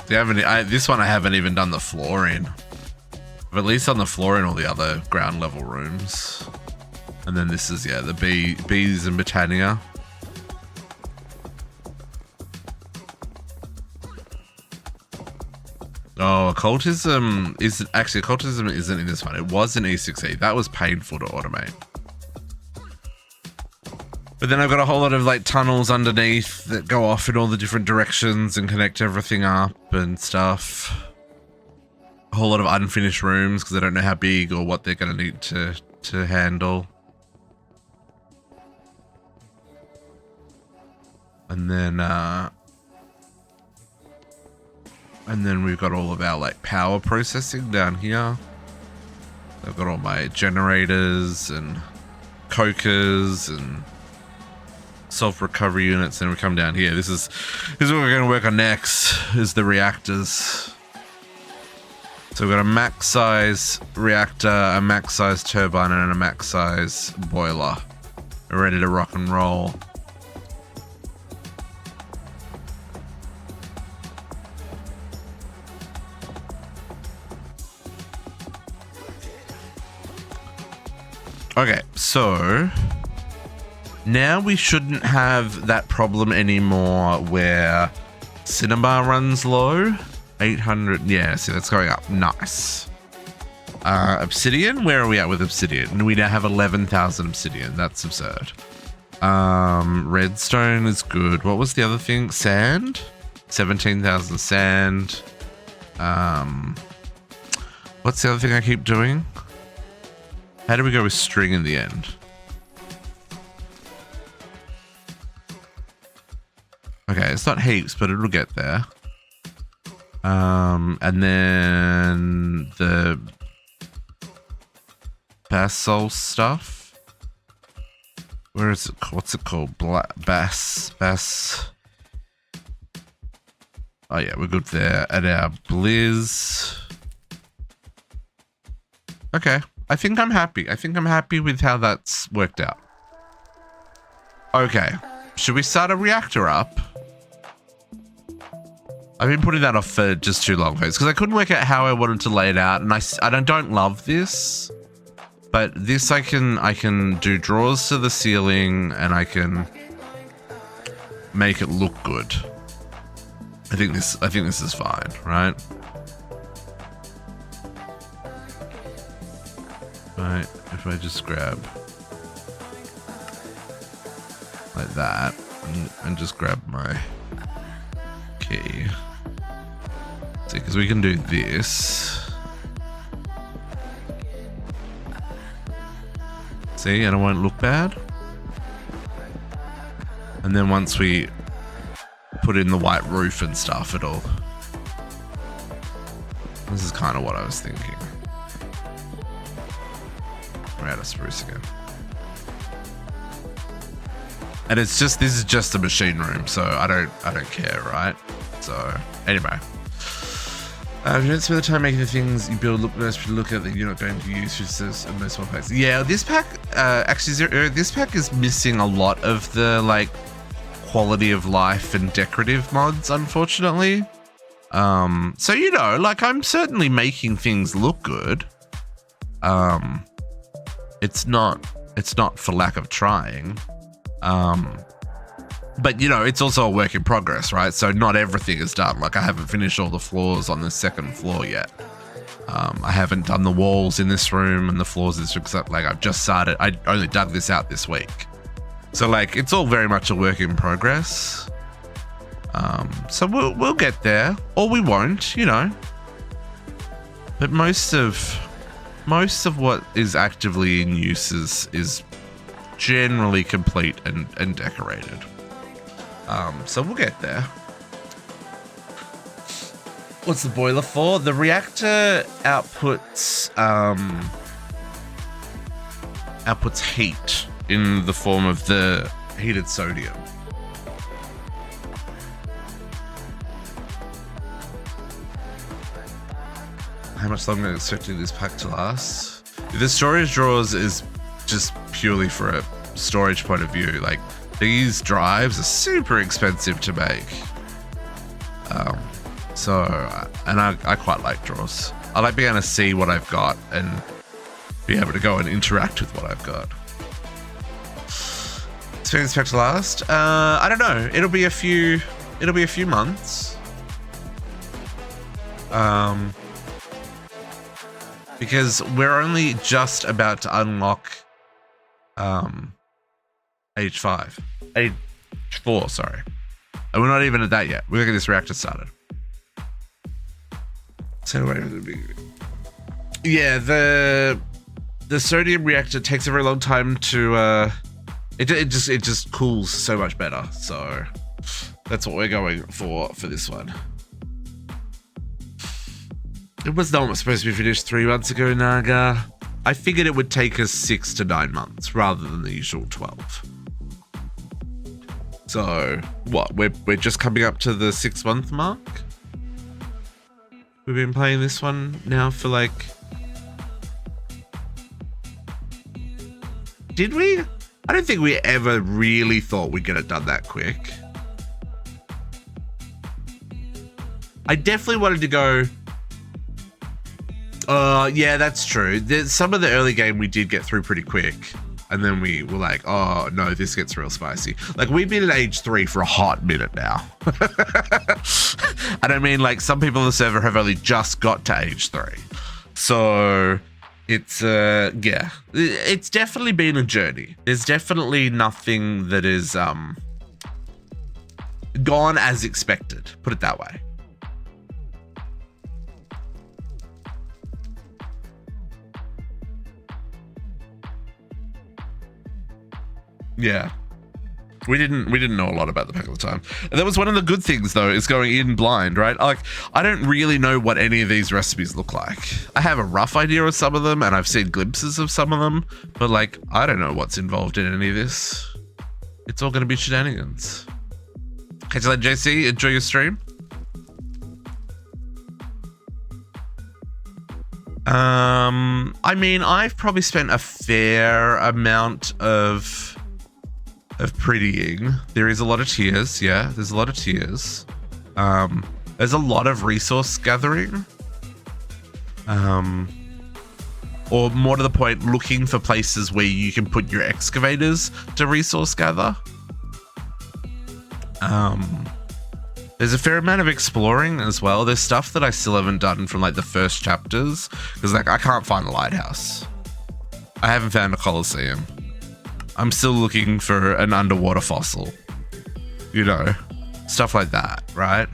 This one I haven't even done the floor in. But at least on the floor in all the other ground level rooms. And then this is, yeah, the bees and Britannia. Oh, occultism isn't in this one. It was in E6E. That was painful to automate. But then I've got a whole lot of like tunnels underneath that go off in all the different directions and connect everything up and stuff. A whole lot of unfinished rooms because I don't know how big or what they're going to need to handle. And then we've got all of our like power processing down here. I've got all my generators and cokers and self-recovery units. And we come down here. This is what we're going to work on next, is the reactors. So we've got a max size reactor, a max size turbine, and a max size boiler. We're ready to rock and roll. Okay, so now we shouldn't have that problem anymore where cinema runs low. 800, yeah, see that's going up. Nice. Obsidian, where are we at with obsidian? We now have 11,000 obsidian. That's absurd. Redstone is good. What was the other thing? Sand? 17,000 sand. What's the other thing I keep doing? How do we go with string in the end? Okay, it's not heaps, but it'll get there. And then the basalt stuff. Where is it? What's it called? Bass. Oh yeah, we're good there. At our blizz. Okay. I think I'm happy. I think I'm happy with how that's worked out. Okay. Should we start a reactor up? I've been putting that off for just too long, folks, because I couldn't work out how I wanted to lay it out, and I don't love this, but this I can do drawers to the ceiling, and I can make it look good. I think this is fine, right? Right, if I just grab like that and just grab my key. See, because we can do this. See, and it won't look bad. And then once we put in the white roof and stuff, it'll... This is kind of what I was thinking. We're out of spruce again. And it's just, this is just a machine room, so I don't care, right? So anyway, if you don't spend the time making the things you build look nice to look at that you're not going to use, which says in most small packs. Yeah, this pack this pack is missing a lot of the like quality of life and decorative mods, unfortunately. So you know, like I'm certainly making things look good. It's not for lack of trying. But you know, it's also a work in progress, right? So not everything is done. Like I haven't finished all the floors on the second floor yet. I haven't done the walls in this room and the floors in this room, because like I've just started. I only dug this out this week. So like it's all very much a work in progress. So we'll get there, or we won't, you know. But most of what is actively in use is generally complete and decorated. So we'll get there. What's the boiler for? The reactor outputs heat in the form of the heated sodium. how much longer I'm expecting this pack to last. The storage drawers is just purely for a storage point of view. Like, these drives are super expensive to make. And I quite like drawers. I like being able to see what I've got and be able to go and interact with what I've got. Expecting this pack to last? I don't know. It'll be a few months. Because we're only just about to unlock age 4, sorry. And we're not even at that yet. We're gonna get this reactor started. So wait, yeah, the sodium reactor takes a very long time to it just cools so much better. So that's what we're going for this one. It was not supposed to be finished 3 months ago, Naga. I figured it would take us 6 to 9 months rather than the usual 12. So what? We're just coming up to the 6-month mark. We've been playing this one now for like. Did we? I don't think we ever really thought we'd get it done that quick. I definitely wanted to go. Yeah, that's true. Some of the early game we did get through pretty quick. And then we were like, oh no, this gets real spicy. Like, we've been at age 3 for a hot minute now. And I mean, like, some people on the server have only just got to age 3. So it's, yeah, it's definitely been a journey. There's definitely nothing that is gone as expected, put it that way. Yeah, we didn't know a lot about the pack at the time. And that was one of the good things, though, is going in blind, right? Like, I don't really know what any of these recipes look like. I have a rough idea of some of them, and I've seen glimpses of some of them, but like, I don't know what's involved in any of this. It's all going to be shenanigans. Catch you later, JC. Enjoy your stream. I mean, I've probably spent a fair amount of prettying. There is a lot of tears. Yeah, there's a lot of tears. There's a lot of resource gathering. Or more to the point, looking for places where you can put your excavators to resource gather. There's a fair amount of exploring as well. There's stuff that I still haven't done from like the first chapters, because like I can't find a lighthouse. I haven't found a coliseum. I'm still looking for an underwater fossil. You know, stuff like that, right?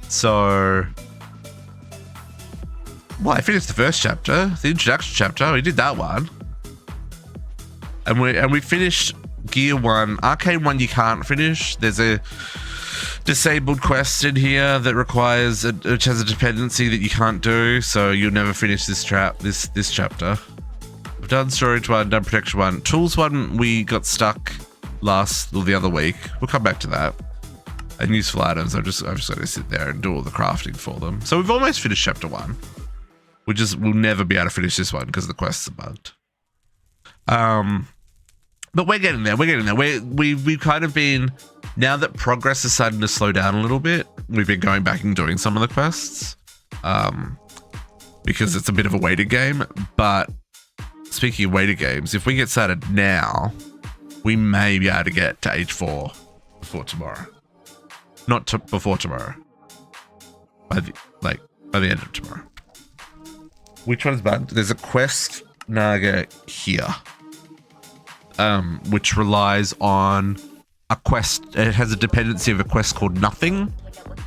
So, well, I finished the first chapter, the introduction chapter. We did that one, and we finished Gear 1. Arcane 1 you can't finish. There's a disabled quest in here that requires which has a dependency that you can't do, so you'll never finish this chapter. We've done storage 1, done protection 1. Tools 1 we got stuck the other week. We'll come back to that. And useful items, I've just got to sit there and do all the crafting for them. So we've almost finished chapter 1. We'll never be able to finish this one because the quests are bugged. But we're getting there. We've kind of been, now that progress is starting to slow down a little bit, we've been going back and doing some of the quests. Because it's a bit of a weighted game. But speaking of weighted games, if we get started now, we may be able to get to age 4 before tomorrow. Before tomorrow. By the end of tomorrow. Which one's bugged? There's a quest, Naga, here. Which relies on a quest. It has a dependency of a quest called Nothing,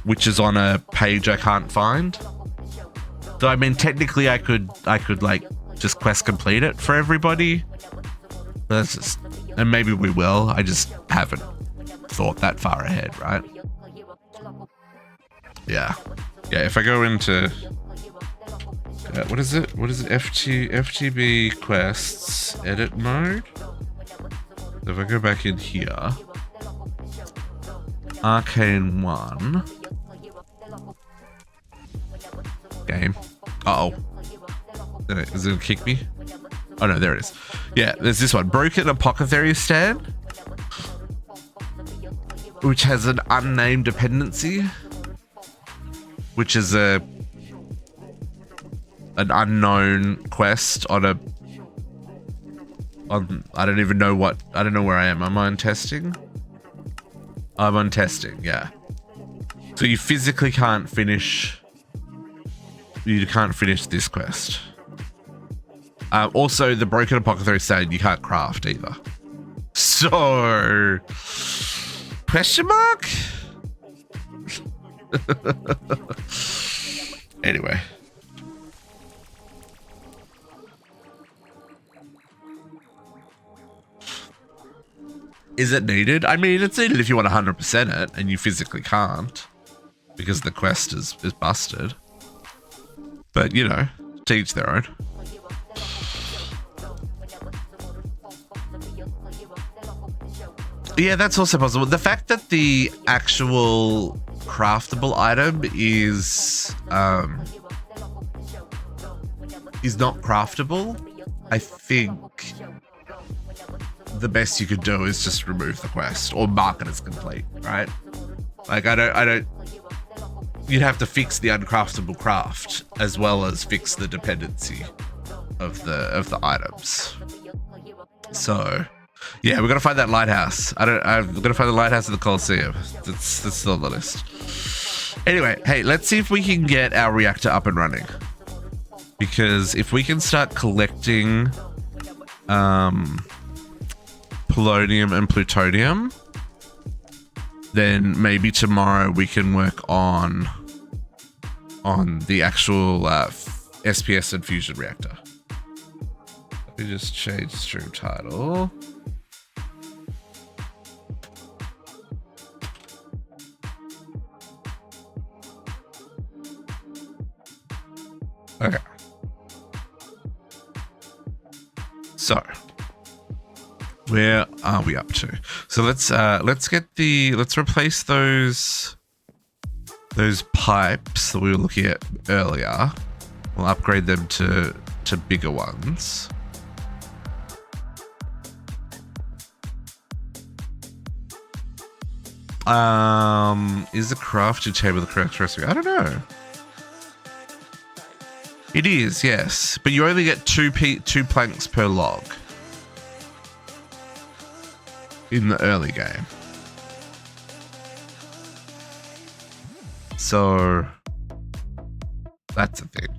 which is on a page I can't find. So I mean, technically I could like just quest complete it for everybody. But that's just, and maybe we will. I just haven't thought that far ahead, right? Yeah. If I go into what is it? FTB quests edit mode. So if I go back in here, Arcane 1. Game. Uh-oh. Is it gonna kick me? Oh no, there it is. Yeah, there's this one. Broken Apothecary Stand, which has an unnamed dependency, which is an unknown quest on I don't even know what, I don't know where I am. Am I on testing? I'm on testing, yeah. So you physically can't finish, this quest. Also, the Broken Apothecary Stand you can't craft either. So, question mark? Anyway. Is it needed? I mean, it's needed if you want 100% it, and you physically can't, because the quest is busted. But, you know, to each their own. Yeah, that's also possible. The fact that the actual craftable item is not craftable, I think the best you could do is just remove the quest or mark it as complete, right? Like I don't you'd have to fix the uncraftable craft as well as fix the dependency of the items. So yeah, we're gonna find that lighthouse. I'm gonna find the lighthouse in the Colosseum. That's still on the list. Anyway, hey, let's see if we can get our reactor up and running. Because if we can start collecting polonium and plutonium, then maybe tomorrow we can work on the actual SPS and fusion reactor. Let me just change stream title. Okay. So, where are we up to? So let's replace those pipes that we were looking at earlier. We'll upgrade them to bigger ones. Is the crafting table the correct recipe? I don't know. It is, yes, but you only get two planks per log in the early game. So that's the thing.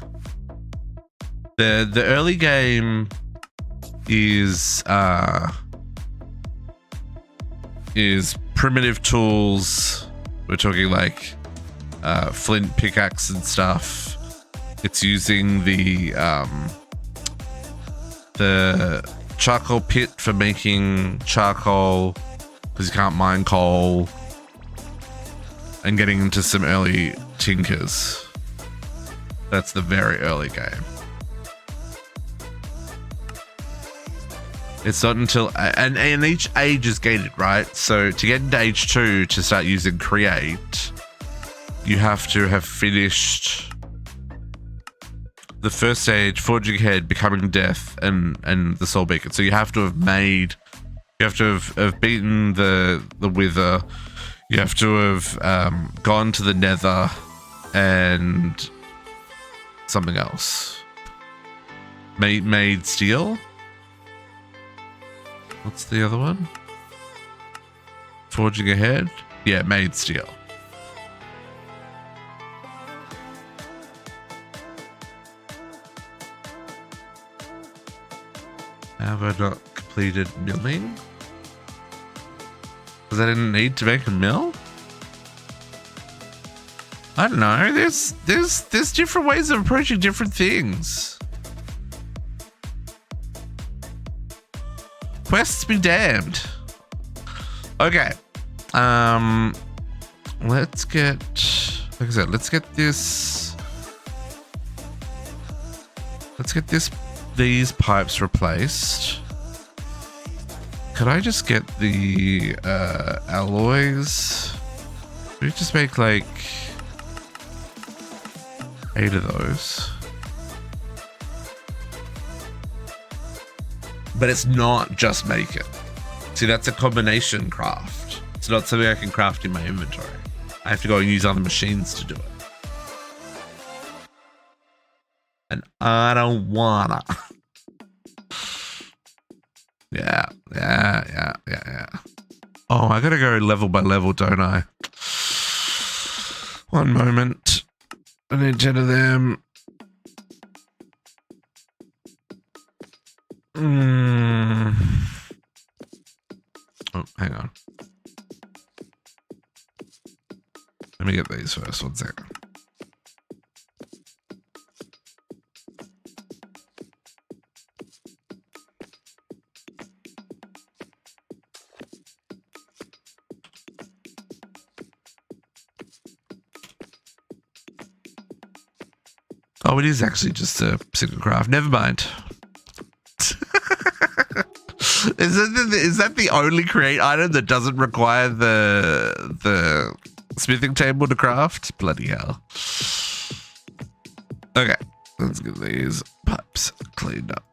The early game is primitive tools. We're talking like flint pickaxe and stuff. It's using the charcoal pit for making charcoal because you can't mine coal, and getting into some early tinkers. That's the very early game. It's not until and each age is gated, right? So to get into age 2 to start using create, you have to have finished the first stage, forging ahead, becoming death, and the soul beacon. So you have to have beaten the wither. You have to have gone to the nether and something else. Made steel. What's the other one? Forging ahead. Yeah, made steel. Have I not completed milling? Because I didn't need to make a mill? I don't know. There's different ways of approaching different things. Quests be damned. Okay. Let's get, like I said, let's get these pipes replaced. Could I just get the alloys? We just make like 8 of those. But it's not just make it. See, that's a combination craft. It's not something I can craft in my inventory. I have to go and use other machines to do it. And I don't wanna. Yeah. Oh, I gotta go level by level, don't I? One moment. I need 10 of them. Oh, hang on. Let me get these first. 1 second. Oh, it is actually just a single craft. Never mind. Is that the only create item that doesn't require the smithing table to craft? Bloody hell. Okay, let's get these pipes cleaned up.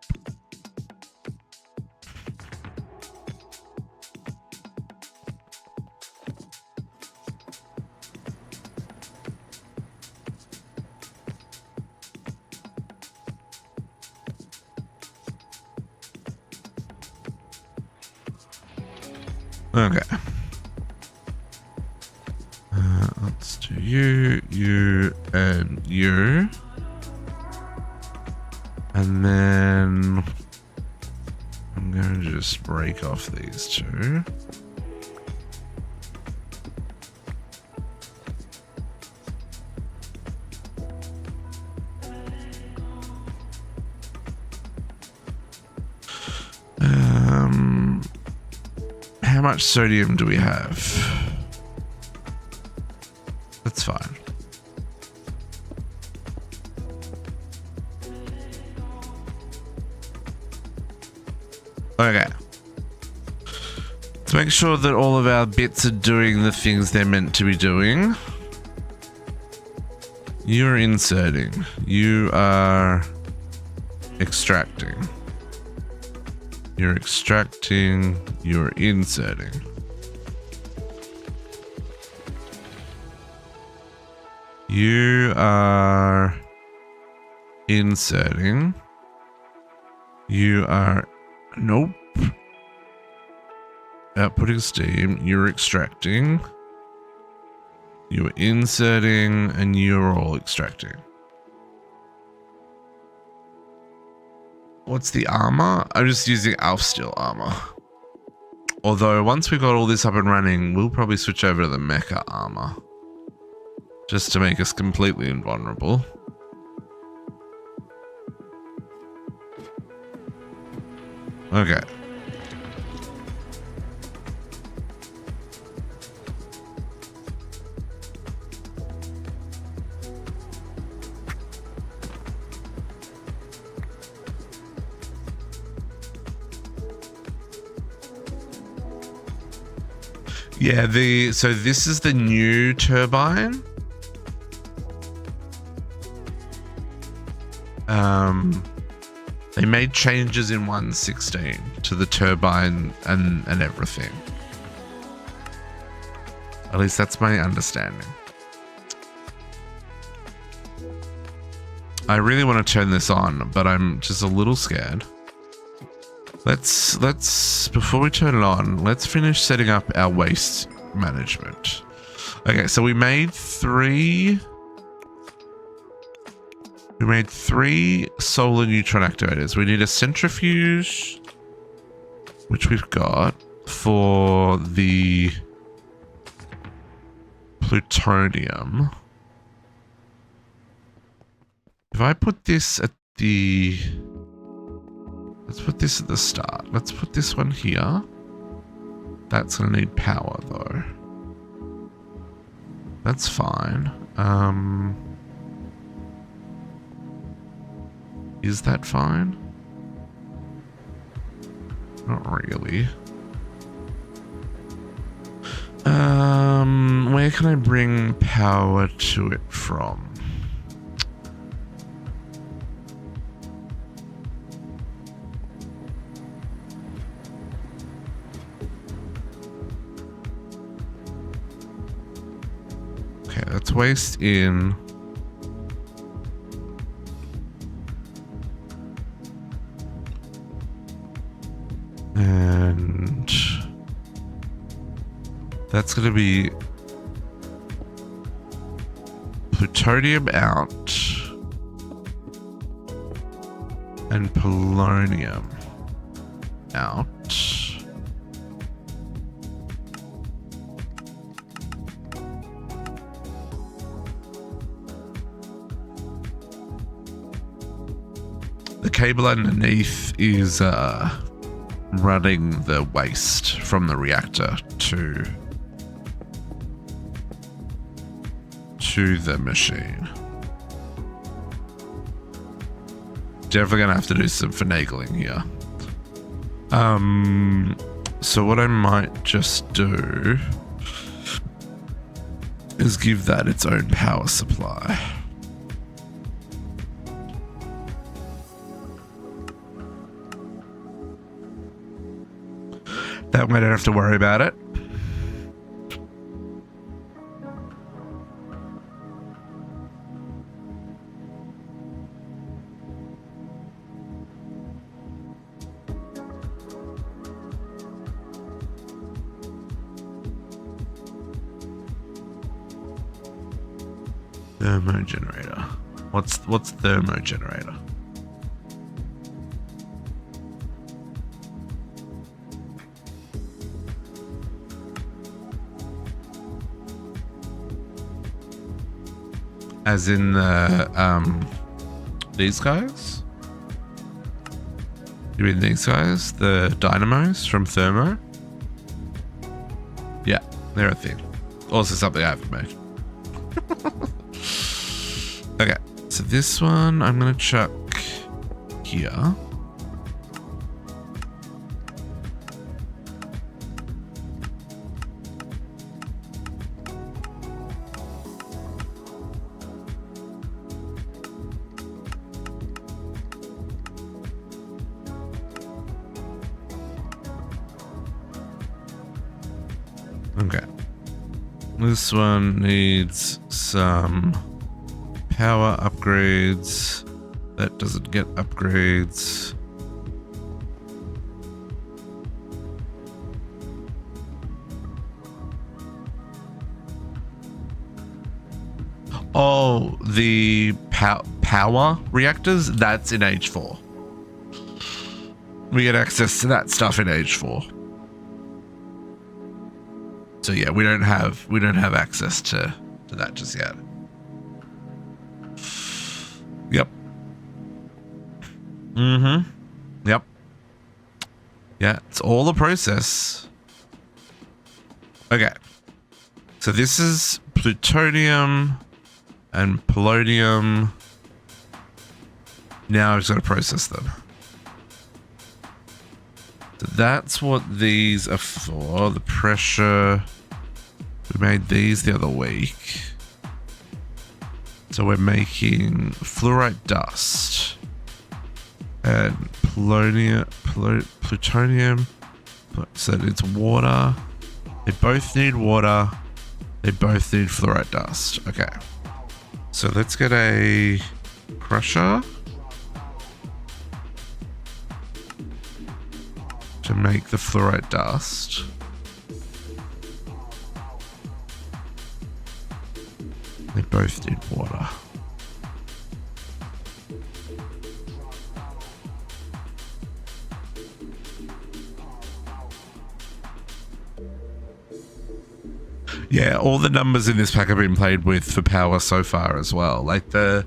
Okay. Let's do you, and you. And then I'm going to just break off these two. How much sodium do we have? That's fine. Okay. Let's make sure that all of our bits are doing the things they're meant to be doing. You're inserting. You are extracting. You're extracting, you're inserting. You are inserting. You are, nope. Outputting steam, you're extracting. You're inserting, and you're all extracting. What's the armor? I'm just using elf steel armor. Although once we got all this up and running, we'll probably switch over to the mecha armor. Just to make us completely invulnerable. Okay. Yeah, so this is the new turbine. They made changes in 1.16 to the turbine and everything. At least that's my understanding. I really want to turn this on, but I'm just a little scared. Let's before we turn it on, let's finish setting up our waste management. Okay, so we made three solar neutron activators. We need a centrifuge, which we've got for the plutonium. If I put this at the... Let's put this at the start. Let's put this one here. That's going to need power, though. That's fine. Is that fine? Not really. Where can I bring power to it from? Let's waste in. And that's going to be plutonium out and polonium out. The cable underneath is running the waste from the reactor to the machine. Definitely gonna have to do some finagling here. So what I might just do is give that its own power supply. That way I don't have to worry about it. Thermo generator. What's thermo generator? As in the these guys? You mean these guys? The dynamos from Thermo? Yeah, they're a thing. Also something I haven't made. Okay, so this one I'm gonna chuck here. Okay. This one needs some power upgrades. That doesn't get upgrades. Oh, the power reactors, that's in age 4. We get access to that stuff in age 4. So yeah, we don't have access to that just yet. Yep. Yep. Yeah, it's all a process. Okay. So this is plutonium and polonium. Now I've just got to process them. So that's what these are for. The pressure. We made these the other week. So we're making fluorite dust and plutonium. So it's water. They both need water. They both need fluorite dust. Okay. So let's get a crusher to make the fluorite dust. They both need water. Yeah, all the numbers in this pack have been played with for power so far as well. Like the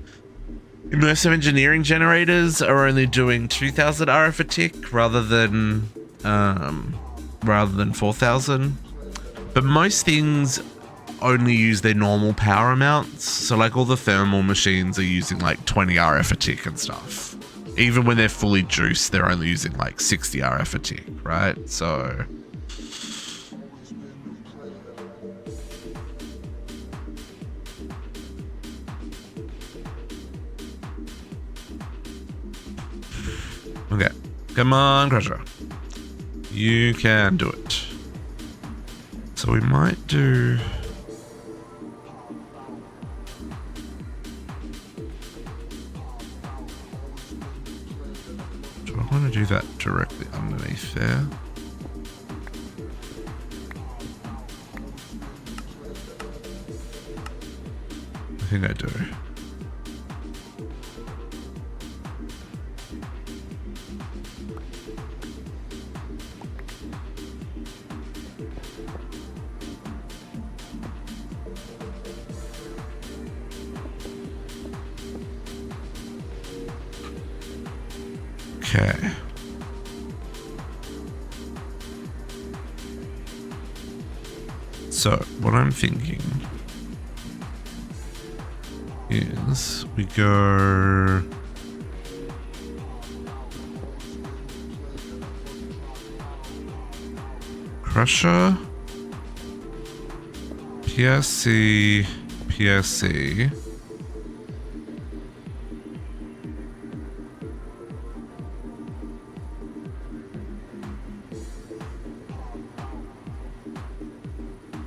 immersive engineering generators are only doing 2,000 RF a tick rather than 4,000. But most things only use their normal power amounts. So like all the thermal machines are using like 20 RF a tick and stuff. Even when they're fully juiced, they're only using like 60 RF a tick, right? So okay, come on, Crusher. You can do it. So we might do do that directly underneath there? I think I do. Okay. So, what I'm thinking is we go Crusher, PSC, PSC.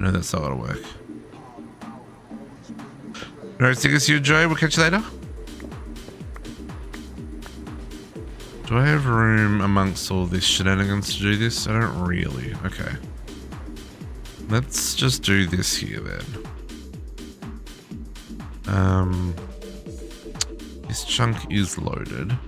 No, that's not gonna work. No, think it's you, Joe. We'll catch you later. Do I have room amongst all this shenanigans to do this? I don't really. Okay. Let's just do this here then. This chunk is loaded.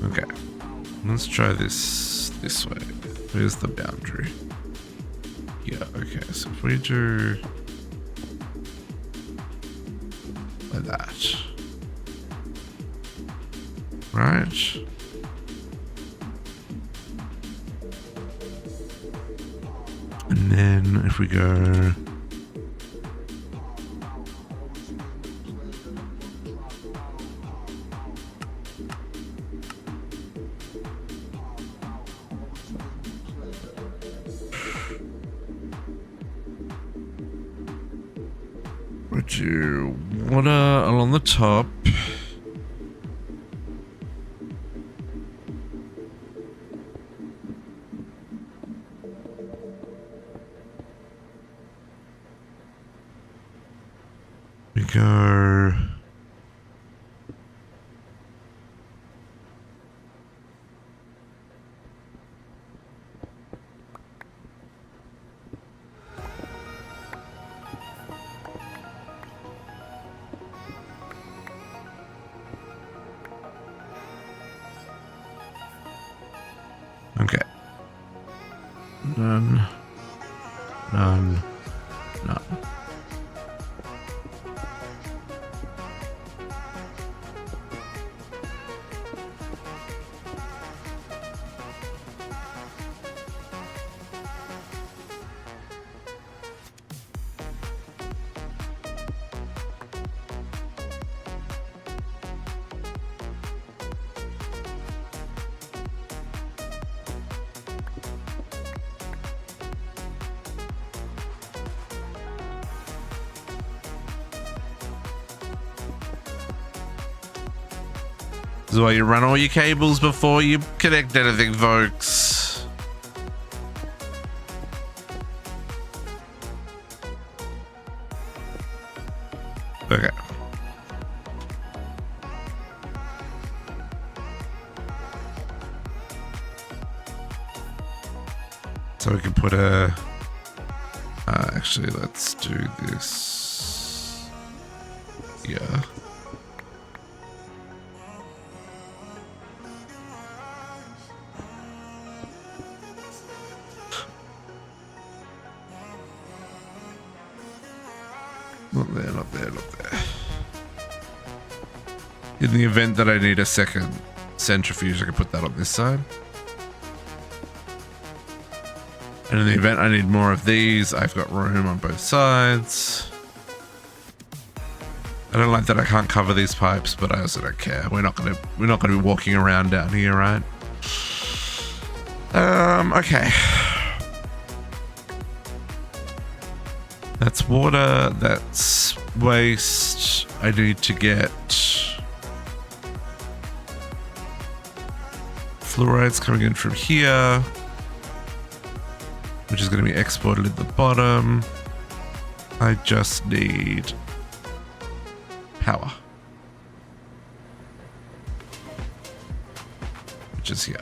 Okay, let's try this way. Where's the boundary? Yeah, okay, so if we do like that, right? And then if we go do water along the top. We go okay. None. None. None. This is why you run all your cables before you connect anything, folks. Okay. So we can put a... actually, let's do this. Yeah. Not there, not there, not there. In the event that I need a second centrifuge, I can put that on this side. And in the event I need more of these, I've got room on both sides. I don't like that I can't cover these pipes, but I also don't care. We're not gonna be walking around down here, right? Okay. That's water, that's waste. I need to get fluorides coming in from here, which is going to be exported at the bottom. I just need power, which is here.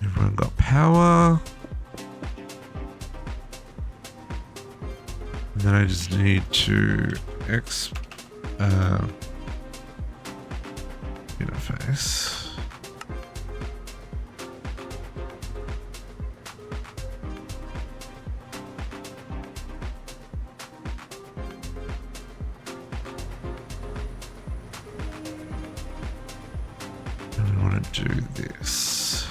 Everyone got power. And then I just need to interface. And I want to do this.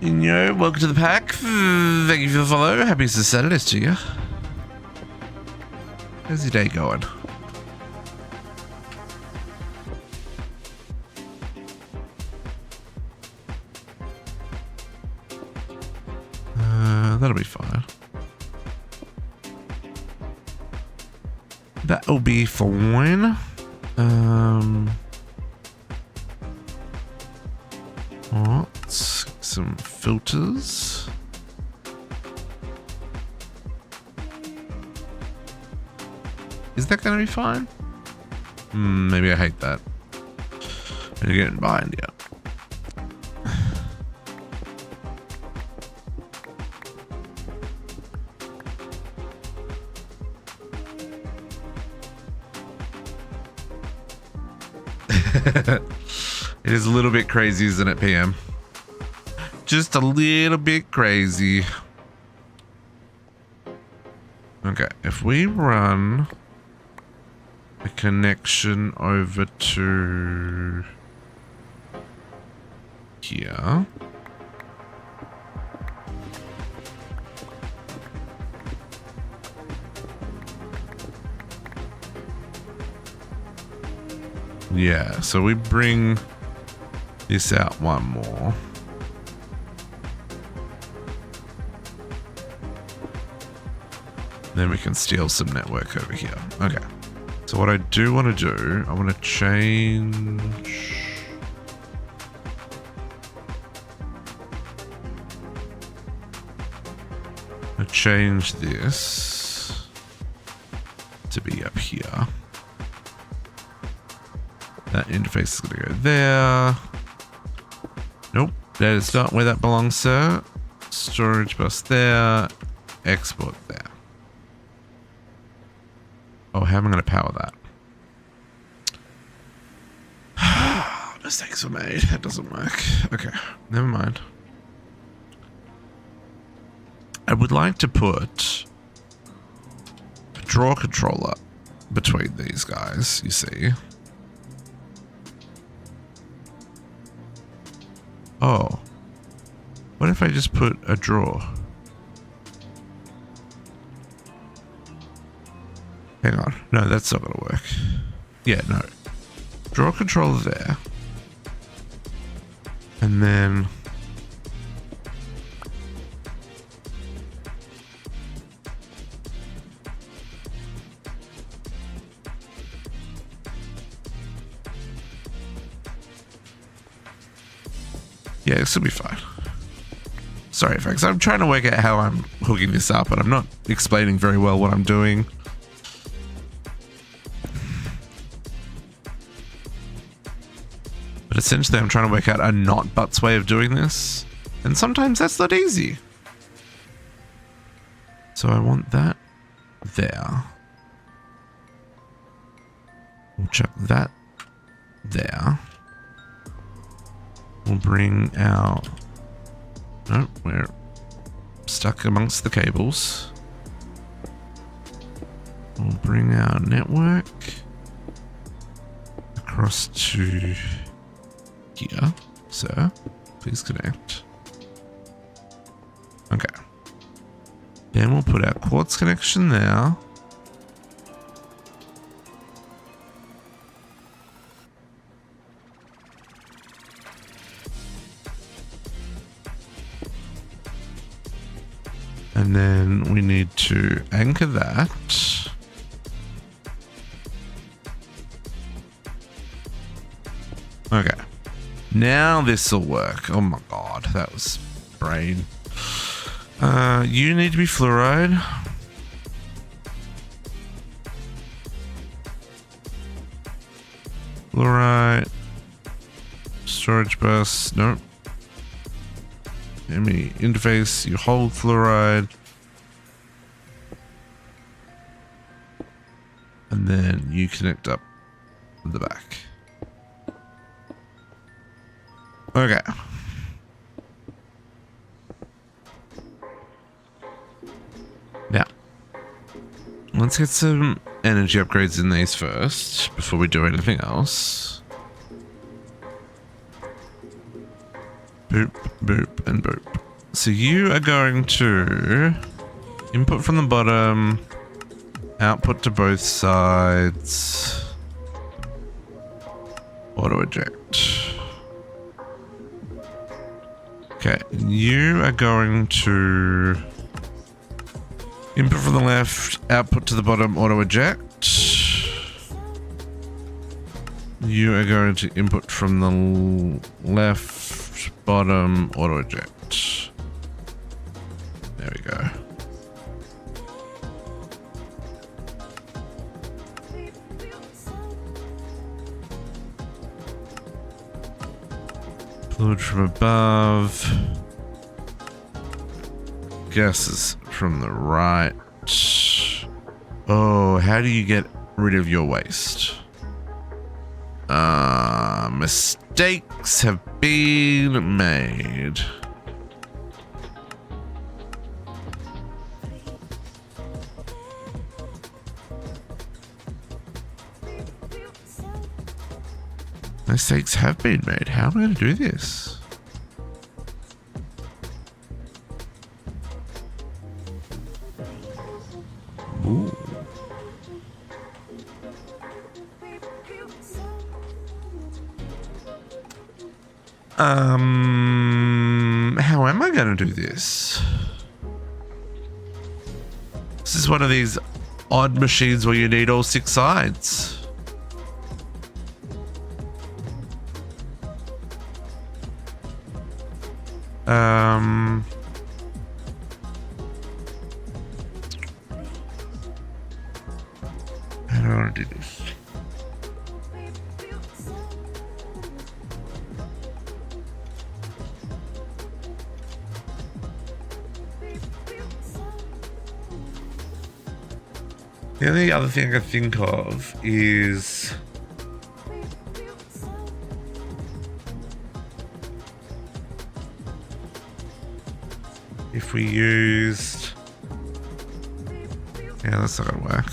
Yo, welcome to the pack. Thank you for the follow. Happy Saturdays to you. How's your day going? That'll be fine. That'll be fine. Some filters. Is that gonna be fine? Maybe I hate that. And you're getting behind, yeah. It is a little bit crazy, isn't it, PM? Just a little bit crazy. Okay, if we run a connection over to here. Yeah, so we bring this out one more. Then we can steal some network over here. Okay. So what I do want to do, I want to change. I change this to be up here. That interface is going to go there. Nope, that is not where that belongs, sir. Storage bus there. Export there. Oh, how am I going to power that? Mistakes were made. That doesn't work. Okay, never mind. I would like to put a draw controller between these guys, you see. Oh. What if I just put a draw? Hang on. No, that's not going to work. Yeah, no. Draw controller there. And then... Yeah, this will be fine. Sorry, folks. I'm trying to work out how I'm hooking this up, and I'm not explaining very well what I'm doing. But essentially, I'm trying to work out a not butts way of doing this. And sometimes that's not easy. So I want that there. We'll chuck that there. We'll bring our... No, we're stuck amongst the cables. We'll bring our network across to here. Sir, please connect. Okay. Then we'll put our quartz connection there. And then we need to anchor that. Okay. Now this will work. Oh my god, that was brain. You need to be fluoride. Fluoride. Storage bus. Nope. Enemy interface. You hold fluoride. And then you connect up the back. Okay. Now, let's get some energy upgrades in these first before we do anything else. Boop, boop, and boop. So you are going to input from the bottom, output to both sides, auto eject. Okay, you are going to input from the left, output to the bottom, auto eject. You are going to input from the left, bottom, auto eject. There we go. Fluid from above. Gases from the right. Oh, how do you get rid of your waste? Mistakes have been made. Mistakes have been made. How am I going to do this? Ooh. How am I going to do this? This is one of these odd machines where you need all 6 sides. How do I want to do this? The only other thing I can think of is if we used... Yeah, that's not gonna work.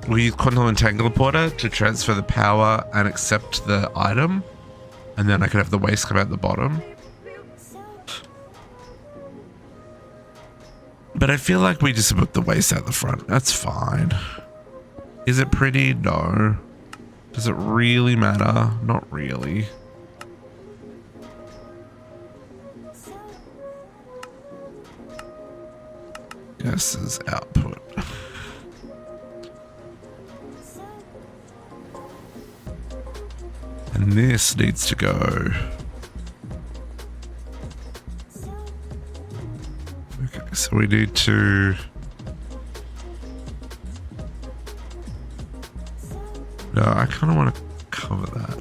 We use quantum entangler porter to transfer the power and accept the item, and then I could have the waste come out the bottom. But I feel like we just put the waste out the front. That's fine. Is it pretty? No. Does it really matter? Not really. Gases output. And this needs to go. Okay, so we need to. No, I kind of want to cover that.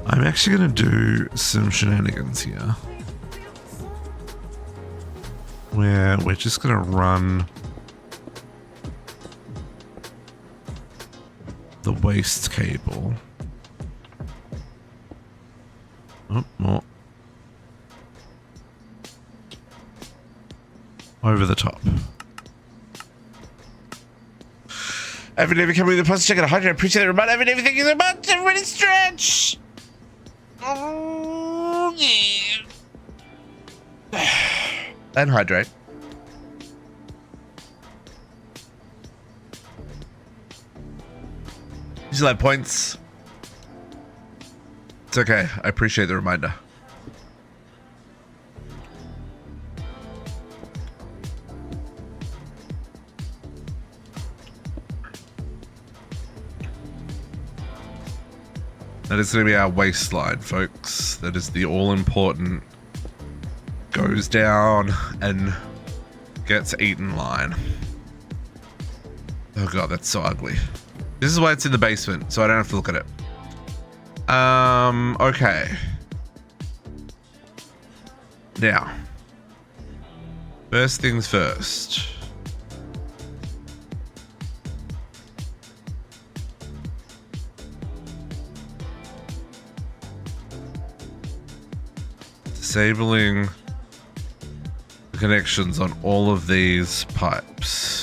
I'm actually going to do some shenanigans here. Where we're just going to run the waste cable. Oh, more. Over the top. Every day becoming the plus check out 100. I appreciate it. Remind every day everything is about everybody stretch. Oh, yeah. And hydrate. You still have points. It's okay. I appreciate the reminder. That is going to be our waistline, folks. That is the all-important goes down and gets eaten line. Oh god, that's so ugly. This is why it's in the basement, so I don't have to look at it. Okay. Now, first things first. Disabling the connections on all of these pipes.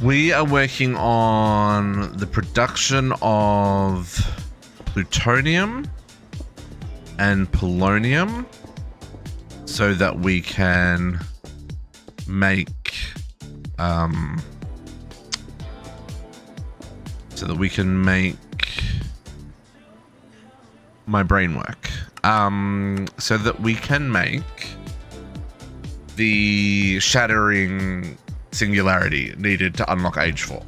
We are working on the production of plutonium and polonium so that we can make my brain work, so that we can make the shattering singularity needed to unlock Age 4.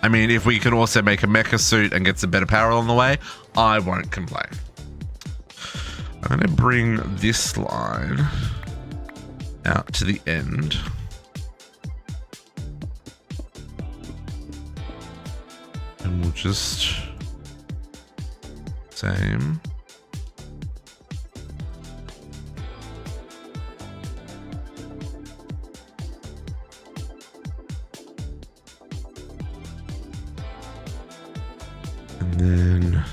I mean, if we can also make a mecha suit and get some better power on the way, I won't complain. I'm going to bring this line out to the end. And we'll just same. And then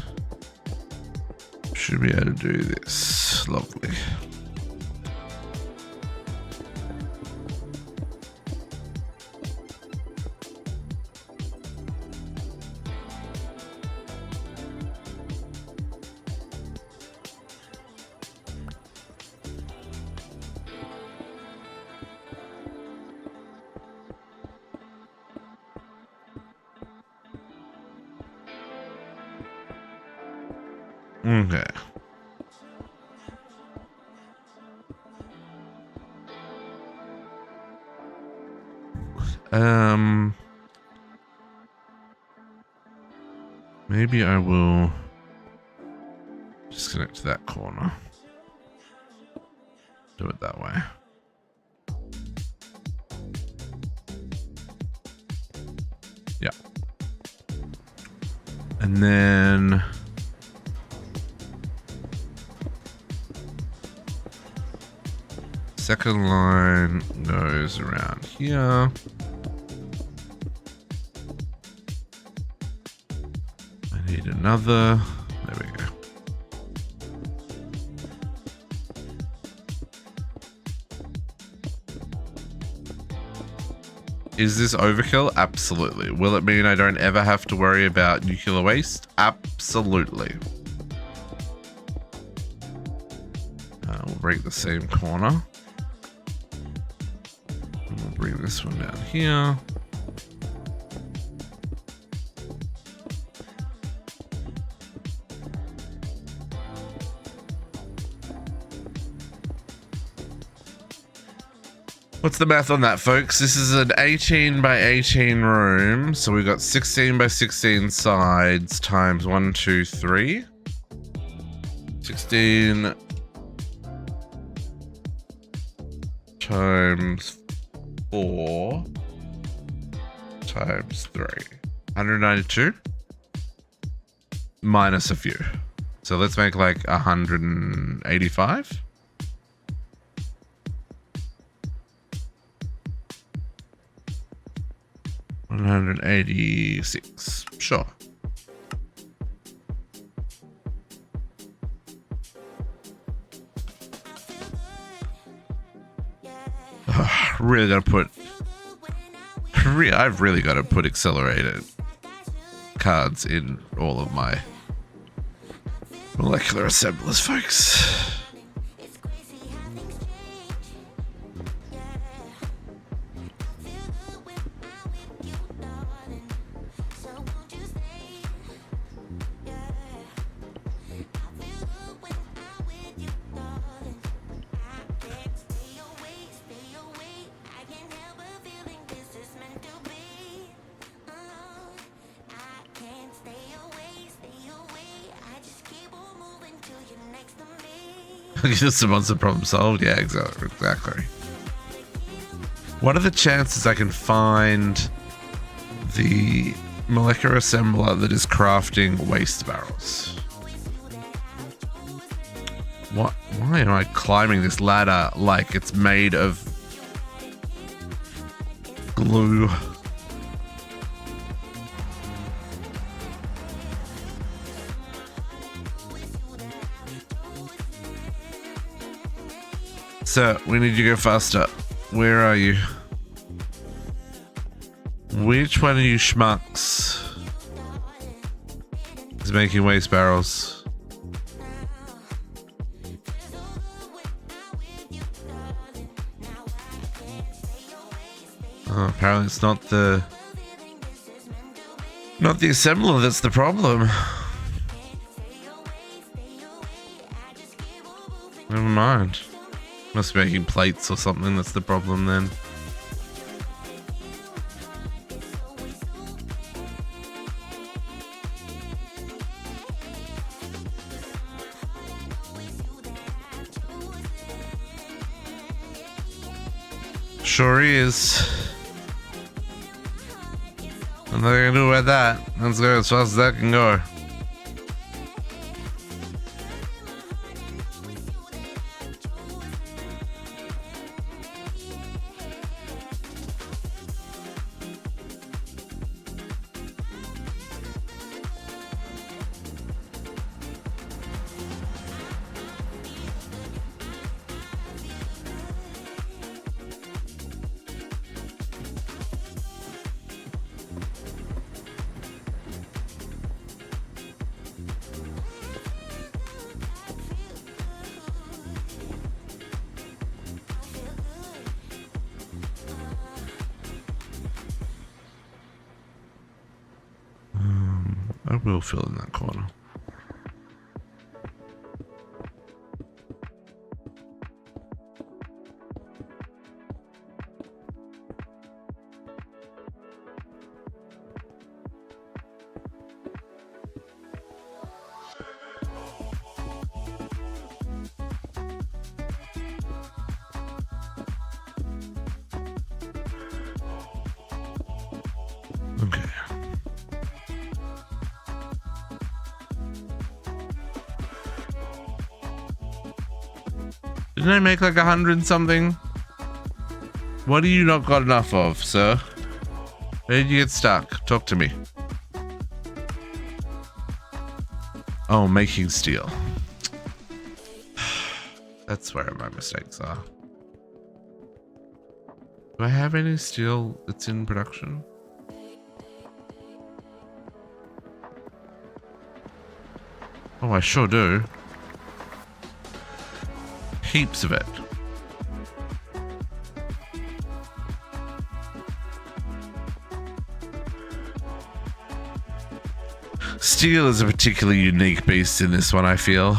should be able to do this. Lovely. Okay. Maybe I will disconnect that corner. Do it that way. Yeah. And then second line goes around here. I need another. There we go. Is this overkill? Absolutely. Will it mean I don't ever have to worry about nuclear waste? Absolutely. We'll break the same corner. And we'll bring this one down here. What's the math on that, folks? This is an 18 by 18 room. So we've got 16 by 16 sides times 1, 2, 3. 16 times 4 times 3. 192 minus a few. So let's make like 185. 186. Sure. Really gotta put. I've really got to put accelerated cards in all of my molecular assemblers, folks. Just a monster problem solved. Yeah, exactly. What are the chances I can find the molecular assembler that is crafting waste barrels? What? Why am I climbing this ladder like it's made of glue? Sir, we need you to go faster. Where are you? Which one of you schmucks is making waste barrels? Oh, apparently it's not the assembler that's the problem. Never mind. Must be making plates or something, that's the problem then. Sure is. And nothing I can do about that. Let's go as fast as that can go. I will fill in that corner. Okay. Didn't I make like 100 something? What do you not got enough of, sir? Where did you get stuck? Talk to me. Oh, making steel. That's where my mistakes are. Do I have any steel that's in production? Oh, I sure do. Heaps of it. Steel is a particularly unique beast in this one, I feel.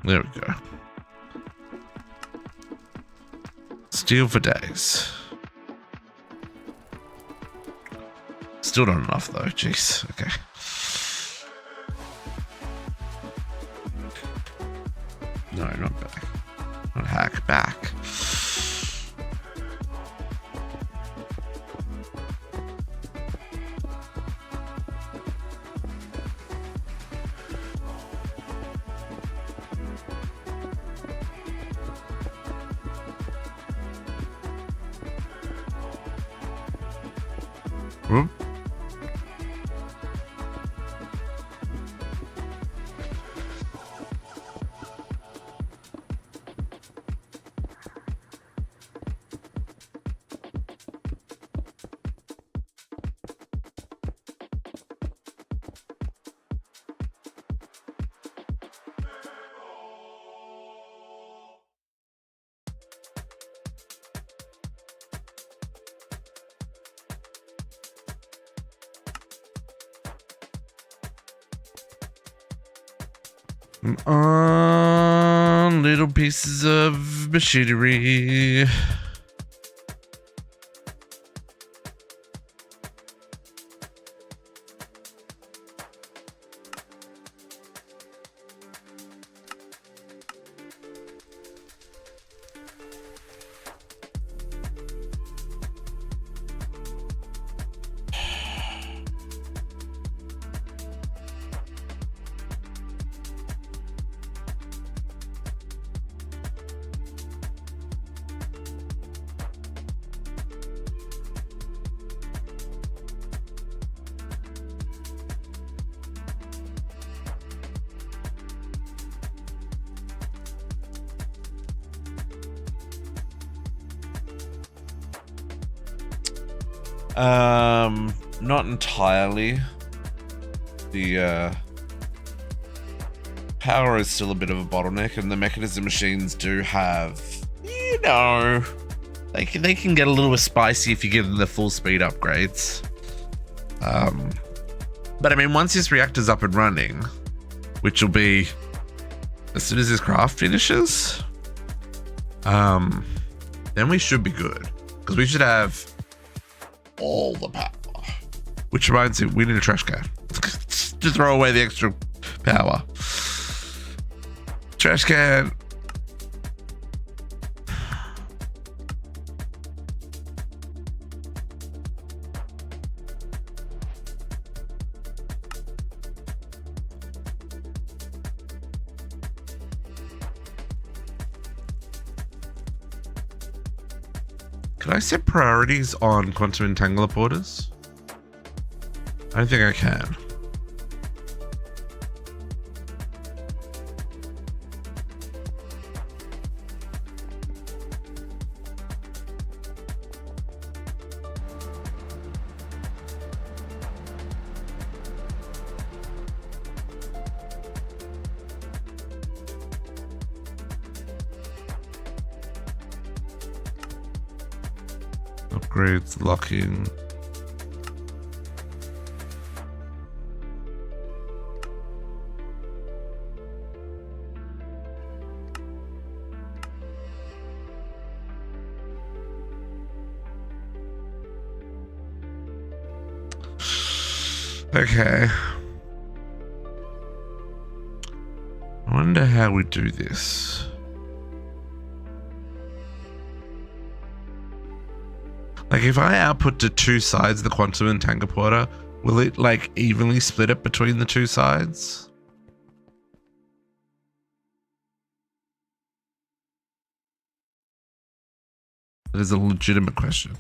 There we go. Steel for days. Still not enough though, jeez. Okay. No, not back. Not hack, back. Whoop. On little pieces of machinery. Not entirely. The power is still a bit of a bottleneck, and the mechanism machines do have, you know, they can get a little bit spicy if you give them the full speed upgrades. But I mean, once this reactor's up and running, which will be as soon as this craft finishes, then we should be good, because we should have all the power. Which reminds me, we need a trash can to throw away the extra power. Trash can. Can I set priorities on quantum entangler porters? I don't think I can. Upgrades, locking. Okay. I wonder how we do this. Like if I output to two sides the quantum and tanker porter, will it like evenly split it between the two sides? That is a legitimate question.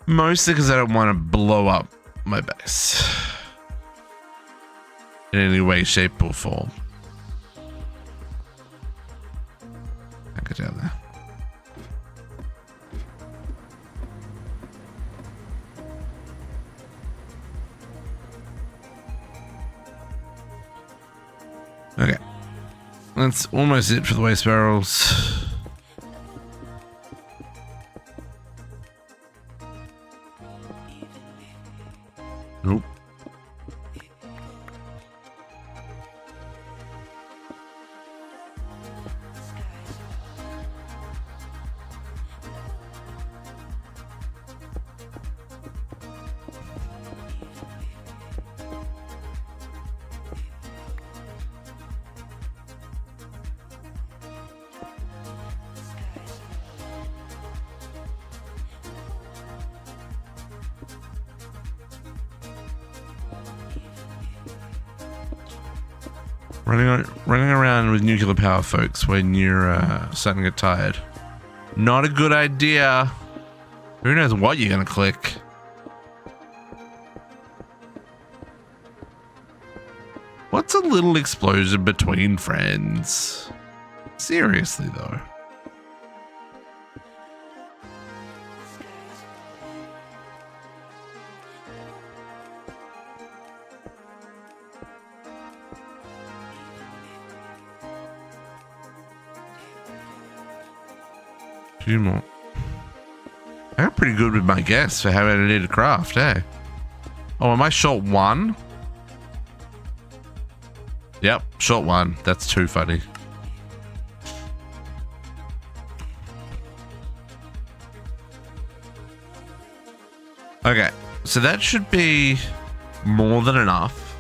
Mostly because I don't want to blow up my base in any way, shape, or form. I get down there. Okay. That's almost it for the waste barrels. Nope. Running around with nuclear power, folks, when you're starting to get tired. Not a good idea. Who knows what you're going to click. What's a little explosion between friends? Seriously, though. Few more. I got pretty good with my guess for how I need to craft, eh? Oh, am I short one? Yep, short one. That's too funny. Okay, so that should be more than enough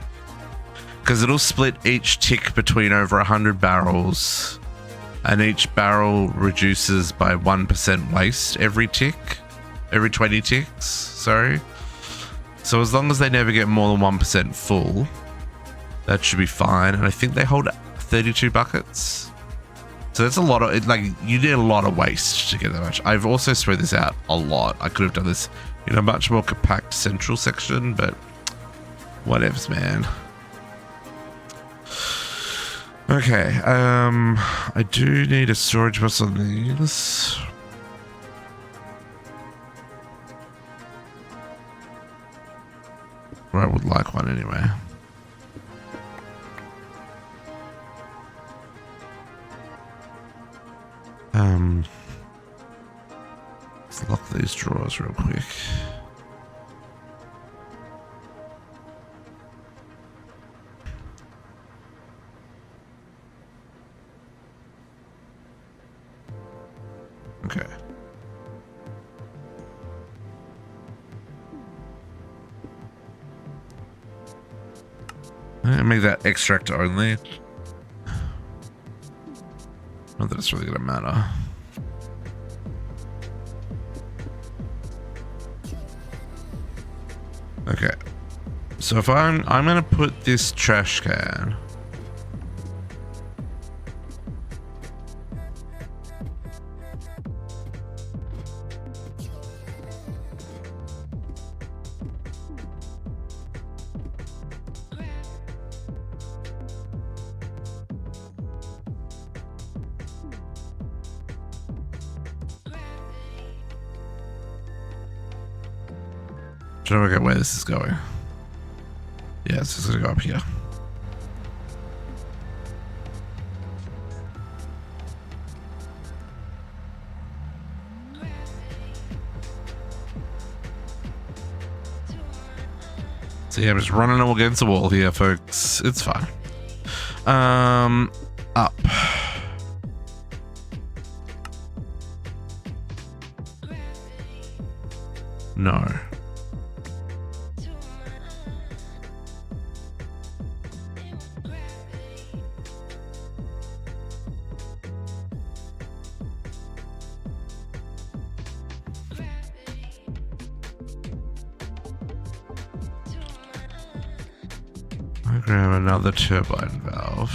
because it'll split each tick between over 100 barrels. And each barrel reduces by 1% waste every tick. Every 20 ticks, sorry. So as long as they never get more than 1% full, that should be fine. And I think they hold 32 buckets. So that's a lot of, like, you need a lot of waste to get that much. I've also spread this out a lot. I could have done this in a much more compact central section, but whatevs, man. Okay, I do need a storage bus on these. Or I would like one anyway. Let's lock these drawers real quick. Okay. I'm gonna make that extract only. Not that it's really gonna matter. Okay. So if I'm gonna put this trash can. Trying to work out where this is going. Yeah, it's just gonna go up here. So yeah, I'm just running all against the wall here, folks. It's fine. Up. No. I grab another turbine valve.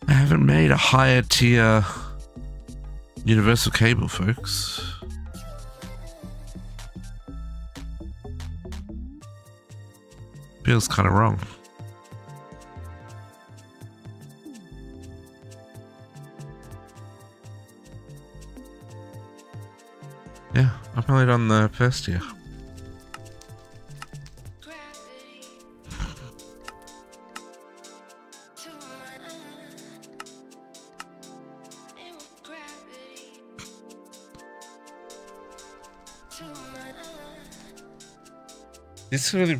I haven't made a higher tier universal cable, folks. Feels kind of wrong. Yeah, I've only done the first tier. This really.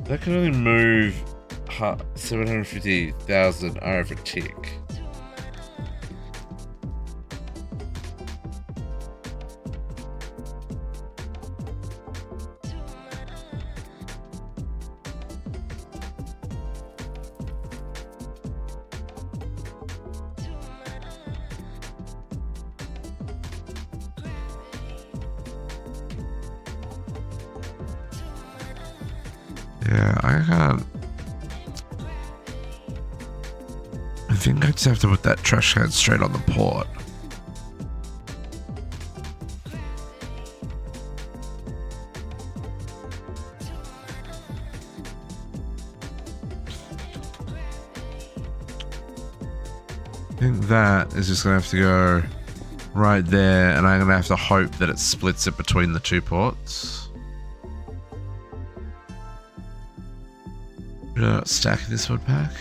That can only move 750,000 RF a tick. Yeah, I can't. I think I just have to put that trash can straight on the port. I think that is just gonna have to go right there, and I'm gonna have to hope that it splits it between the two ports. Stack this one pack?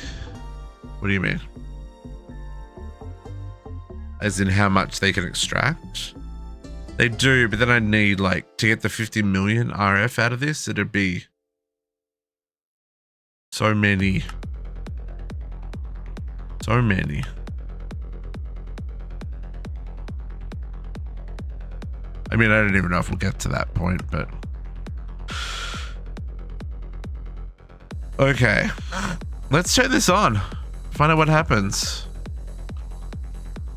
What do you mean? As in how much they can extract? They do, but then I need, like, to get the 50 million RF out of this, it'd be so many. So many. I mean, I don't even know if we'll get to that point, but... Okay, let's turn this on. Find out what happens.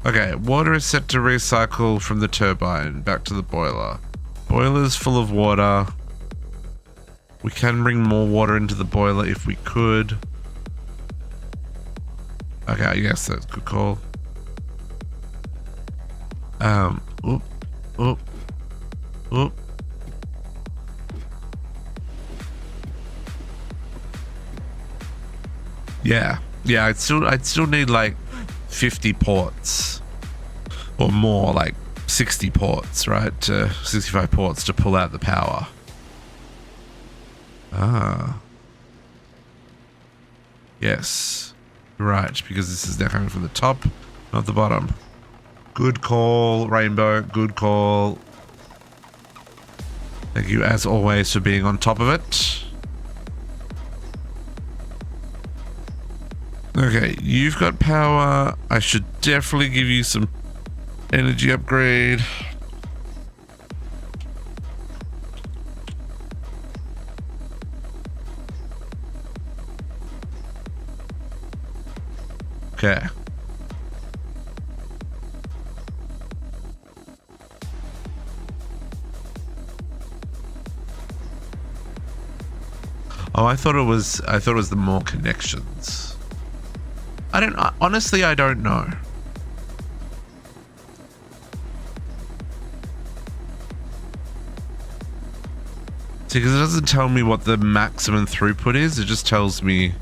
Okay, water is set to recycle from the turbine back to the boiler. Boiler's full of water. We can bring more water into the boiler if we could. Okay, I guess that's a good call. Oop, oop, oop. Yeah, I'd still need like 50 ports or more, like 60 ports, right? 65 ports to pull out the power. Ah. Yes. Right, because this is now coming from the top, not the bottom. Good call, Rainbow. Good call. Thank you, as always, for being on top of it. Okay, you've got power. I should definitely give you some energy upgrade. Okay. Oh, I thought it was the more connections. Honestly, I don't know. See, because it doesn't tell me what the maximum throughput is. It just tells me...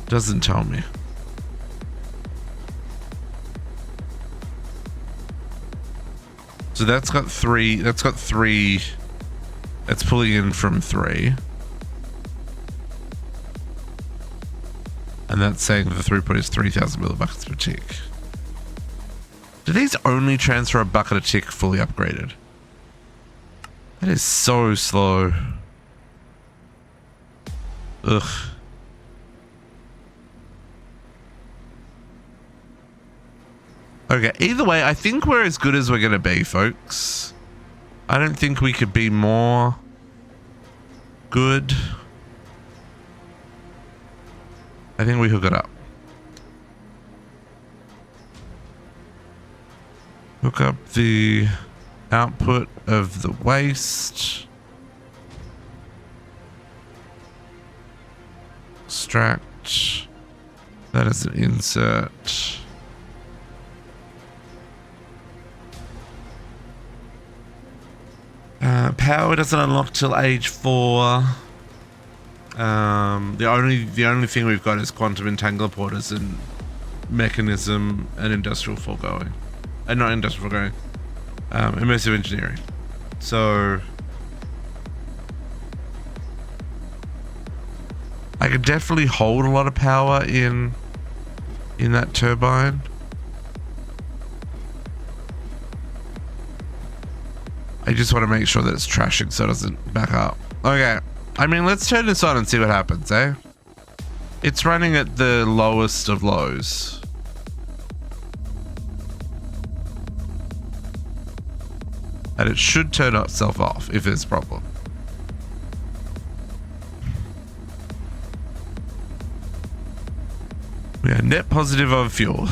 Doesn't tell me. So that's got three. That's got three. That's pulling in from 3. And that's saying that the throughput is 3,000 millibuckets per tick. Do these only transfer a bucket a tick fully upgraded? That is so slow. Ugh. Okay, either way, I think we're as good as we're going to be, folks. I don't think we could be more good. I think we hook it up. Hook up the output of the waste. Extract. That is an insert. Power doesn't unlock till age 4. The only thing we've got is quantum entangler porters and mechanism and industrial foregoing. Not industrial foregoing. Immersive engineering. So I could definitely hold a lot of power in that turbine. I just want to make sure that it's trashing so it doesn't back up. Okay. I mean, let's turn this on and see what happens, eh? It's running at the lowest of lows. And it should turn itself off if there's a problem. We are net positive of fuel.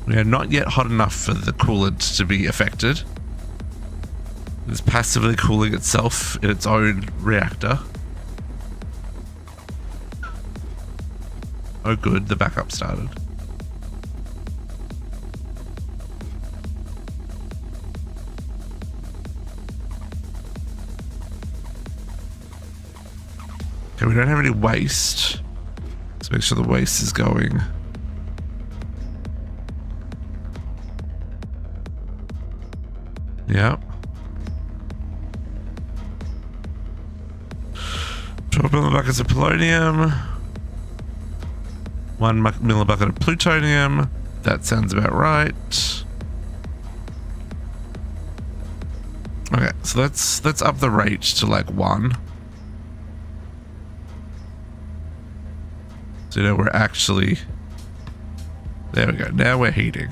We are not yet hot enough for the coolant to be affected. It's passively cooling itself in its own reactor. Oh good, the backup started. Okay, we don't have any waste. Let's make sure the waste is going. Yep. 12 millibuckets of polonium. 1 millibucket of plutonium. That sounds about right. Okay, so let's up the rate to like 1. So now we're actually... There we go. Now we're heating.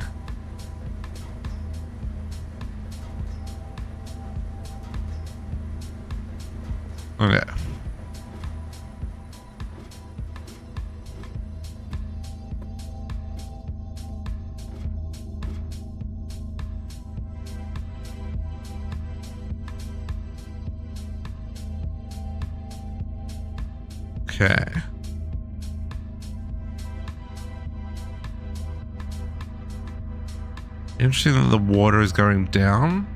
Okay. Okay. Interesting that the water is going down.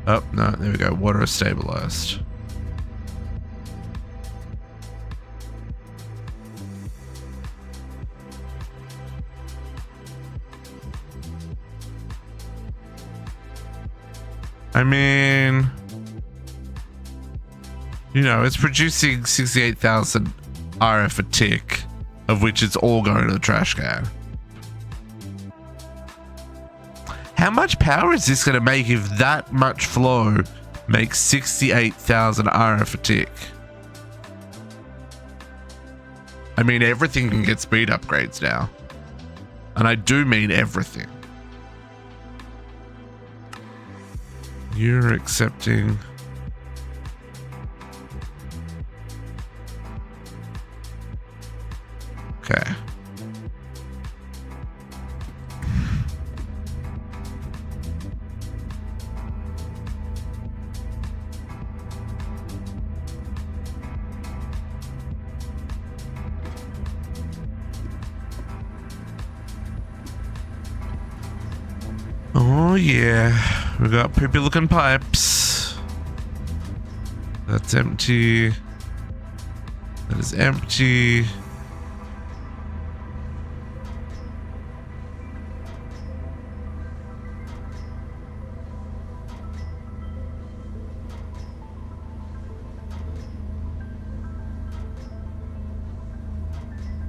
Oh, no, there we go. Water is stabilized. I mean, you know, it's producing 68,000 RF a tick, of which it's all going to the trash can. How much power is this going to make if that much flow makes 68,000 RF a tick? I mean, everything can get speed upgrades now. And I do mean everything. You're accepting. Okay. Oh yeah, we got poopy looking pipes. That's empty. That is empty.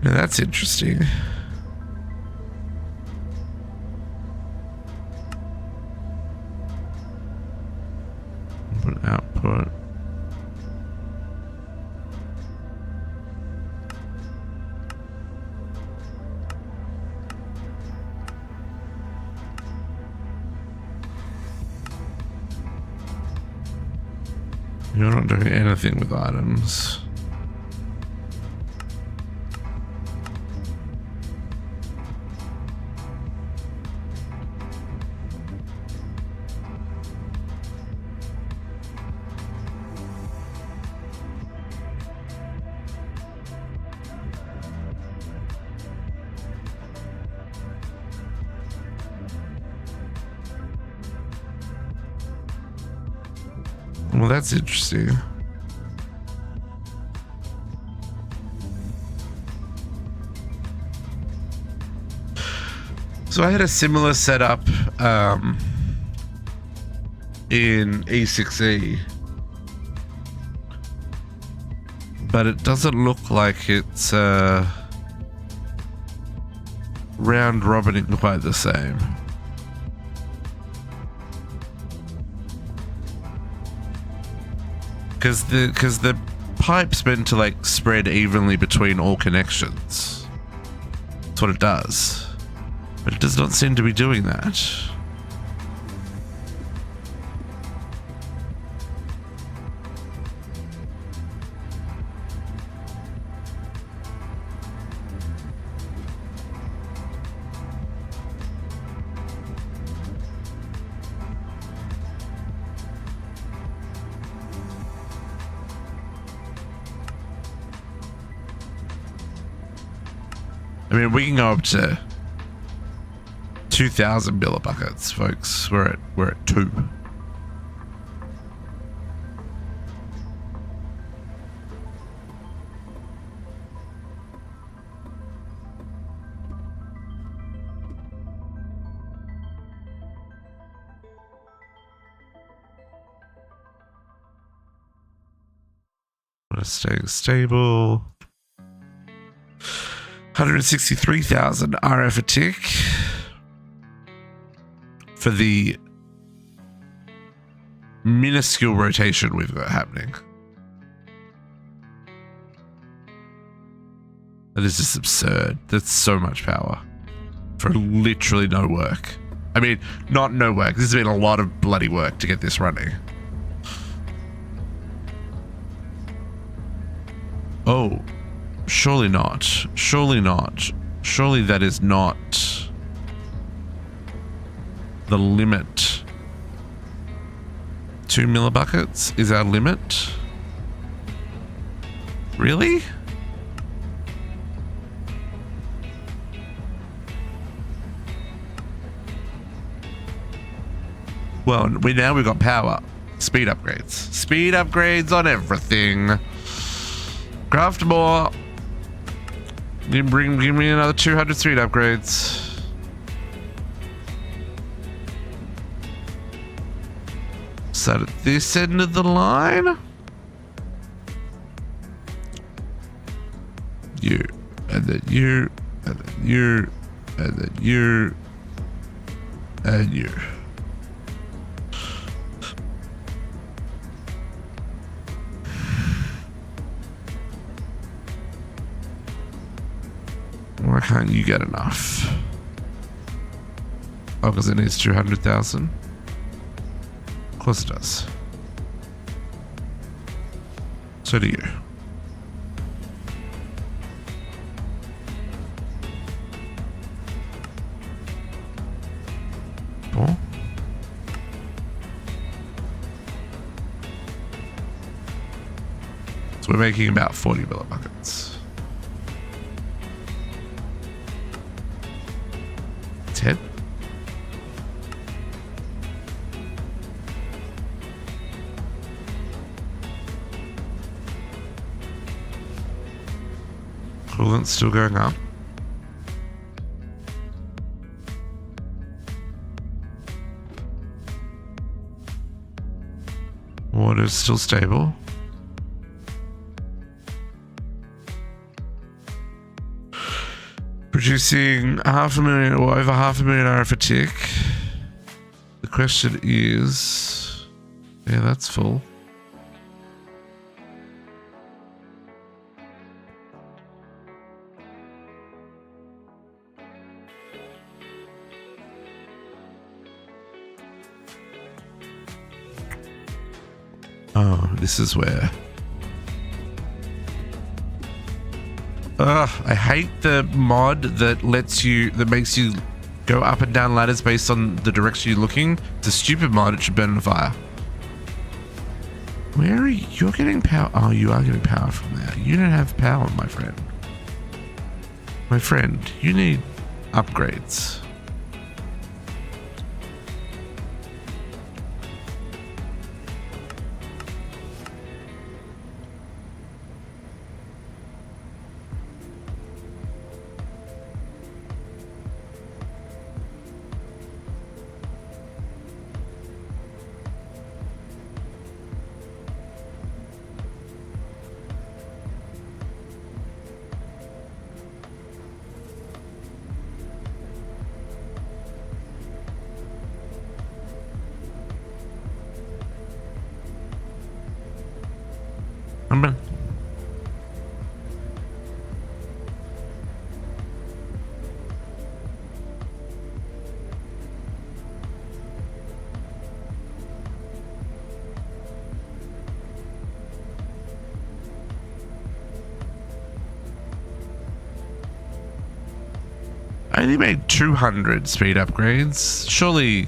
Now that's interesting. Output. You're not doing anything with items. Well, that's interesting. So I had a similar setup in E6E, but it doesn't look like it's round robining quite the same. Because the pipe's meant to like spread evenly between all connections. That's what it does. But it does not seem to be doing that. I mean, we can go up to 2,000 millibuckets, folks. We're at 2. Staying stable. 163,000 RF a tick for the minuscule rotation we've got happening. That is just absurd. That's so much power for literally no work. I mean, not no work. This has been a lot of bloody work to get this running. Oh. Surely not. Surely not. Surely that is not the limit. 2 millibuckets is our limit? Really? Well, we've got power. Speed upgrades. Speed upgrades on everything. Craft more. Give me another 200 speed upgrades. Is that at this end of the line? You, and then you, and then you, and then you, and you. Why can't you get enough? Oh, because it needs 200,000. Of course it does. So do you. Oh. So we're making about 40 millibuckets. 10. Coolant's still going up. Water's still stable. Producing 500,000 or over 500,000 RF a tick. The question is, yeah, that's full. Oh, this is where. I hate the mod that makes you go up and down ladders based on the direction you're looking. It's a stupid mod. It should burn on fire. Where are you? You're getting power. Oh, you are getting power from there. You don't have power, my friend. My friend, you need upgrades. I only made 200 speed upgrades. Surely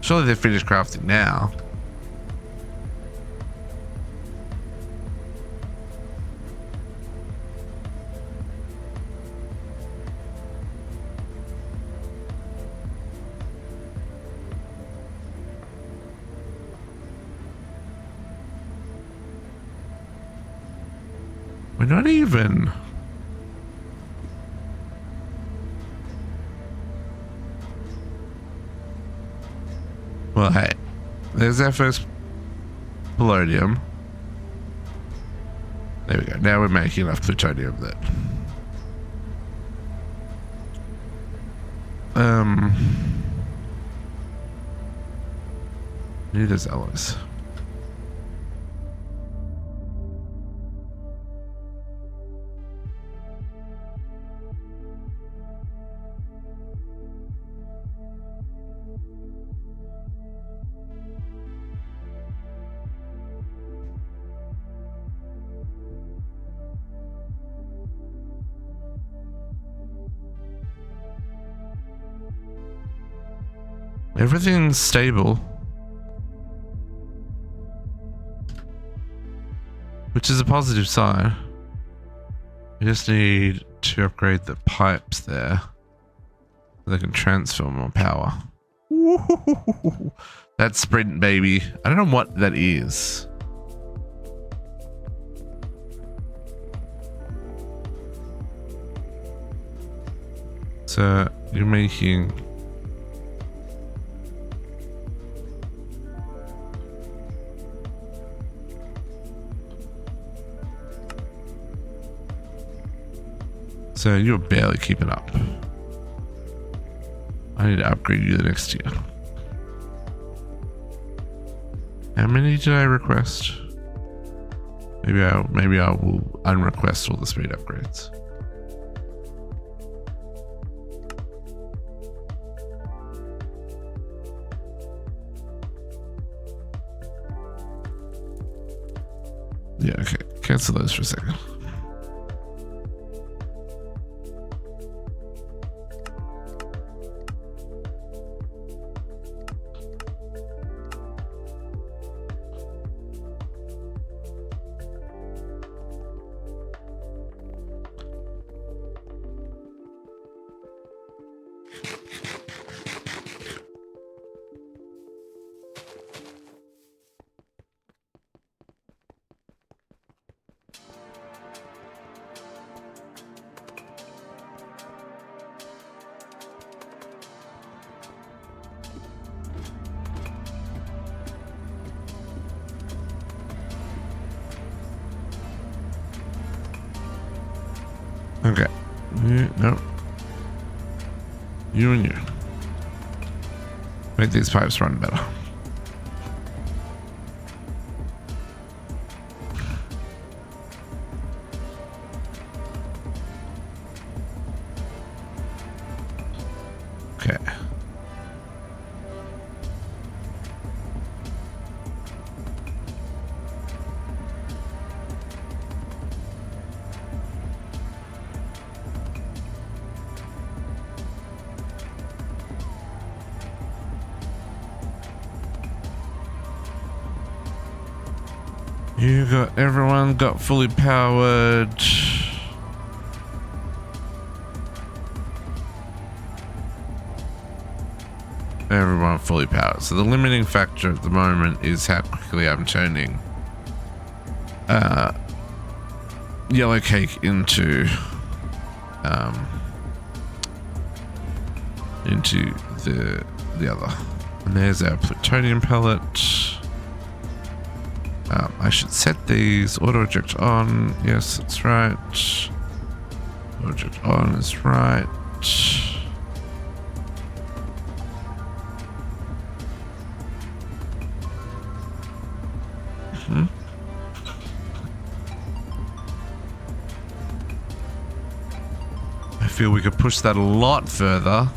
they're finished crafting now. We're not even. Well, hey, there's our first palladium. There we go. Now we're making enough plutonium that. Need those alloys. Everything's stable, which is a positive sign. We just need to upgrade the pipes there so they can transfer more power. That sprint, baby. I don't know what that is. So you're making. So you're barely keeping up. I need to upgrade you the next year. How many did I request? Maybe I will unrequest all the speed upgrades. Yeah, okay. Cancel those for a second. Okay. No. You and you. Make these pipes run better. Okay. Everyone got fully powered. Everyone fully powered. So the limiting factor at the moment is how quickly I'm turning yellow cake into the other. And there's our plutonium pellet. I should set these auto eject on. Yes, that's right. Auto eject on is right. I feel we could push that a lot further.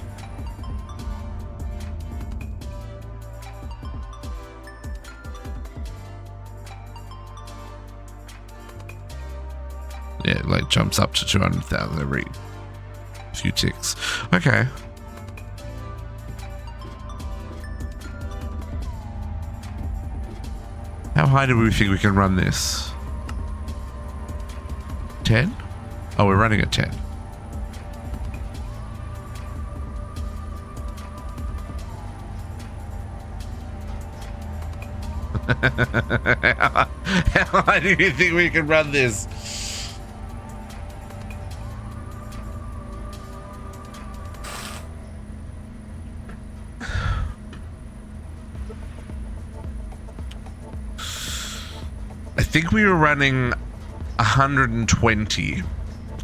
Yeah, it like jumps up to 200,000 every few ticks. Okay. How high do we think we can run this? 10? Oh, we're running at 10. How high do you think we can run this? I think we were running 120 in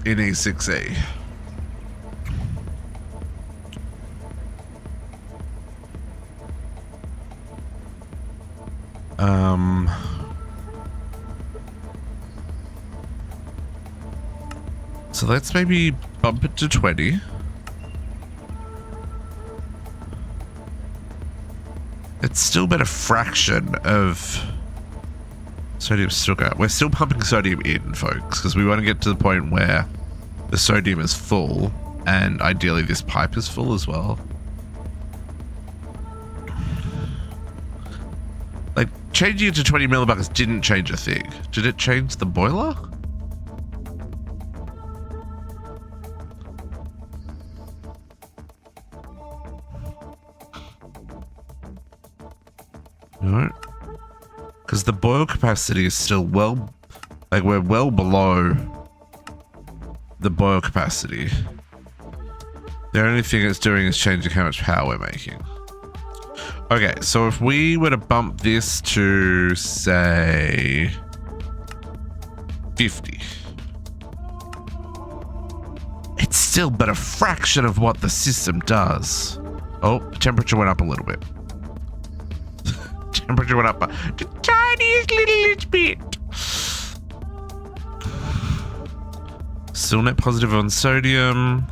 E6E. So let's maybe bump it to 20. It's still been a fraction of sodium still go. We're still pumping sodium in, folks, because we want to get to the point where the sodium is full, and ideally this pipe is full as well. Like, changing it to 20 millibucks didn't change a thing. Did it change the boiler? No. Because the boil capacity is still well, like we're well below the boil capacity. The only thing it's doing is changing how much power we're making. Okay, so if we were to bump this to, say, 50. It's still but a fraction of what the system does. Oh, temperature went up a little bit. Temperature went up the tiniest little bit. Still net positive on sodium.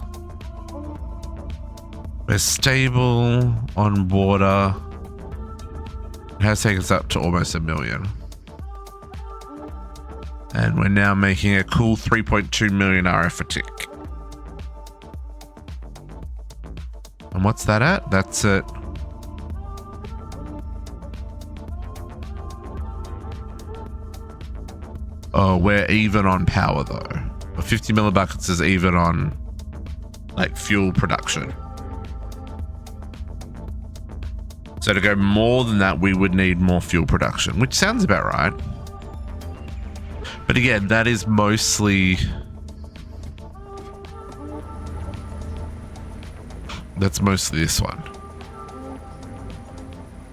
We're stable on water. It has taken us up to almost 1 million. And we're now making a cool 3.2 million RF a tick. And what's that at? That's at... Oh, we're even on power though. 50 millibuckets is even on like fuel production. So to go more than that, we would need more fuel production, which sounds about right. But again, that is mostly... That's mostly this one.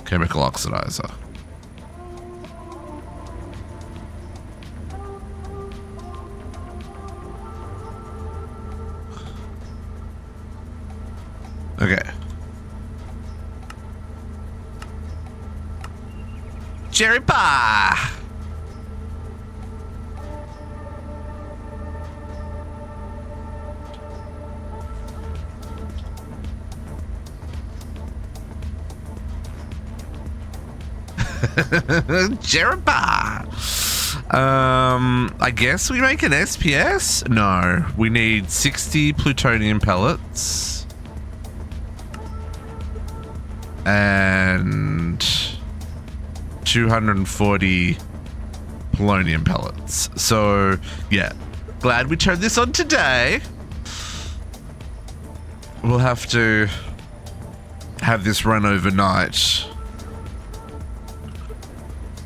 Chemical oxidizer. Okay. Cherry pie! Jeremiah. I guess we make an SPS? No, we need 60 plutonium pellets and 240 polonium pellets. So yeah, glad we turned this on today. We'll have to have this run overnight.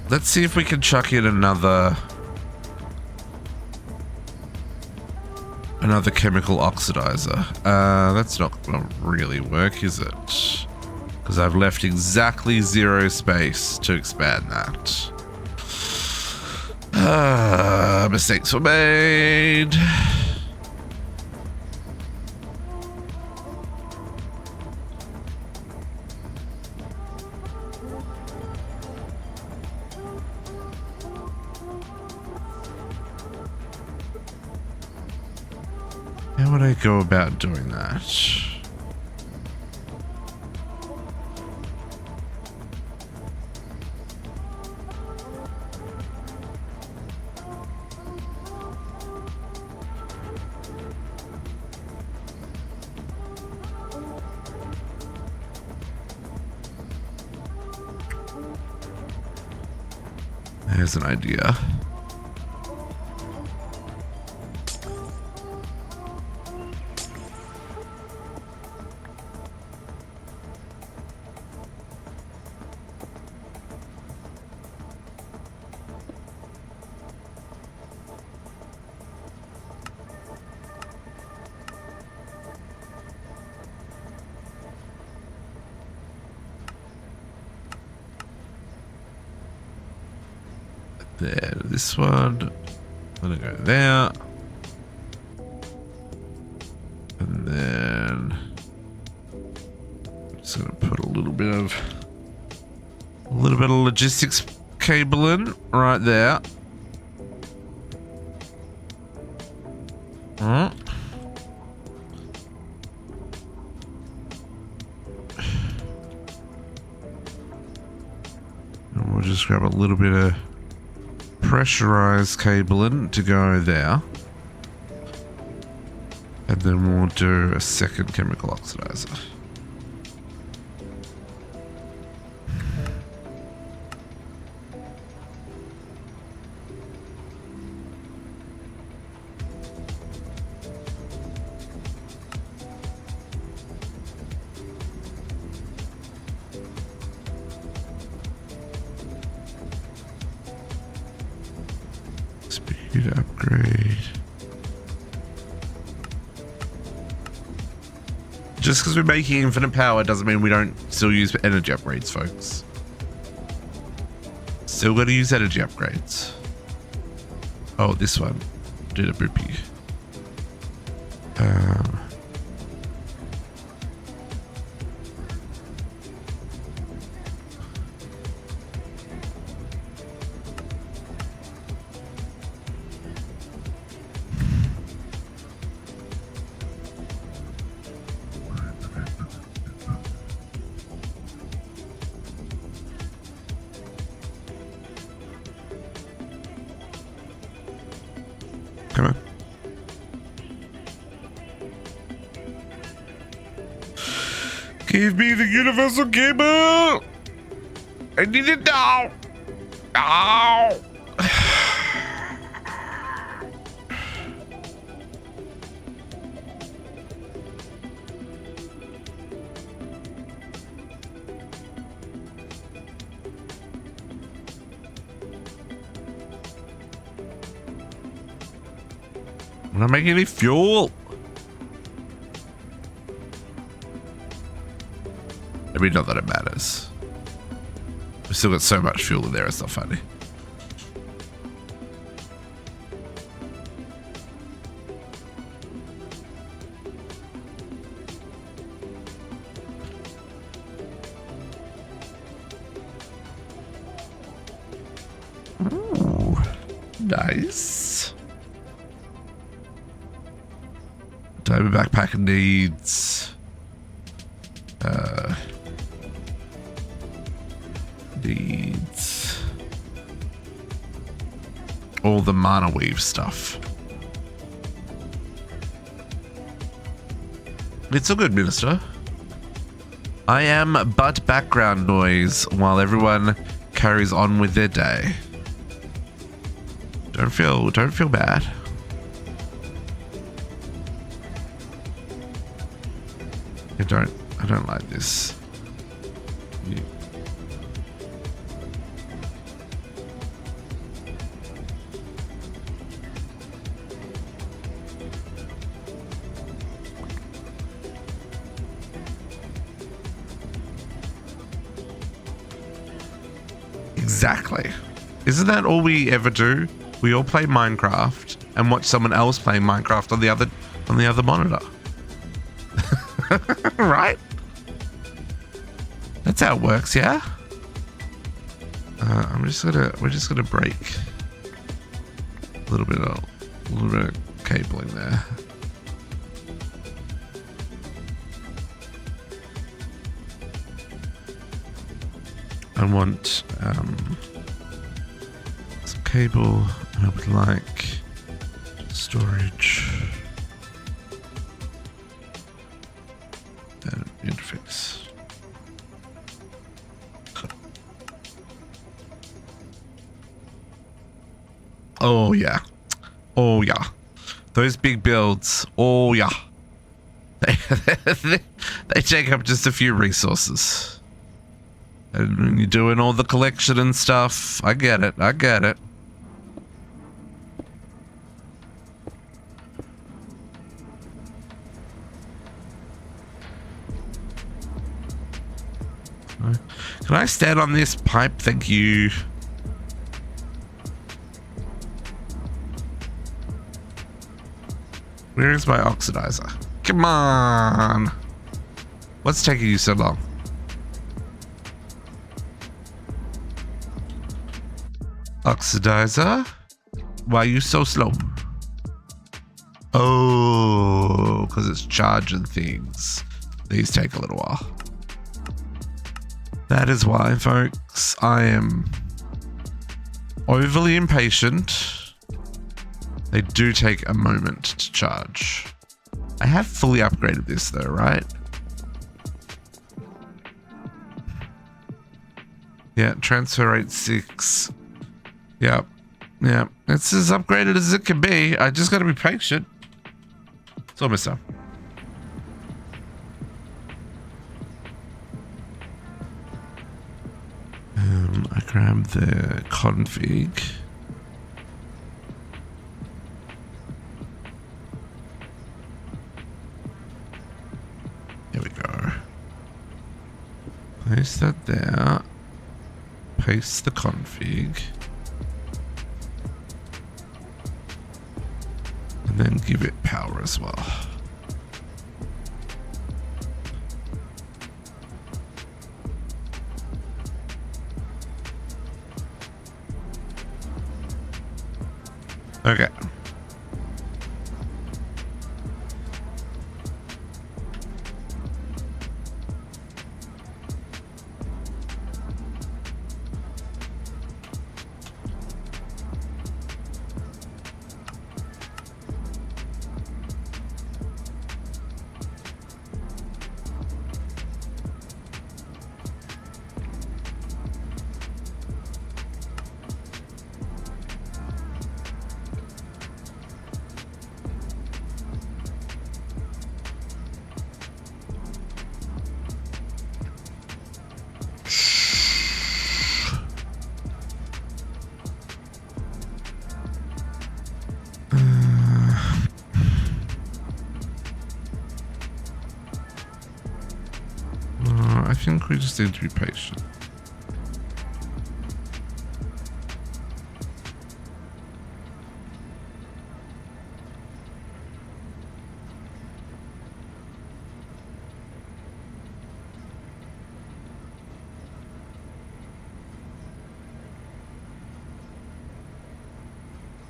Let's see if we can chuck in another chemical oxidizer. That's not gonna really work, is it? Because I've left exactly 0 space to expand that. Mistakes were made. How would I go about doing that? There's an idea. There, this one. I'm gonna go there. And then just gonna put a little bit of logistics cable in right there. And we'll just grab a little bit of pressurized cable in to go there, and then we'll do a second chemical oxidizer. Speed upgrade. Just because we're making infinite power doesn't mean we don't still use energy upgrades, folks. Still got to use energy upgrades. Oh, this one did a boopy. Give me the universal cable! I need it now! Ow! I'm not making any fuel. I mean, not that it matters. We still got so much fuel in there, it's not funny. Ooh, nice. Diamond backpack needs all the mana weave stuff. It's a good, Minister. I am but background noise while everyone carries on with their day. Don't feel bad. I don't like this. Exactly. Isn't that all we ever do? We all play Minecraft and watch someone else playing Minecraft on the other monitor. Right? That's how it works, yeah? We're just gonna break a little bit of cabling there. I want some cable, and I would like storage and interface. Oh yeah, oh yeah, those big builds. Oh yeah, they take up just a few resources. And when you're doing all the collection and stuff, I get it. I get it. Can I stand on this pipe? Thank you. Where is my oxidizer? Come on. What's taking you so long? Oxidizer? Why are you so slow? Oh, because it's charging things. These take a little while. That is why, folks, I am overly impatient. They do take a moment to charge. I have fully upgraded this though, right? Yeah, transfer rate 6. Yep. Yeah. It's as upgraded as it can be. I just gotta be patient. It's almost done. I grab the config. Here we go. Place that there. Paste the config. And then give it power as well. Okay. We just need to be patient.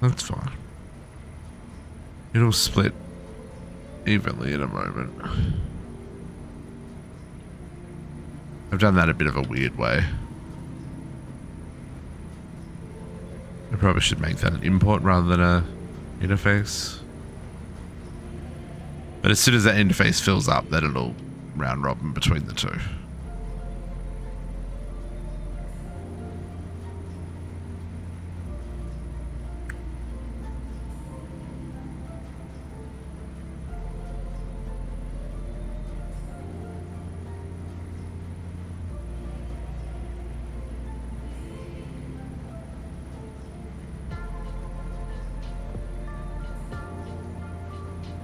That's fine. It'll split evenly in a moment. I've done that a bit of a weird way. I probably should make that an import rather than a interface. But as soon as that interface fills up, then it'll round robin between the two.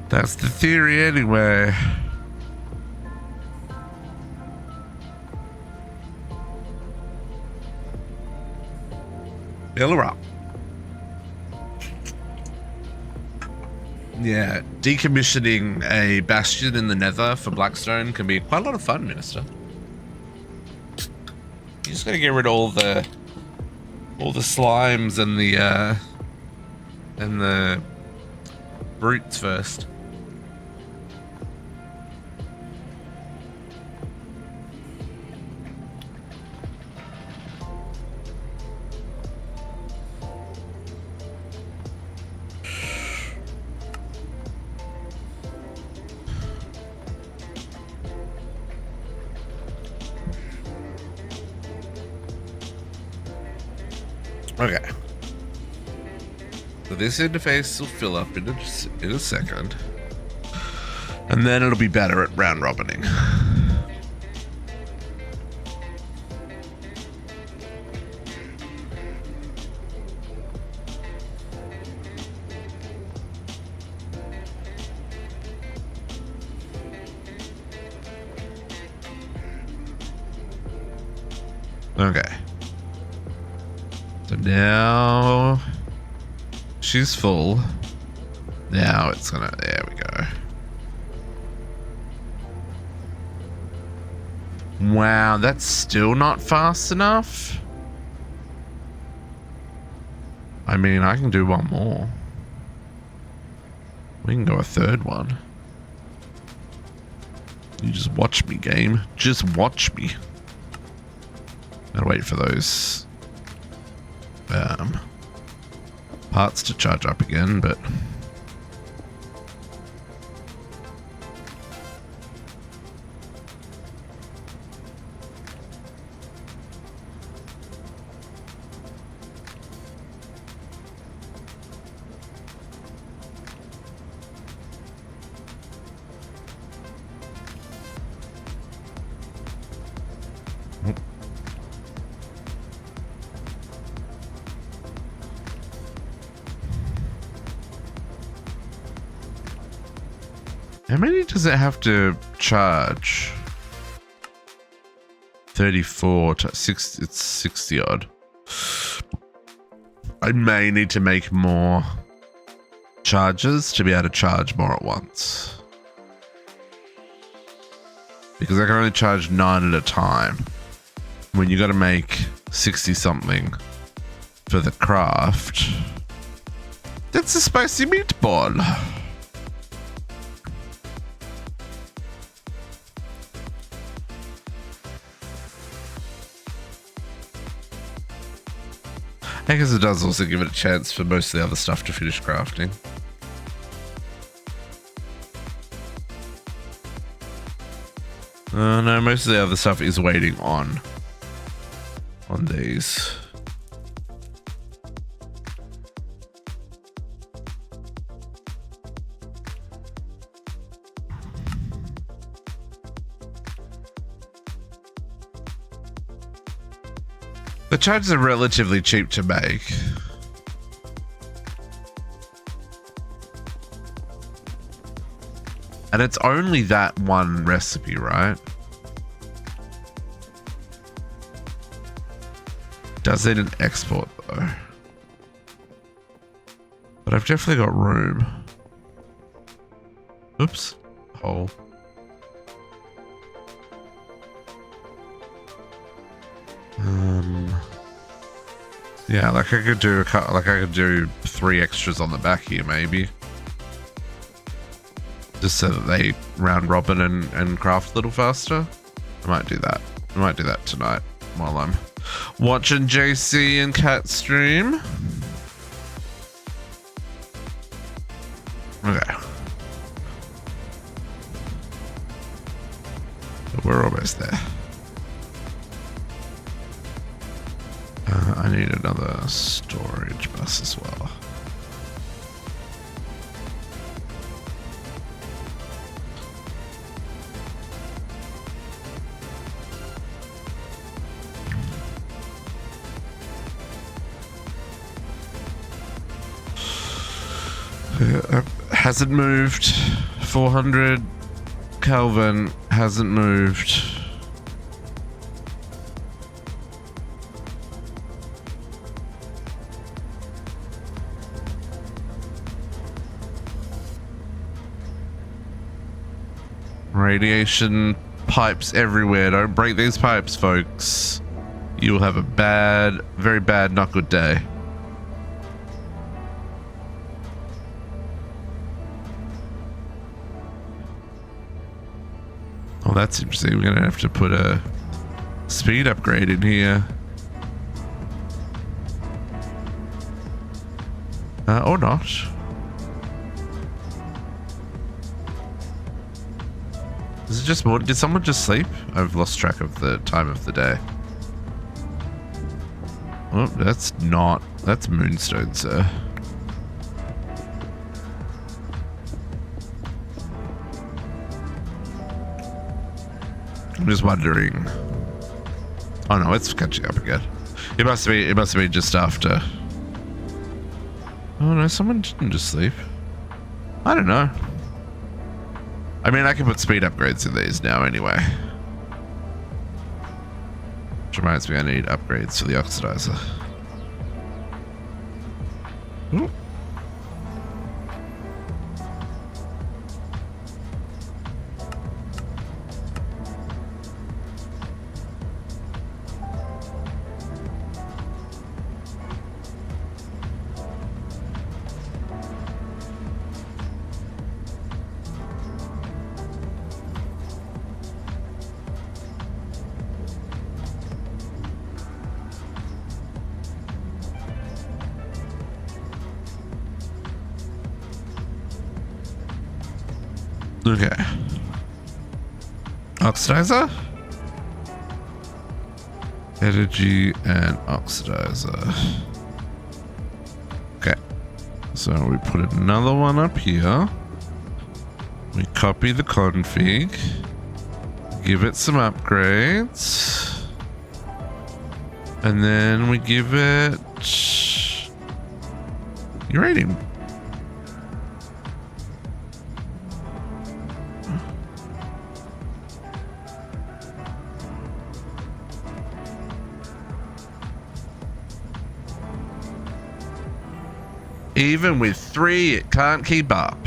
That's the theory anyway. Fill her up. Yeah, decommissioning a bastion in the Nether for Blackstone can be quite a lot of fun, Minister. You just gotta get rid of all the slimes and the brutes first. Okay. So this interface will fill up in a second. And then it'll be better at round robining. Okay. So now she's full. Now it's gonna, there we go. Wow, that's still not fast enough. I mean, I can do one more. We can go a third one. You just watch me, game. Just watch me. Gotta wait for those parts to charge up again, but how many does it have to charge? 34 to 60, it's 60 odd. I may need to make more charges to be able to charge more at once. Because I can only charge 9 at a time. When you got to make 60 something for the craft. That's a spicy meatball. I guess it does also give it a chance for most of the other stuff to finish crafting. No, most of the other stuff is waiting on these. The charges are relatively cheap to make. And it's only that one recipe, right? does need an export though. But I've definitely got room. Oops. Hole. Yeah, like I could do 3 extras on the back here maybe. Just so that they round robin and craft a little faster. I might do that. I might do that tonight while I'm watching JC and Cat stream. Okay. We're almost there. I need another storage bus as well. Hasn't moved. 400 Kelvin hasn't moved. Radiation pipes everywhere. Don't break these pipes, folks. You will have a bad, very bad, not good day. Oh, that's interesting. We're gonna have to put a speed upgrade in here. Or not. Is it just more? Did someone just sleep? I've lost track of the time of the day. Oh, that's Moonstone, sir. I'm just wondering. Oh no, it's catching up again. It must be just after. Oh no, someone didn't just sleep. I don't know. I mean, I can put speed upgrades in these now anyway. Which reminds me, I need upgrades for the oxidizer. Ooh. Okay. Oxidizer? Energy and oxidizer. Okay. So we put another one up here. We copy the config. Give it some upgrades. And then we give it uranium. Even with 3, it can't keep up.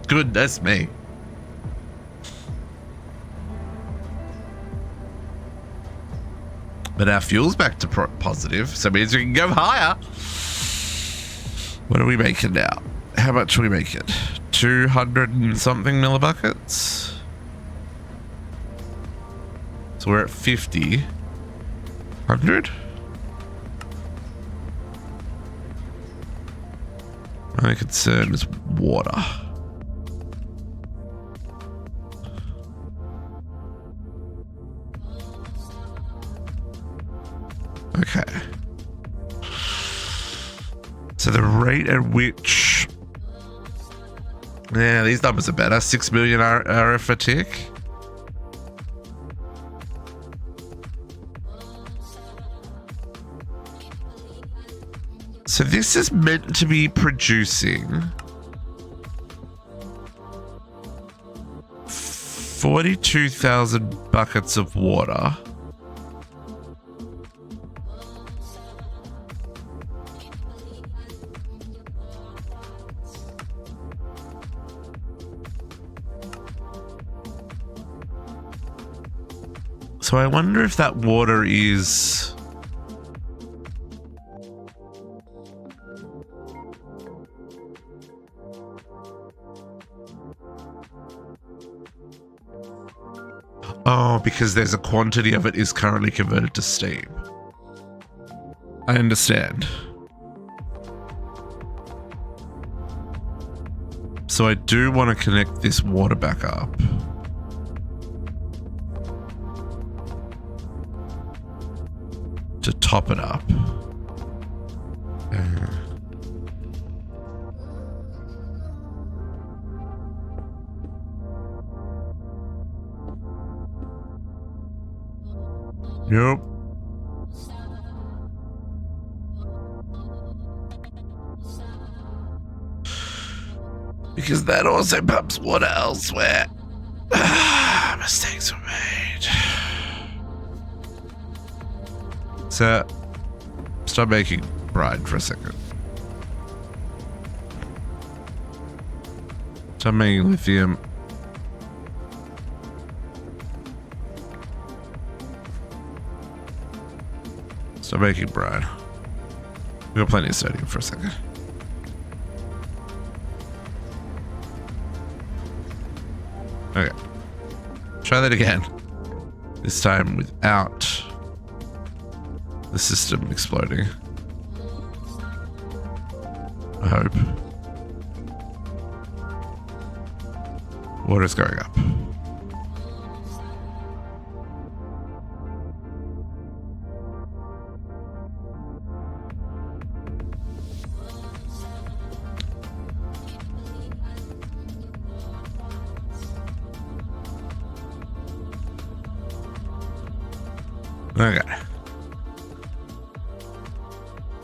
Goodness me. But our fuel's back to positive, so it means we can go higher. What are we making now? How much are we making? 200 and something millibuckets? So we're at 50. 100? My only concern is water. Okay. So the rate at which... Yeah, these numbers are better. 6 million RF a tick. So this is meant to be producing 42,000 buckets of water. So I wonder if that water is... Oh, because there's a quantity of it is currently converted to steam. I understand. So I do want to connect this water back up. To top it up. Nope. Because that also pumps water elsewhere. Mistakes were made. So, stop making brine for a second. Stop making lithium. Stop making brine. We got plenty of sodium for a second. Okay. Try that again. This time without the system exploding. I hope. Water's going up. Okay.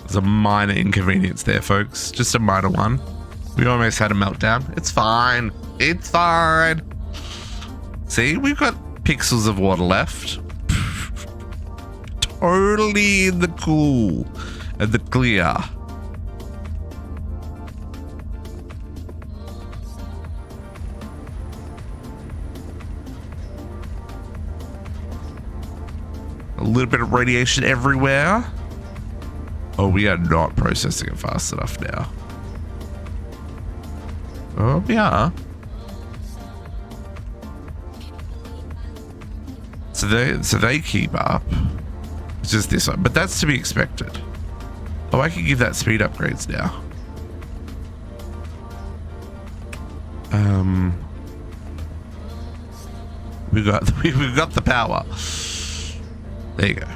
There's a minor inconvenience there, folks. Just a minor one. We almost had a meltdown. It's fine. It's fine. See, we've got pixels of water left. Totally in the cool and the clear. A little bit of radiation everywhere. Oh, we are not processing it fast enough now. Oh, we are. So they keep up. It's just this one, but that's to be expected. Oh, I can give that speed upgrades now. We've got the power. There you go.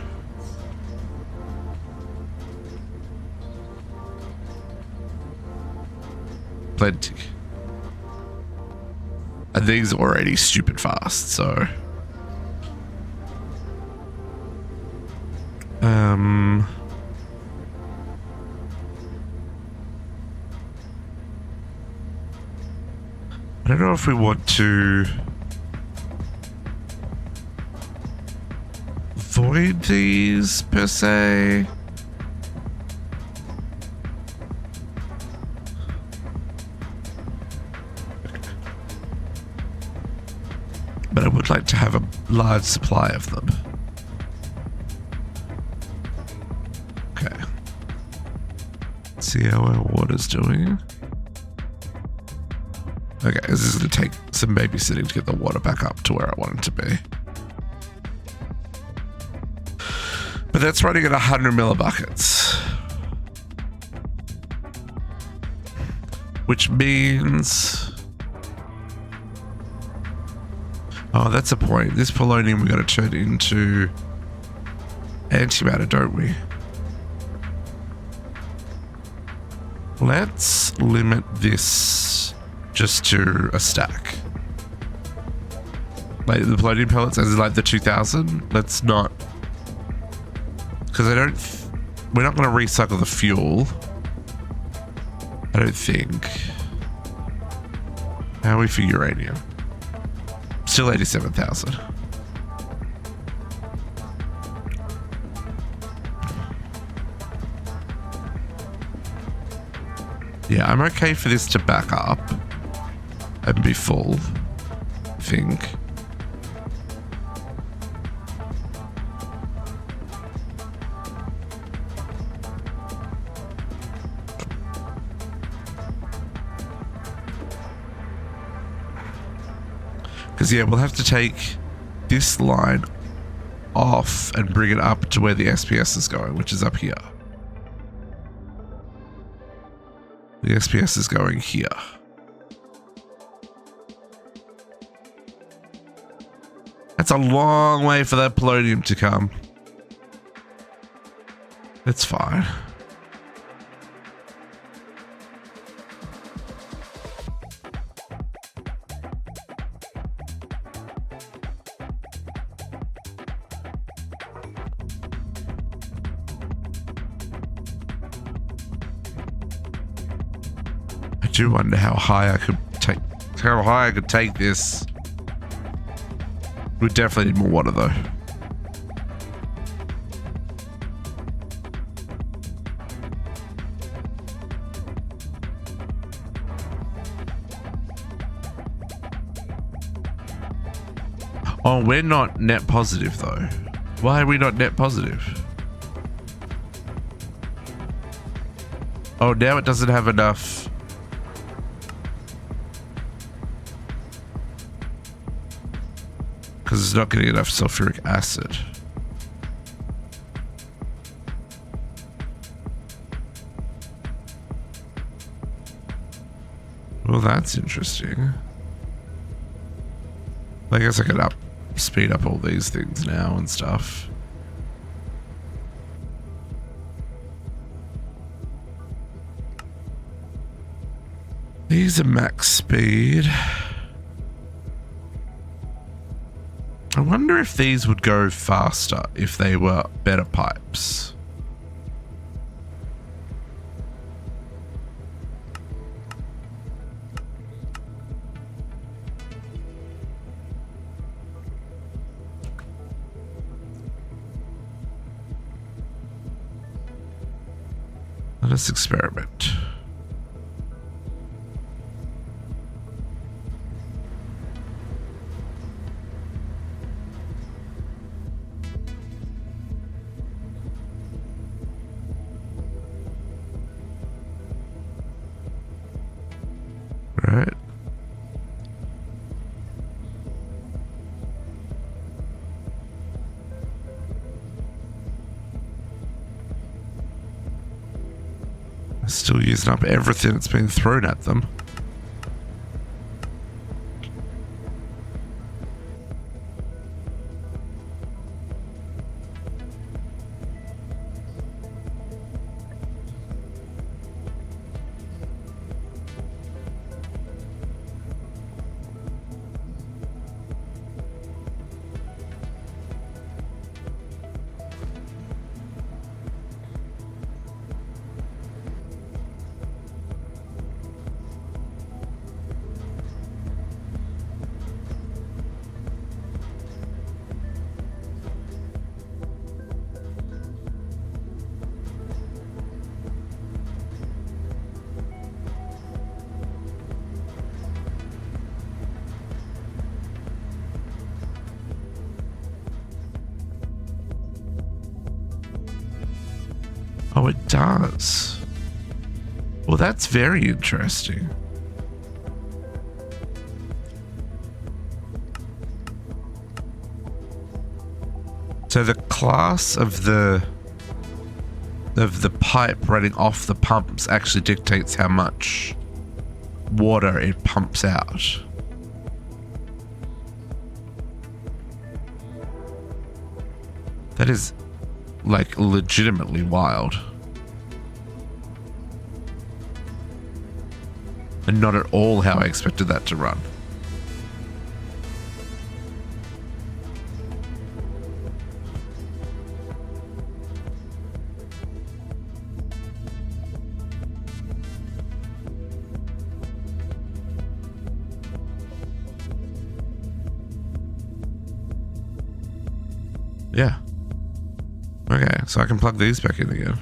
Plenty. And things are already stupid fast, so. I don't know if we want to void these per se. But I would like to have a large supply of them. Okay. Let's see how our water's doing. Okay, this is going to take some babysitting to get the water back up to where I want it to be. But that's running at 100 millibuckets. Which means... Oh, that's a point. This polonium we got to turn into antimatter, don't we? Let's limit this just to a stack. Like the polonium pellets, as in like the 2000. Let's not, because we're not going to recycle the fuel. I don't think. How are we for uranium? Still 87,000. Yeah, I'm okay for this to back up and be full, I think. Because yeah, we'll have to take this line off and bring it up to where the SPS is going, which is up here. The SPS is going here. That's a long way for that polonium to come. It's fine. I do wonder how high I could take this. We definitely need more water though. Oh, we're not net positive though. Why are we not net positive? Oh, now it doesn't have enough. Because it's not getting enough sulfuric acid. Well, that's interesting. I guess I could speed up all these things now and stuff. These are max speed. I wonder if these would go faster if they were better pipes. Let us experiment. Right. Still using up everything that's being thrown at them. Oh, it does. Well, that's very interesting. So the class of the pipe running off the pumps actually dictates how much water it pumps out. That is like legitimately wild. And not at all how I expected that to run. Yeah. Okay, so I can plug these back in again.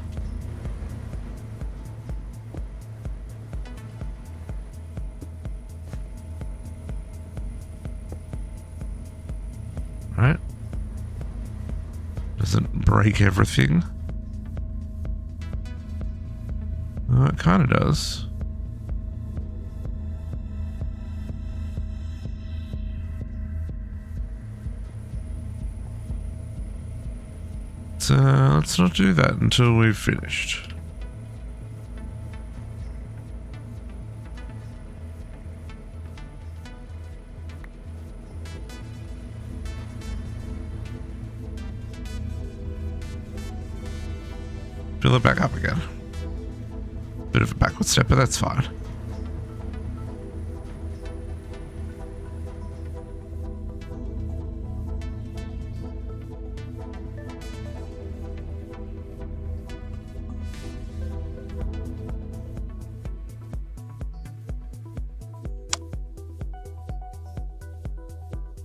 Right? Doesn't break everything. Oh, it kind of does. let's not do that until we've finished. Fill it back up again. Bit of a backward step, but that's fine.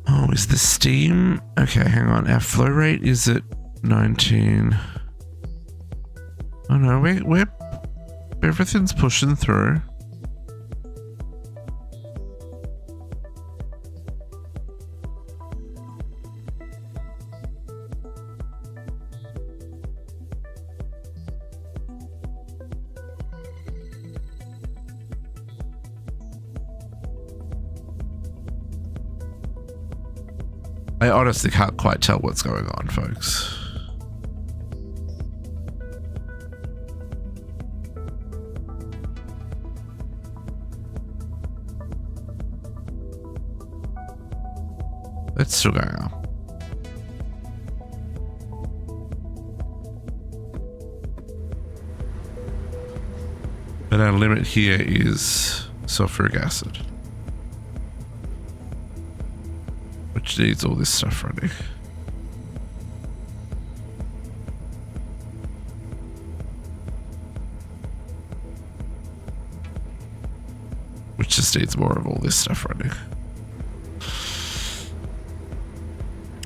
Oh, is the steam? Okay, hang on. Our flow rate is at 19. Oh no, we're everything's pushing through. I honestly can't quite tell what's going on, folks. It's still going up. But our limit here is sulfuric acid, which needs all this stuff running. Which just needs more of all this stuff running.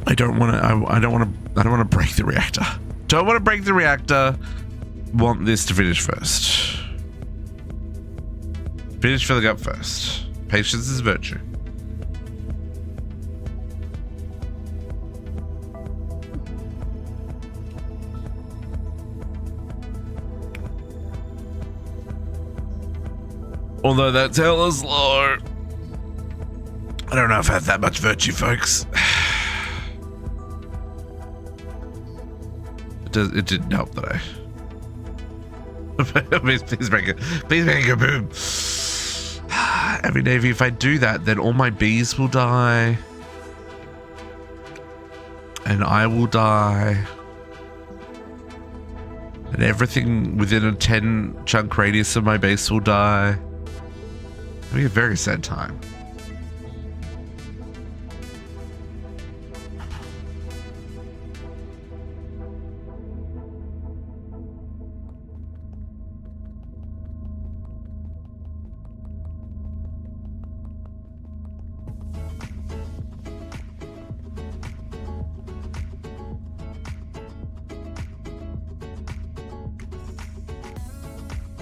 I don't want to break the reactor. Don't want to break the reactor. Want this to finish first. Finish filling up first. Patience is virtue. Although that's hella slow. I don't know if I have that much virtue, folks. It didn't help that please make it go boom. Every Navy, if I do that, then all my bees will die. And I will die. And everything within a 10 chunk radius of my base will die. It'll be a very sad time.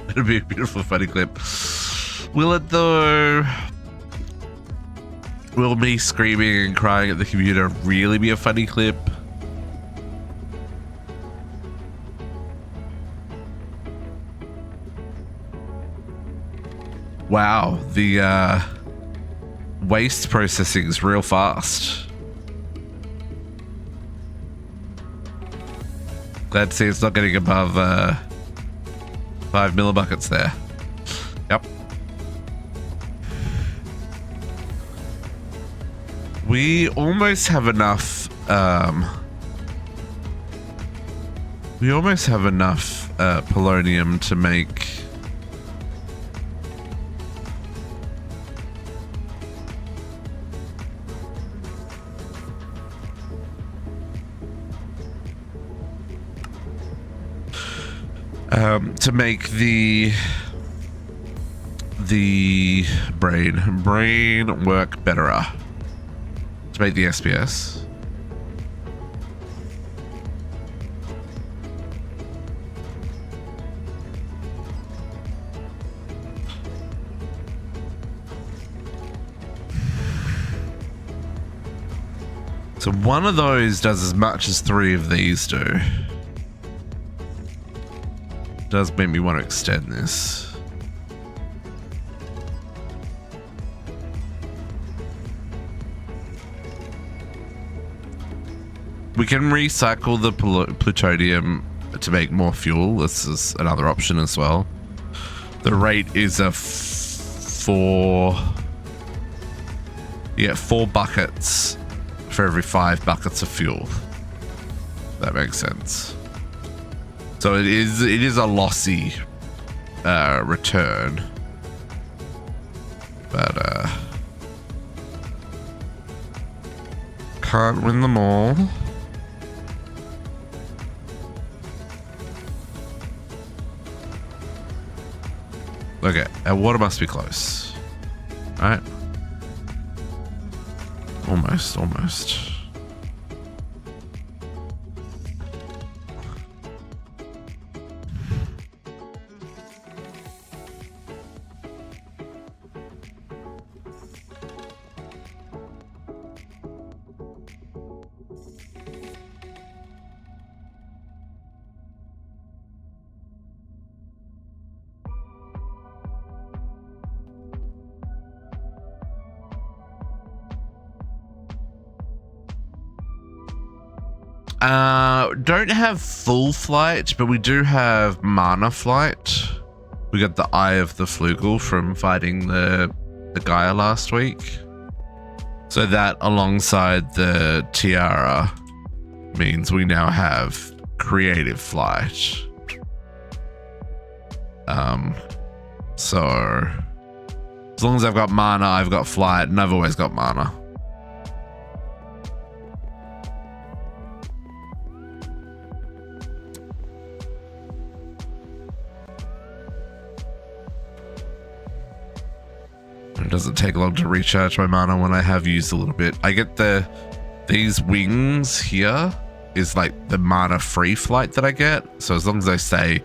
It'll be a beautiful, funny clip. Will it though? Will me screaming and crying at the computer really be a funny clip? Wow, the waste processing is real fast. Glad to see it's not getting above 5 millibuckets there. Yep. We almost have enough. We almost have enough polonium to make. To make the brain work better. To make the SPS. So one of those does as much as 3 of these do. Does make me want to extend this. We can recycle the plutonium to make more fuel. This is another option as well. The rate is a 4 buckets for every 5 buckets of fuel. That makes sense. So it is a lossy return, but can't win them all. Okay, our water must be close. All right. Almost. Don't have full flight, but we do have mana flight. We got the Eye of the Flugel from fighting the Gaia last week. So that alongside the Tiara means we now have creative flight. So as long as I've got mana, I've got flight, and I've always got mana. It doesn't take long to recharge my mana when I have used a little bit. I get these wings here is like the mana free flight that I get. So as long as I stay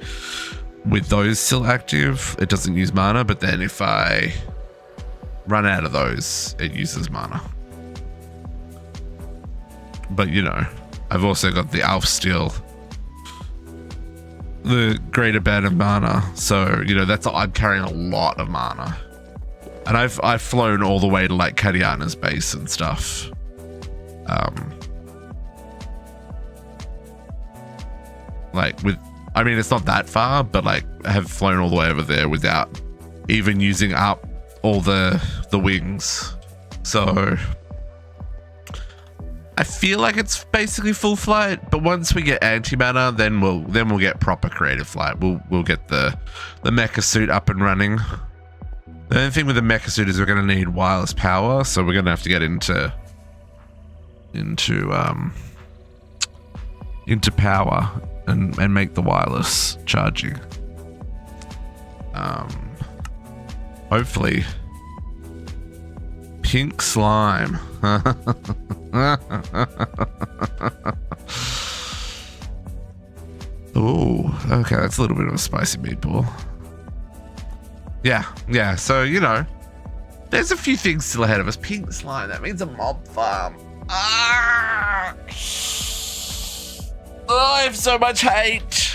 with those still active, it doesn't use mana. But then if I run out of those, it uses mana. But you know, I've also got the Alf Steel, the greater band of mana. So you know, I'm carrying a lot of mana. And I've flown all the way to like Kadiana's base and stuff. I mean, it's not that far, but like I have flown all the way over there without even using up all the wings. So I feel like it's basically full flight, but once we get antimatter, then we'll get proper creative flight. We'll get the mecha suit up and running. The only thing with the mecha suit is we're going to need wireless power, so we're going to have to get into power and make the wireless charging. Hopefully, pink slime. Oh, okay, that's a little bit of a spicy meatball. Yeah, so, you know, there's a few things still ahead of us. Pink slime, that means a mob farm. Ah! Oh, I have so much hate.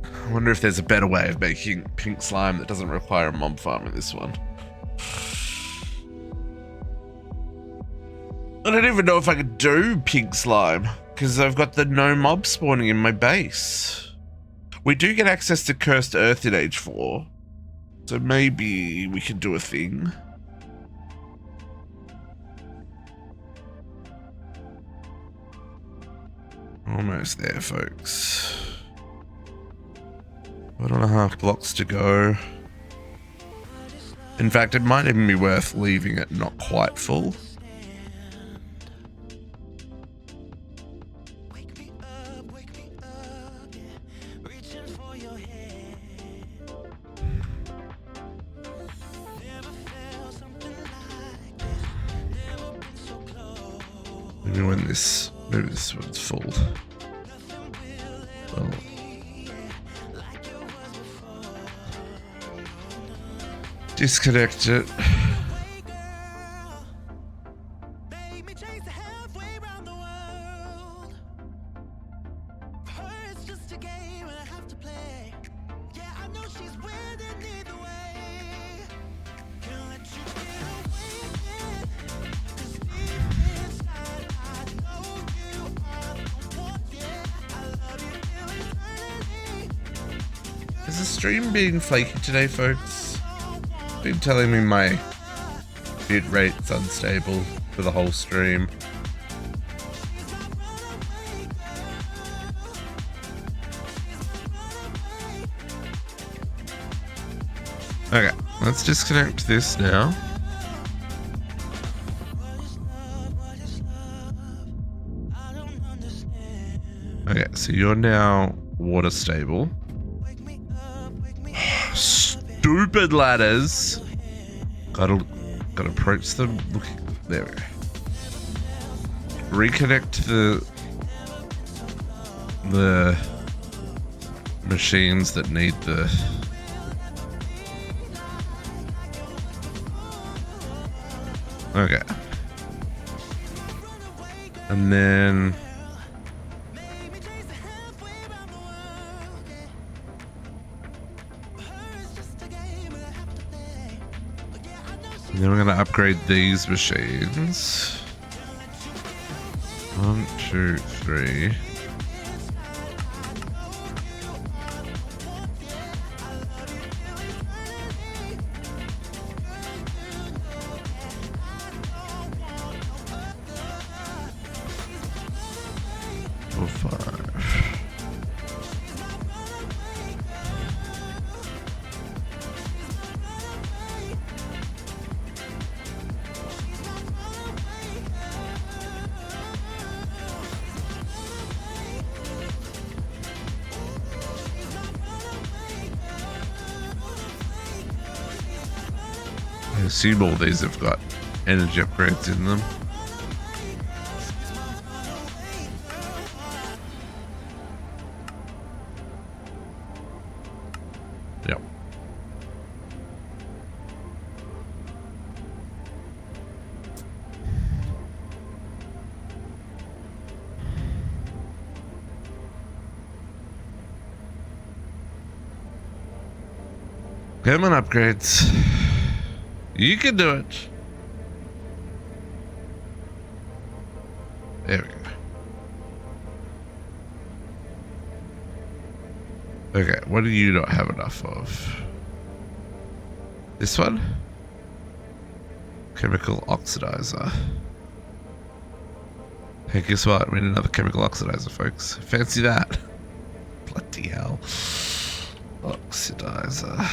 I wonder if there's a better way of making pink slime that doesn't require a mob farm in this one. I don't even know if I could do pink slime because I've got the no mob spawning in my base. We do get access to Cursed Earth in Age 4, so maybe we can do a thing. Almost there, folks. 1.5 blocks to go. In fact, it might even be worth leaving it not quite full. Maybe this one's full. Well, disconnect it. Is the stream being flaky today, folks? It's been telling me my bit rate's unstable for the whole stream. Okay, let's disconnect this now. Okay, so you're now water stable. Stupid ladders. Gotta approach them. Look, there we go. Reconnect the machines that need the. Okay. And then. And then we're going to upgrade these machines. 1, 2, 3. Four, 5. I assume all these have got energy upgrades in them. Yep. Come on, upgrades. You can do it. There we go. Okay, what do you not have enough of? This one? Chemical oxidizer. Hey, guess what? We need another chemical oxidizer, folks. Fancy that. Bloody hell. Oxidizer.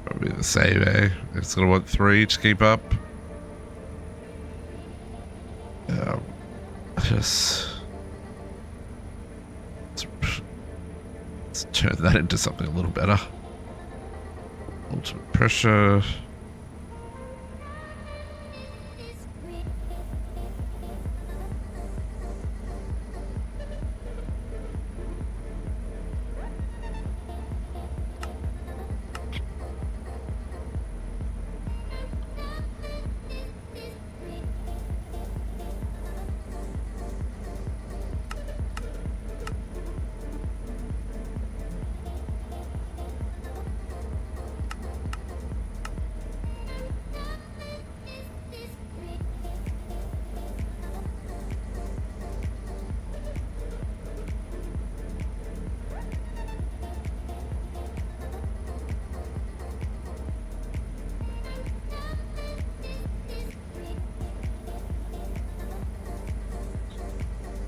Probably the same, eh? It's gonna want 3 to keep up. Just let's turn that into something a little better. Ultimate pressure.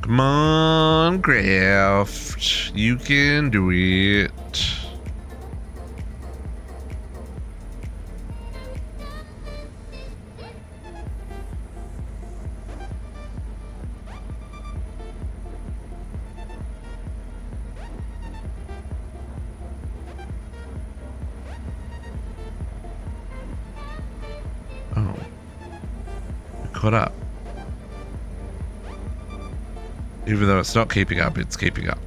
Come on, Craft. You can do it. Oh. Caught up. Even though it's not keeping up, it's keeping up.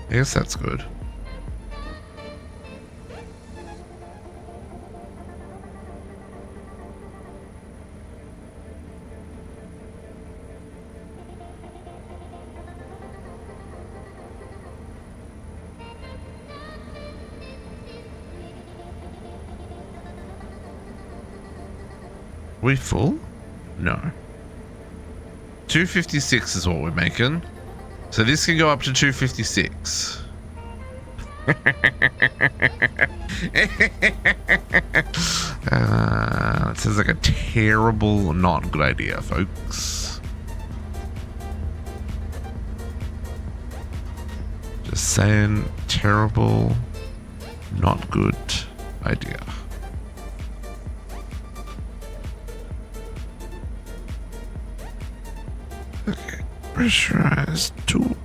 I guess that's good. we full? No. 256 is what we're making. So this can go up to 256. It sounds like a terrible, not good idea, folks. Just saying, terrible, not good idea. Okay, pressurized tube.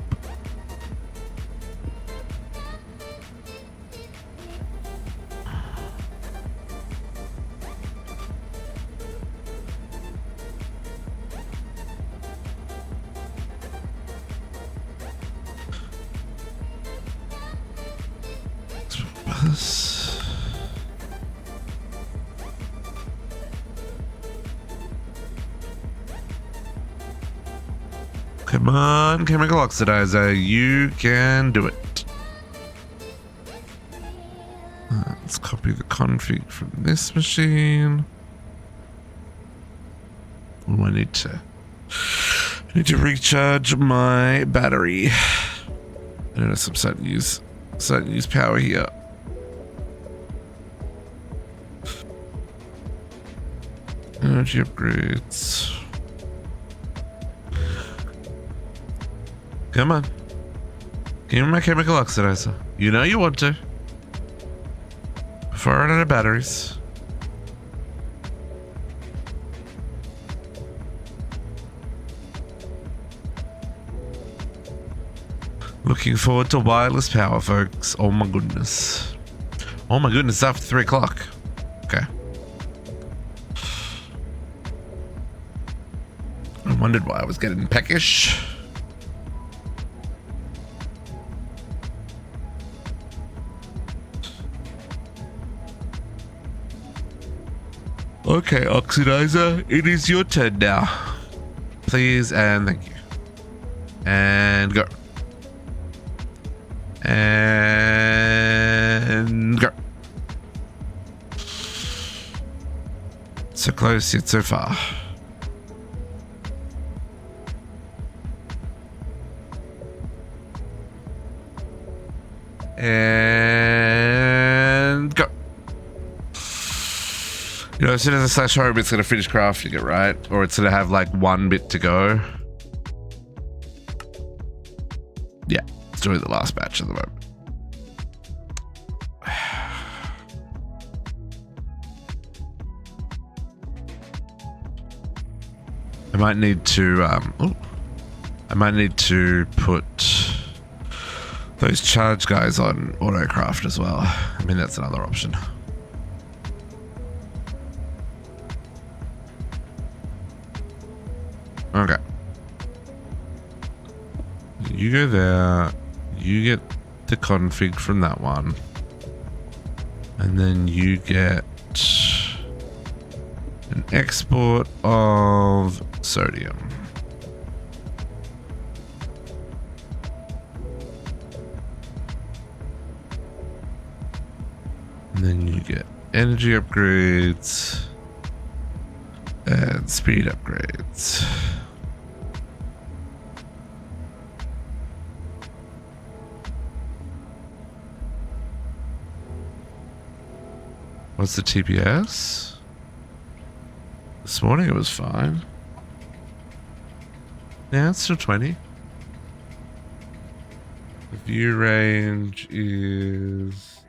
Come on, chemical oxidizer, you can do it. Let's copy the config from this machine. Oh, I need to recharge my battery. I notice I'm starting to use power here. Energy upgrades. Come on. Give me my chemical oxidizer. You know you want to. Before I run out of batteries. Looking forward to wireless power, folks. Oh my goodness. Oh my goodness, after 3 o'clock. Okay. I wondered why I was getting peckish. Okay, oxidizer, it is your turn now. Please and thank you. And go. And go. So close yet so far. And go. You know, as soon as I slash home, it's going to finish crafting it, right? Or it's going to have like 1 bit to go. Yeah, it's doing the last batch at the moment. I might need to put those charge guys on autocraft as well. I mean, that's another option. Okay. You go there. You get the config from that one. And then you get an export of sodium. And then you get energy upgrades and speed upgrades. What's the TPS? This morning it was fine. Yeah, it's still 20. The view range is...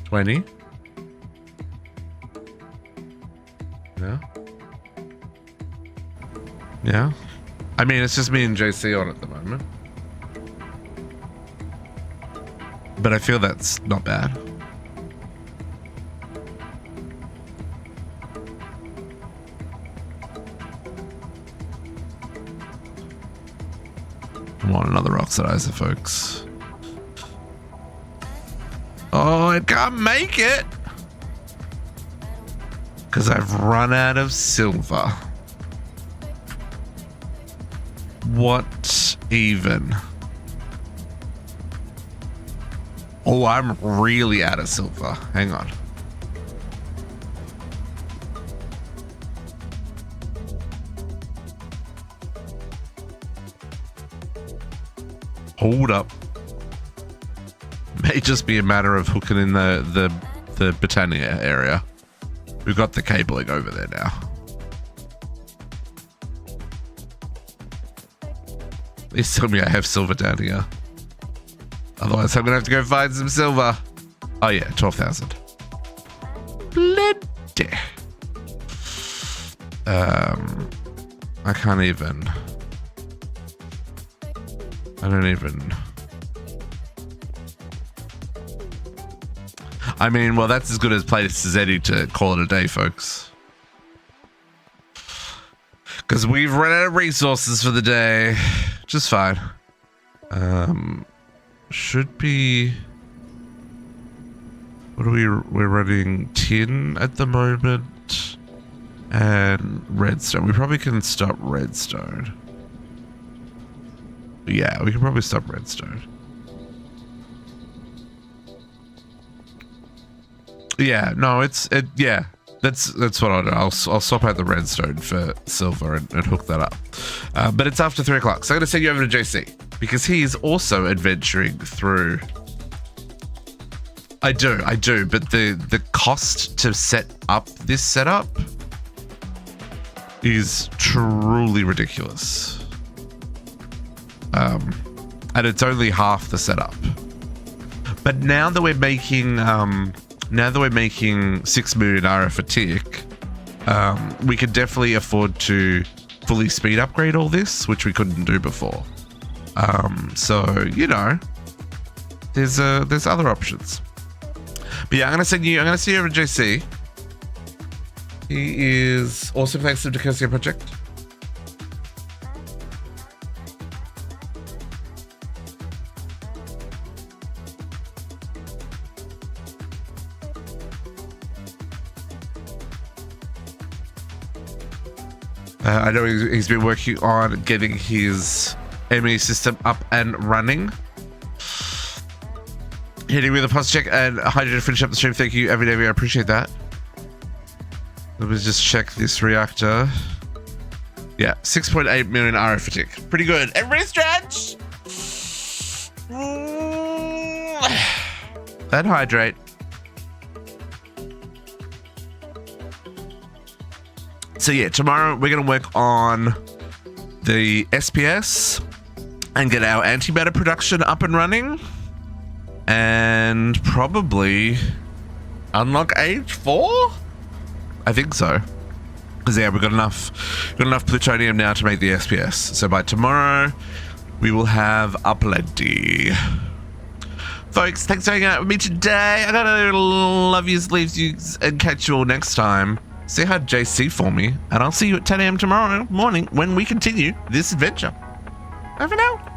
$20. Yeah. Yeah. I mean, it's just me and JC on at the moment. But I feel that's not bad. I want another oxidizer, folks. Oh, I can't make it! Because I've run out of silver. What even? Oh, I'm really out of silver. Hang on. Hold up. May just be a matter of hooking in the Britannia area. We've got the cabling over there now. Please tell me I have silver down here. Otherwise, I'm gonna have to go find some silver. Oh yeah, 12,000. Plenty. I can't even. I don't even. I mean, well, that's as good as place as any to call it a day, folks. Because we've run out of resources for the day. Just fine. Should be. What are we? We're running tin at the moment, and redstone. We probably can stop redstone. Yeah, we can probably stop redstone. Yeah, no, yeah. That's what I'll do. I'll swap out the redstone for silver and hook that up. But it's after 3 o'clock, so I'm gonna send you over to JC because he's also adventuring through. I do, but the cost to set up this setup is truly ridiculous. And it's only half the setup. But now that we're making 6 million RF a tick, we could definitely afford to fully speed upgrade all this, which we couldn't do before. So you know, there's other options. But yeah, I'm gonna send you over to JC. He is also thanks to the Decursio Project. I know he's been working on getting his ME system up and running. Hitting with a pulse check and hydrogen to finish up the stream. Thank you, every day. I appreciate that. Let me just check this reactor. Yeah, 6.8 million RF fatigue. Pretty good. Everybody stretch. And hydrate. So yeah, tomorrow we're going to work on the SPS and get our antimatter production up and running, and probably unlock age 4. I think so, because yeah, we've got enough plutonium now to make the SPS. So by tomorrow, we will have a plenty. Folks, thanks for hanging out with me today. I gotta love yous, leaves yous, and catch you all next time. Say hi to JC for me, and I'll see you at 10 AM tomorrow morning when we continue this adventure. Over now.